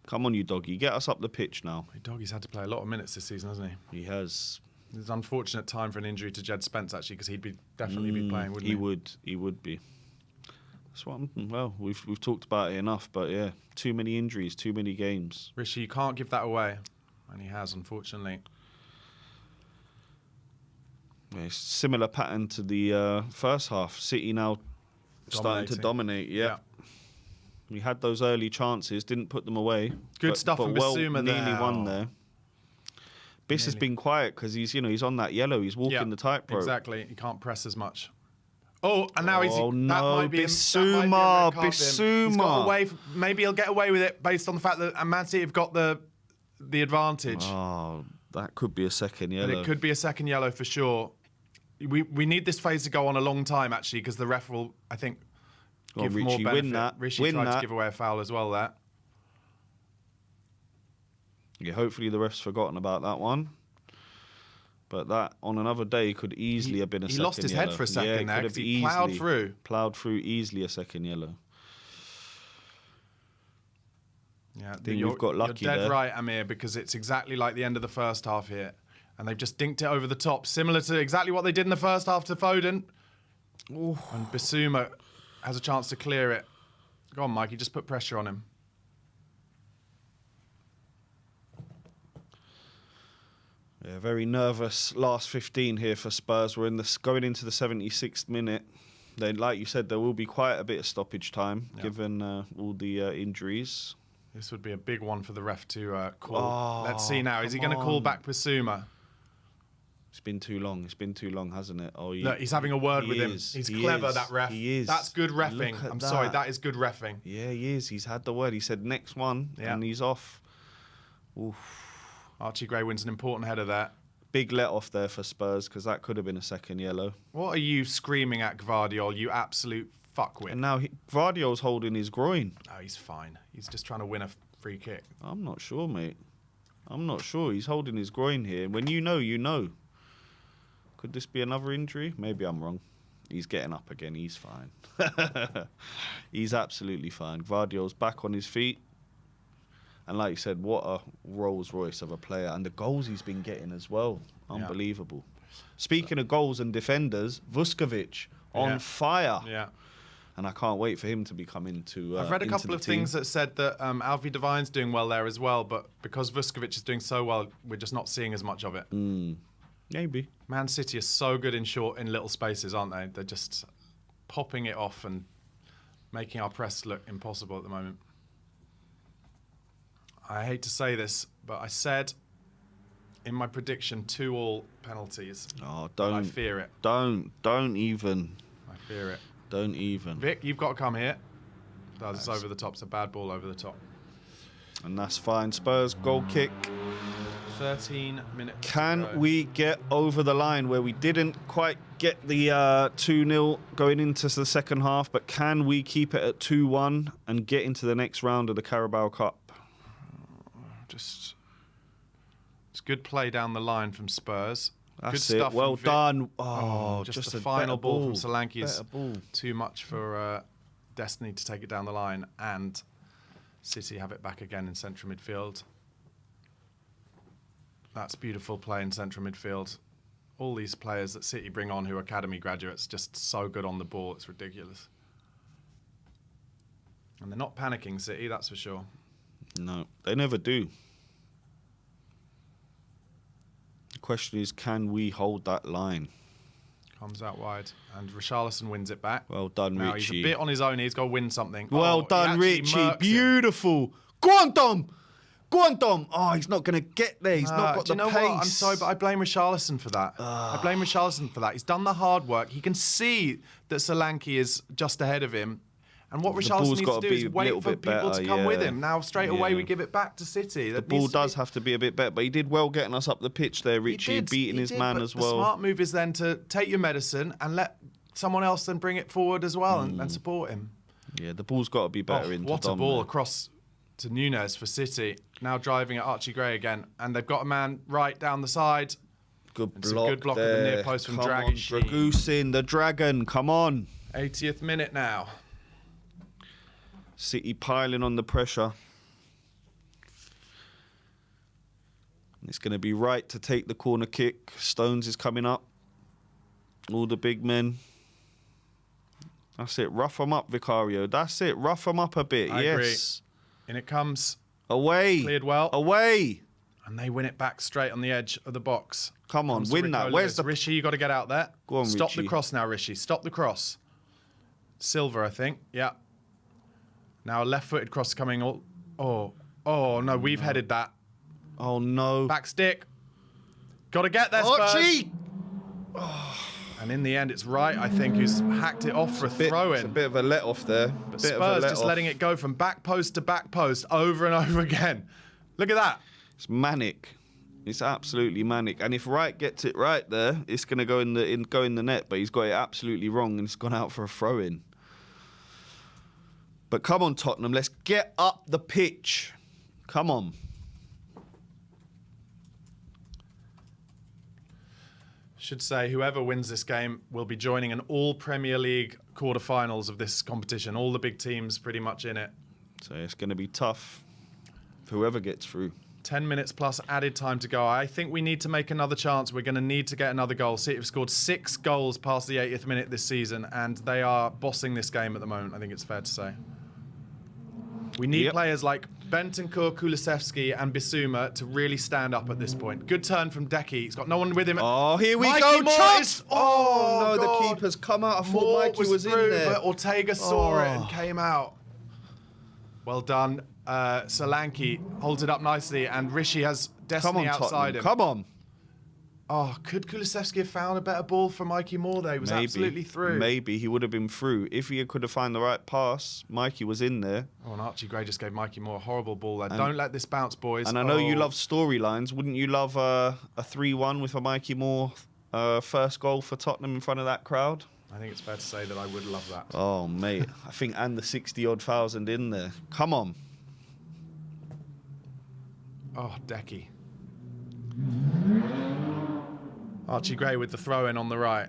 Come on, you doggy. Get us up the pitch now. Doggy's had to play a lot of minutes this season, hasn't he? He has. It's an unfortunate time for an injury to Jed Spence, actually, because he'd be definitely be playing, wouldn't he? He would be. That's what well, we've talked about it enough, but yeah, too many injuries, too many games. Rishi, you can't give that away. And he has, unfortunately. Yeah, similar pattern to the first half. City now starting to dominate. Yeah. We had those early chances, didn't put them away. Good stuff from Bissouma there. Nearly won there. Biss has been quiet because he's on that yellow. He's walking the tightrope. Exactly. He can't press as much. Oh, and now no, that might be Bissouma. He's got away. Maybe he'll get away with it based on the fact that Man City have got the advantage. Oh, that could be a second yellow. But it could be a second yellow for sure. We need this phase to go on a long time, actually, because the ref will, I think, give more benefit. Win that. Rishi tried to give away a foul as well there. Yeah, hopefully the ref's forgotten about that one. But that, on another day, could easily have been a second yellow. He lost his head for a second there because he ploughed through. Ploughed through easily a second yellow. Yeah, I think we've got lucky you're dead there. right, Amir, because it's exactly like the end of the first half here. And they've just dinked it over the top, similar to exactly what they did in the first half to Foden. Ooh. And Bissouma has a chance to clear it. Go on, Mikey, just put pressure on him. Yeah, very nervous last 15 here for Spurs. We're going into the 76th minute. Then, like you said, there will be quite a bit of stoppage time, given all the injuries. This would be a big one for the ref to call. Let's see now. Is he going to call back Bissouma? It's been too long. It's been too long, hasn't it? Oh, look, he's having a word with him. He's clever, that ref. He is. That's good reffing. I'm sorry, that is good reffing. Yeah, he is. He's had the word. He said next one, and he's off. Oof. Archie Gray wins an important header there. Big let off there for Spurs, because that could have been a second yellow. What are you screaming at Gvardiol, you absolute fuckwit? And now Gvardiol's holding his groin. Oh, he's fine. He's just trying to win a free kick. I'm not sure, mate. I'm not sure. He's holding his groin here. When you know, you know. Could this be another injury? Maybe I'm wrong. He's getting up again. He's fine. He's absolutely fine. Gvardiol's back on his feet. And like you said, what a Rolls Royce of a player. And the goals he's been getting as well. Unbelievable. Speaking of goals and defenders, Vuskovic on fire. Yeah. And I can't wait for him to be coming to I've read a couple of things that said that Alfie Devine's doing well there as well. But because Vuskovic is doing so well, we're just not seeing as much of it. Maybe. Man City are so good in little spaces, aren't they? They're just popping it off and making our press look impossible at the moment. I hate to say this, but I said in my prediction 2-2 penalties. Oh, don't. I fear it. Don't even. I fear it. Don't even. Vic, you've got to come here. That's over the top. It's a bad ball over the top. And that's fine. Spurs goal kick. 13 minutes. Can we get over the line where we didn't quite get the 2-0 going into the second half, but can we keep it at 2-1 and get into the next round of the Carabao Cup? It's good play down the line from Spurs. That's good it. stuff. Well done. Just the final ball from Solanke is too much for Destiny to take it down the line, and City have it back again in central midfield. That's beautiful play in central midfield. All these players that City bring on who are academy graduates, just so good on the ball, it's ridiculous. And they're not panicking, City, that's for sure. No, they never do. The question is, can we hold that line? Comes out wide, and Richarlison wins it back. Well done, now, Richie. He's a bit on his own. He's got to win something. Well done, Richie. Beautiful. Go on, Dom. Go on, Dom. Oh, he's not going to get there. He's not got the pace. What? I'm sorry, but I blame Richarlison for that. I blame Richarlison for that. He's done the hard work. He can see that Solanke is just ahead of him. And what Richarlison needs to do is wait for people to come with him. Now, straight away, we give it back to City. The ball does have to be a bit better, but he did well getting us up the pitch there, Richie, beating his man as well. The smart move is then to take your medicine and let someone else then bring it forward as well and support him. Yeah, the ball's got to be better into Dom. What a ball across to Nunes for City. Now driving at Archie Gray again. And they've got a man right down the side. Good it's block. A good block there. at the near post from Dragon. Dragusin, the Dragon, come on. 80th minute now. City piling on the pressure. It's going to be right to take the corner kick. Stones is coming up. All the big men. That's it. Rough them up, Vicario. That's it. Rough them up a bit. I yes. agree. In it comes. Away. Cleared well. Away. And they win it back straight on the edge of the box. Come on, win that. Where's the... Rishi, you got to get out there. Go on, Stop Richie. the cross now, Rishi. Stop the cross. Silver, I think. Yeah. Now a left-footed cross coming. Oh, no, we've headed that. Oh, no. Back stick. Got to get there, Spurs. Archie! And in the end, it's Wright, I think, who's hacked it off for a throw-in. It's a bit of a let-off there. But Spurs just letting it go from back post to back post over and over again. Look at that. It's manic. It's absolutely manic. And if Wright gets it right there, it's going to go in the net. But he's got it absolutely wrong, and it's gone out for a throw-in. But come on, Tottenham, let's get up the pitch. Come on. Should say whoever wins this game will be joining an all Premier League quarterfinals of this competition. All the big teams pretty much in it. So it's going to be tough for whoever gets through. 10 minutes plus added time to go. I think we need to make another chance. We're going to need to get another goal. City have scored 6 goals past the 80th minute this season, and they are bossing this game at the moment, I think it's fair to say. We need players like Bentancur, Kulusevski and Bissouma to really stand up at this point. Good turn from Decky. He's got no one with him. Oh, here we Mikey go. Chops! Oh, no, God. the keeper's come out. I thought Moore Mikey was in through, there. But Ortega saw it and came out. Well done. Solanke holds it up nicely, and Rishi has Destiny outside him. Come on. Oh, could Kulusevski have found a better ball for Mikey Moore there? He was absolutely through. Maybe he would have been through. If he could have found the right pass, Mikey was in there. Oh, and Archie Gray just gave Mikey Moore a horrible ball there. Don't let this bounce, boys. And I know you love storylines. Wouldn't you love a 3-1 with a Mikey Moore first goal for Tottenham in front of that crowd? I think it's fair to say that I would love that. Oh, mate. I think, and the 60-odd thousand in there. Come on. Oh, Decky. Archie Gray with the throw-in on the right.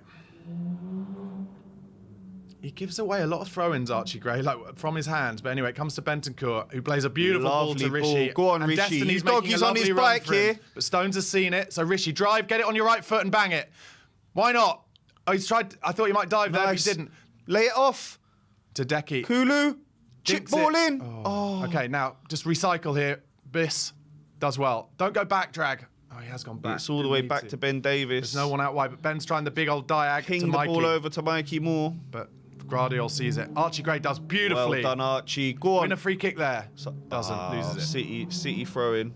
He gives away a lot of throw-ins, Archie Gray, like from his hands. But anyway, it comes to Bentancur, who plays a beautiful ball to Rishi. Go on, and Rishi. Destiny's Doggy's on his bike here. But Stones has seen it. So Rishi, drive, get it on your right foot and bang it. Why not? Oh, he's tried. I thought he might dive there, but he didn't. Lay it off. To Decky. Kulu. Chip ball in. Oh. Okay, now just recycle here. Biss does well. Don't go back drag. Oh, he has gone back. It's all the way back to Ben Davis. There's no one out wide, but Ben's trying the big old diag Ping to the Mikey. ball over to Mikey Moore. But Guardiola sees it. Archie Gray does beautifully. Well done, Archie. Go on. Win a free kick there. Doesn't. Loses it. City throw-in.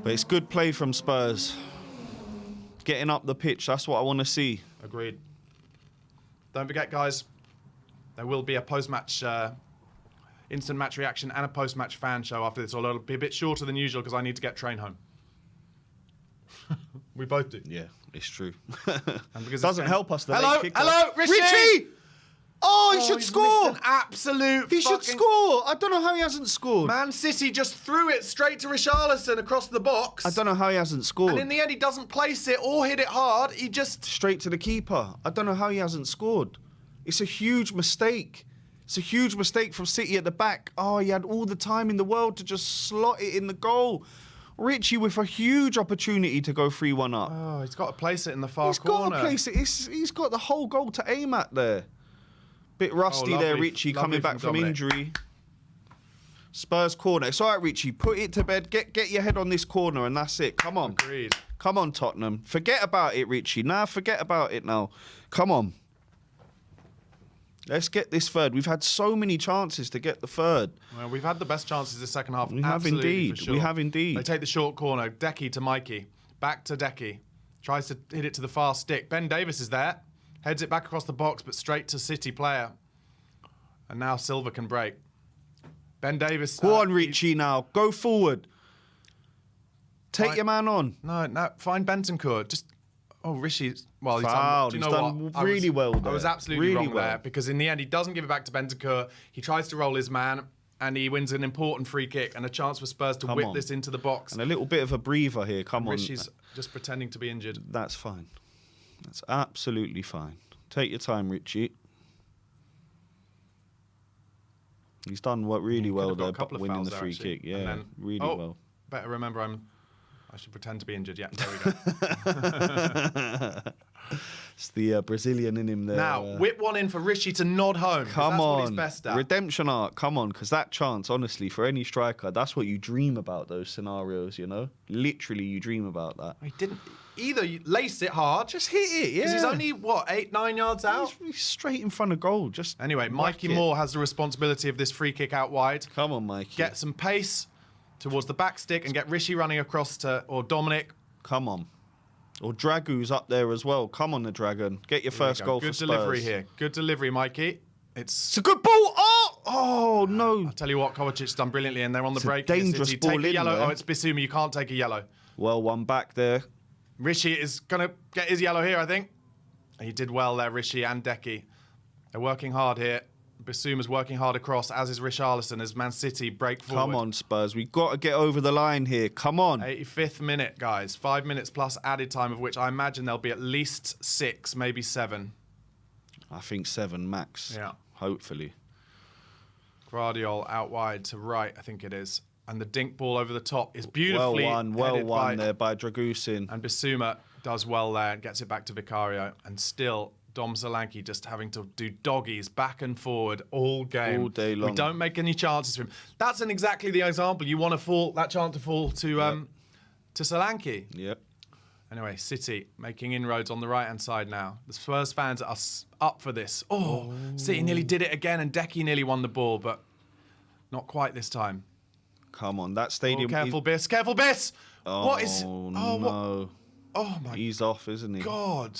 But it's good play from Spurs. Getting up the pitch. That's what I want to see. Agreed. Don't forget, guys, there will be a post-match... instant match reaction and a post-match fan show after this, although it'll be a bit shorter than usual because I need to get train home. We both do. Yeah, it's true. And because doesn't help us. Hello, Rishi! Richie! Oh, he should he's score! missed an absolute He should score! I don't know how he hasn't scored. Man City just threw it straight to Richarlison across the box. I don't know how he hasn't scored. And in the end, he doesn't place it or hit it hard. He just... Straight to the keeper. I don't know how he hasn't scored. It's a huge mistake. It's a huge mistake from City at the back. Oh, he had all the time in the world to just slot it in the goal. Richie with a huge opportunity to go 3-1 up. Oh, he's got to place it in the far He's corner. got to place it. He's got the whole goal to aim at there. Bit rusty there, Richie, coming back from injury. Spurs corner. It's all right, Richie. Put it to bed. Get your head on this corner, and that's it. Come on. Agreed. Come on, Tottenham. Forget about it, Richie. Forget about it now. Come on. Let's get this third. We've had so many chances to get the third. Well, we've had the best chances this second half. We have indeed. Sure. We have indeed. They take the short corner. Decky to Mikey. Back to Decky. Tries to hit it to the far stick. Ben Davis is there. Heads it back across the box, but straight to City player. And now Silva can break. Ben Davis. Go on, Richie, now. Go forward. Take your man on. No. Find Bentancur. Just... Oh, Rishi. Well, Fouled. he's done really well there. I was absolutely wrong there because in the end, he doesn't give it back to Bentancur. He tries to roll his man and he wins an important free kick and a chance for Spurs to whip this into the box. And a little bit of a breather here. Come on. Rishi's just pretending to be injured. That's fine. That's absolutely fine. Take your time, Richie. He's done really well there, but winning the free kick. Yeah, then, really well. Better remember I should pretend to be injured. Yeah, there we go. It's the Brazilian in him there. Now, whip one in for Rishi to nod home. Come that's on. What he's best at. Redemption arc, come on. Because that chance, honestly, for any striker, that's what you dream about, those scenarios, you know? Literally, you dream about that. He didn't either lace it hard. Just hit it, yeah. Because he's only, 8-9 yards out? He's straight in front of goal. Just Anyway, Mikey Moore has the responsibility of this free kick out wide. Come on, Mikey. Get some pace towards the back stick and get Rishi running across to, or Dominic. Come on. Or Dragu's up there as well. Come on, the Dragon. Get your first goal for Spurs. Good delivery here. Good delivery, Mikey. It's a good ball. Oh, no. I'll tell you what, Kovacic's done brilliantly, and they're on the break. Dangerous ball take a in yellow. there. Oh, it's Bissouma. You can't take a yellow. Well, one back there. Rishi is going to get his yellow here, I think. He did well there, Rishi and Decky. They're working hard here. Bissouma's working hard across, as is Richarlison, as Man City break forward. Come on, Spurs. We've got to get over the line here. Come on. 85th minute, guys. 5 minutes plus added time, of which I imagine there'll be at least 6, maybe 7. I think 7 max. Yeah. Hopefully. Guardiol out wide to right, I think it is. And the dink ball over the top is beautifully well won there by Dragusin. And Bissouma does well there and gets it back to Vicario. And still, Dom Solanke just having to do doggies back and forward all game. All day long. We don't make any chances for him. That's exactly the example. You want to fall that chance to fall to Solanke. Yep. Anyway, City making inroads on the right-hand side now. The Spurs fans are up for this. Oh, City nearly did it again, and Decky nearly won the ball, but not quite this time. Come on, that stadium. Careful, Biss. Careful, Biss. Oh, what is? Oh, no. What? Oh, my He's off, isn't he? God.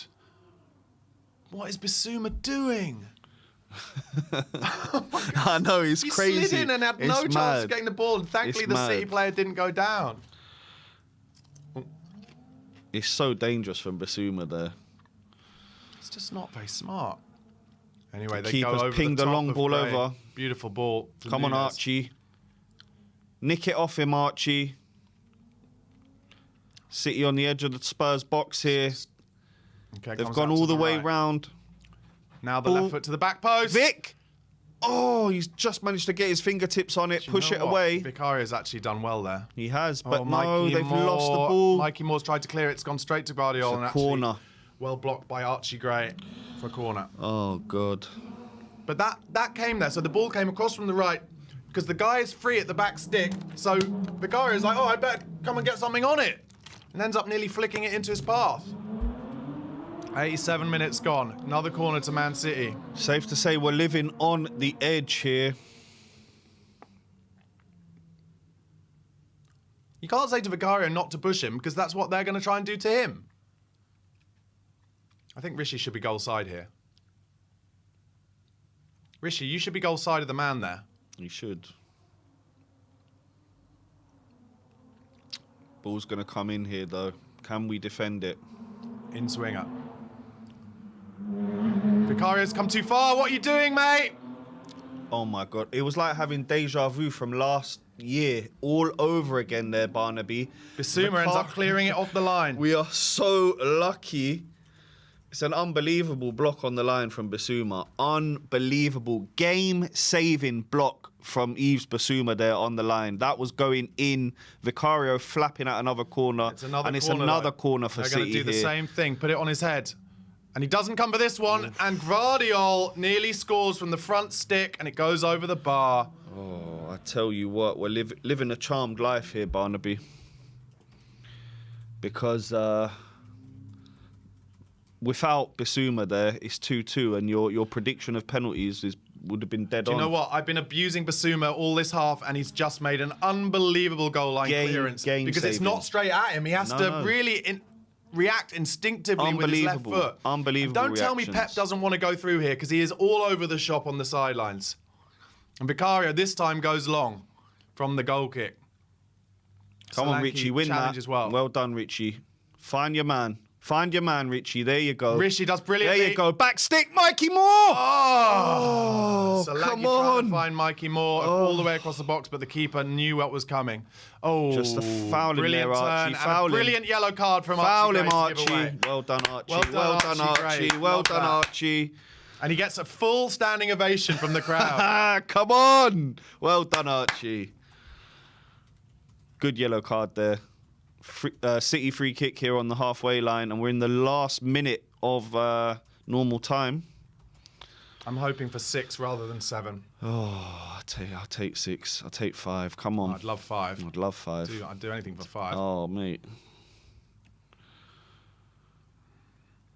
What is Bissouma doing? I know, he's he crazy. He slid in and had no chance of getting the ball, and thankfully the City player didn't go down. It's so dangerous from Bissouma there. It's just not very smart. Anyway, they Keeper's go over pinged the the top long of ball Gray. over. Beautiful ball. Come on, Archie. Nick it off him, Archie. City on the edge of the Spurs box here. Okay, they've gone all the way round. Now the left foot to the back post. Vic! Oh, he's just managed to get his fingertips on it, push it away. Vicario's actually done well there. He has, but no, they've lost the ball. Mikey Moore's tried to clear it. It's gone straight to Guardiola. It's a corner. Well blocked by Archie Gray for a corner. Oh, God. But that came there. So the ball came across from the right because the guy is free at the back stick. So Vicario's like, oh, I better come and get something on it. And ends up nearly flicking it into his path. 87 minutes gone. Another corner to Man City. Safe to say we're living on the edge here. You can't say to Vicario not to push him because that's what they're going to try and do to him. I think Rishi should be goal side here. Rishi, you should be goal side of the man there. You should. Ball's going to come in here, though. Can we defend it? In swinger. Vicario's come too far. What are you doing, mate? Oh, my God. It was like having deja vu from last year all over again there, Barnaby. Bissouma ends up clearing it off the line. We are so lucky. It's an unbelievable block on the line from Bissouma. Unbelievable. Game-saving block from Yves Bissouma there on the line. That was going in. Vicario flapping at another corner. It's another corner for City. They're going to do the same thing. Put it on his head. And he doesn't come for this one. And Guardiol nearly scores from the front stick, and it goes over the bar. Oh, I tell you what, we're living a charmed life here, Barnaby. Because without Bissouma there, it's 2-2, and your prediction of penalties would have been dead on. Do you know what? I've been abusing Bissouma all this half, and he's just made an unbelievable goal line clearance. Because it's not straight at him. He has to really react instinctively with his left foot. Unbelievable. And don't tell me Pep doesn't want to go through here, because he is all over the shop on the sidelines. And Vicario this time goes long from the goal kick. Come on, Richie, win that. As well. Well done, Richie. Find your man. Find your man, Richie. There you go. Richie does brilliantly. There you go. Back stick, Mikey Moore. Oh, come trying to find Mikey Moore all the way across the box, but the keeper knew what was coming. Oh, just a foul in there, Archie. Foul him. Brilliant yellow card from Archie. Foul him, Archie. Well done, Archie. Well done, Archie. Well done, Archie. And he gets a full standing ovation from the crowd. Come on. Well done, Archie. Good yellow card there. City free kick here on the halfway line, and we're in the last minute of normal time. I'm hoping for 6 rather than 7. Oh, I'll take 6. I'll take 5. Come on. I'd love 5. I'd love 5. I'd do anything for 5. Oh, mate.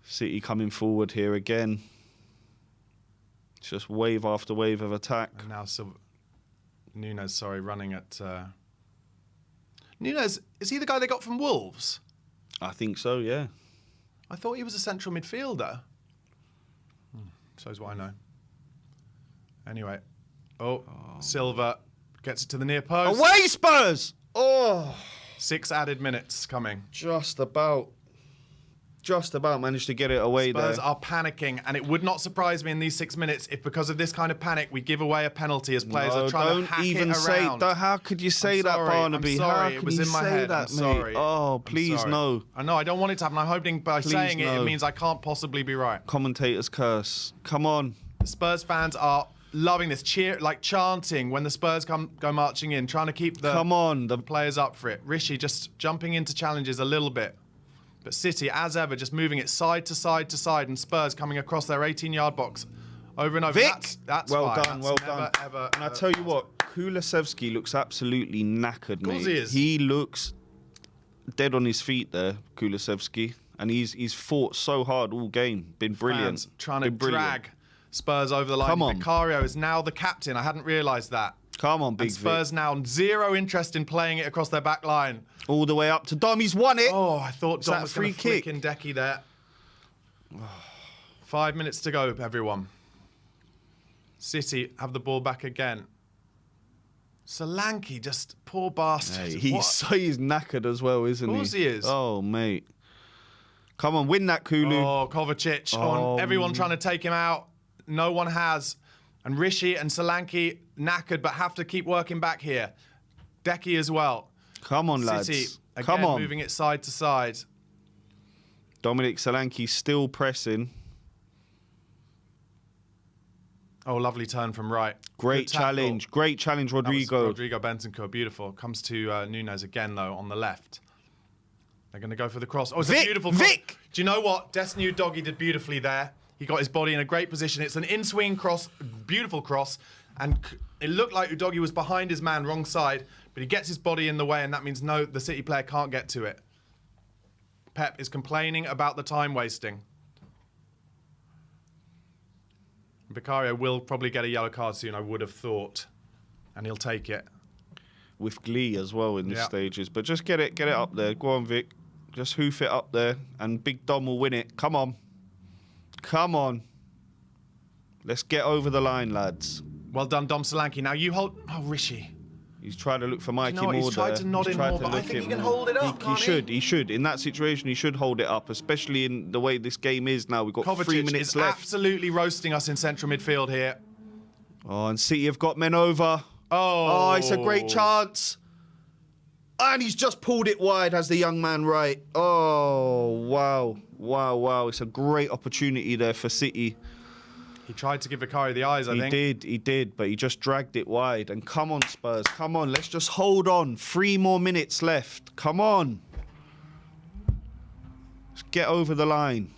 City coming forward here again. It's just wave after wave of attack. And now Nunes, running at... Nunes, is he the guy they got from Wolves? I think so, yeah. I thought he was a central midfielder. Shows what I know. Anyway. Oh, Silva gets it to the near post. Away, Spurs! Oh! 6 added minutes coming. Just about managed to get it away Spurs there. are panicking, and it would not surprise me in these 6 minutes if, because of this kind of panic, we give away a penalty as players are trying to hack it around. How could you say that, Barnaby? I'm sorry, how it was in my head. That, I'm sorry. Mate? Oh, please no. I know, I don't want it to happen. I'm hoping by saying it means I can't possibly be right. Commentator's curse. Come on. The Spurs fans are loving this, chanting when the Spurs go marching in, trying to keep the players up for it. Rishi just jumping into challenges a little bit. But City, as ever, just moving it side to side to side, and Spurs coming across their 18-yard box over and over. Vic! That's well fine. done, well done. And I tell you what, Kulusevski looks absolutely knackered, mate. Of course he is. He looks dead on his feet there, Kulusevski. And he's fought so hard all game. Been brilliant. Fans trying to drag Spurs over the line. Come on. Vicario is now the captain. I hadn't realised that. Come on, Big and Spurs now zero interest in playing it across their back line. All the way up to Dom. He's won it. Oh, I thought Dom was going to free flick in Decky there. 5 minutes to go, everyone. City have the ball back again. Solanke, just poor bastard. Hey, he's knackered as well, isn't he? Of course he is. Oh, mate. Come on, win that, Kulu. Oh, Kovacic. Everyone trying to take him out. No one has. And Rishi and Solanke knackered, but have to keep working back here. Decky as well. Come on, lads. City, again, come on. Moving it side to side. Dominic Solanke still pressing. Oh, lovely turn from right. Great challenge, Rodrigo. Rodrigo Bentancur, beautiful. Comes to Nunes again, though, on the left. They're going to go for the cross. Oh, it's a beautiful cross. Vic! Do you know what? Destiny Udogie did beautifully there. He got his body in a great position. It's an in-swing cross, beautiful cross. And it looked like Udogie was behind his man, wrong side. But he gets his body in the way, and that means no, the City player can't get to it. Pep is complaining about the time wasting. Vicario will probably get a yellow card soon, I would have thought. And he'll take it. With glee as well in the stages. But just get it up there. Go on, Vic. Just hoof it up there. And Big Dom will win it. Come on. Come on. Let's get over the line, lads. Well done, Dom Solanke. Now you hold... Oh, Rishi. He's trying to look for Mikey Moore. He's tried to nod in more, but I think he can hold it up, He should. In that situation, he should hold it up, especially in the way this game is now. We've got Kovacic 3 minutes is left. Absolutely roasting us in central midfield here. Oh, and City have got men over. Oh, it's a great chance. And he's just pulled it wide, has the young man right. Oh, wow. Wow, wow. It's a great opportunity there for City. He tried to give Vicario the eyes, I think. He did, but he just dragged it wide. And come on, Spurs, come on. Let's just hold on. 3 more minutes left. Come on. Let's get over the line.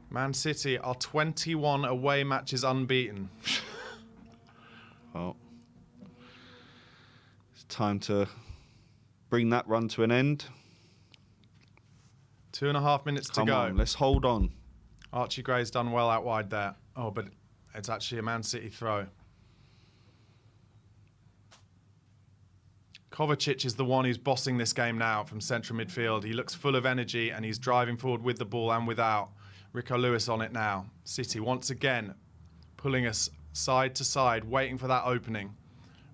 Man City are 21 away matches unbeaten. Well, it's time to bring that run to an end. 2.5 minutes to go. Come on, let's hold on. Archie Gray's done well out wide there. Oh, but it's actually a Man City throw. Kovacic is the one who's bossing this game now from central midfield. He looks full of energy and he's driving forward with the ball and without. Rico Lewis on it now. City once again pulling us side to side, waiting for that opening,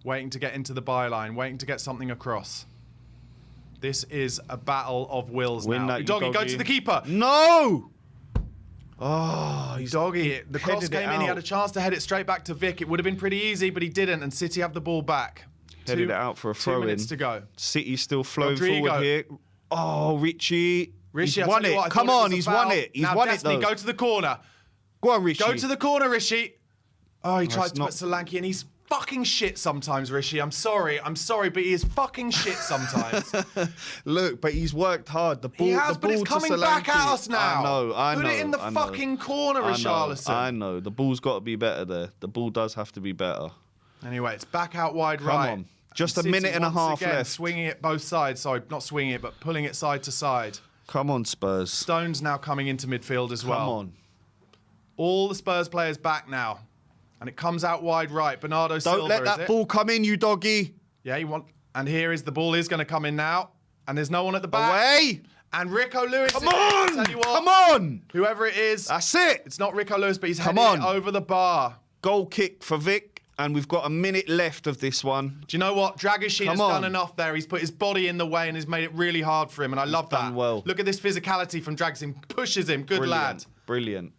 waiting to get into the byline, waiting to get something across. This is a battle of wills now. Udogie, go to the keeper. No! Oh, he's Udogie. The cross came in. He had a chance to head it straight back to Vic. It would have been pretty easy, but he didn't, and City have the ball back. Headed it out for a throw-in. 2 minutes to go. City still flowing forward here. Oh, Richie. He's I won it. Come on, he's won it. He's won it, though. Go to the corner. Go on, Richie. Go to the corner, Rishi. Oh, he tried to put Solanke, and he's fucking shit sometimes, Rishi. I'm sorry, but he is fucking shit sometimes. Look, but he's worked hard. The ball, He has, the but it's ball to coming back Solanke. at us now. I know. Put it in the fucking corner, Richarlison. I know. The ball's got to be better there. The ball does have to be better. Anyway, it's back out wide Come right. on. Just City a minute and a once half again, left. Swinging it both sides. Sorry, not swinging it, but pulling it side to side. Come on, Spurs. Stones now coming into midfield as well. Come on. All the Spurs players back now. And it comes out wide right. Bernardo Silva, Don't let that ball come in, you doggy. Yeah, and here is the ball is going to come in now. And there's no one at the back. Away. And Rico Lewis. Come on. Tell you what, Come on. Whoever it is. That's it. It's not Rico Lewis, but he's Come heading on. it over the bar. Goal kick for Vic. And we've got a minute left of this one. Do you know what? Dragusin has on. done enough there. He's put his body in the way and has made it really hard for him. And I love that. done well. Look at this physicality from Dragusin. Pushes him. Good lad. Brilliant.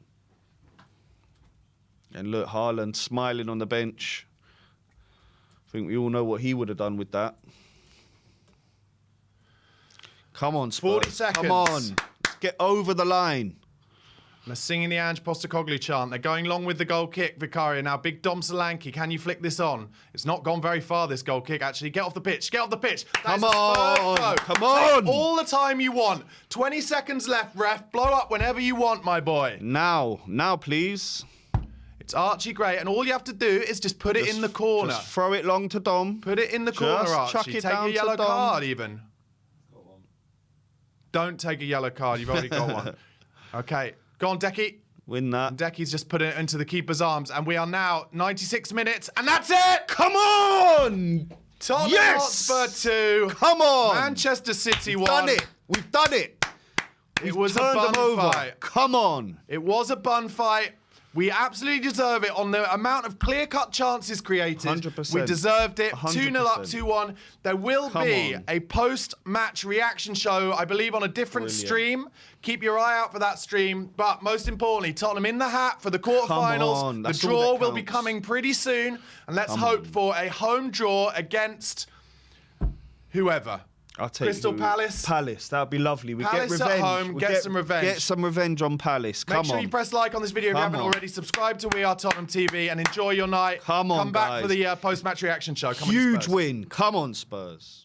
And look, Haaland smiling on the bench. I think we all know what he would have done with that. Come on, Spurs. 40 seconds. Come on. Let's get over the line. And they're singing the Ange Postecoglou chant. They're going long with the goal kick, Vicario. Now, big Dom Solanke. Can you flick this on? It's not gone very far, this goal kick, actually. Get off the pitch. Get off the pitch. Come on. Come on. Take all the time you want. 20 seconds left, ref. Blow up whenever you want, my boy. Now, please. It's Archie Gray, and all you have to do is just put it in the corner. Just throw it long to Dom. Put it in the corner, Just Archie. chuck it Take down a to yellow Dom. card, even. Don't take a yellow card. You've already got one. Okay. Go on, Decky. Win that. Decky's just put it into the keeper's arms, and we are now 96 minutes, and that's it! Come on! Tottenham Yes! Hotspur 2. Come on! Manchester City 1. Done it. We've done it. It was a Turned them bun over. fight. Come on. It was a bun fight. We absolutely deserve it on the amount of clear-cut chances created. 100%. We deserved it. 2-0 up, 100%. 2-1. There will be on. a post-match reaction show, I believe, on a different Brilliant. stream. Keep your eye out for that stream. But most importantly, Tottenham in the hat for the quarterfinals. on. The That's all draw that will be counts. coming pretty soon. And let's Come hope on. for a home draw against whoever. I'll take Crystal who- Palace. Palace, that'd be lovely. We Palace get at revenge. home, We get some revenge. Get some revenge on Palace. Make Come sure on. you press like on this video if you Come haven't on. already. Subscribe to We Are Tottenham TV and enjoy your night. Come on, Come back for guys. the post-match reaction show. Come on, you Huge Spurs. win. Come on, Spurs.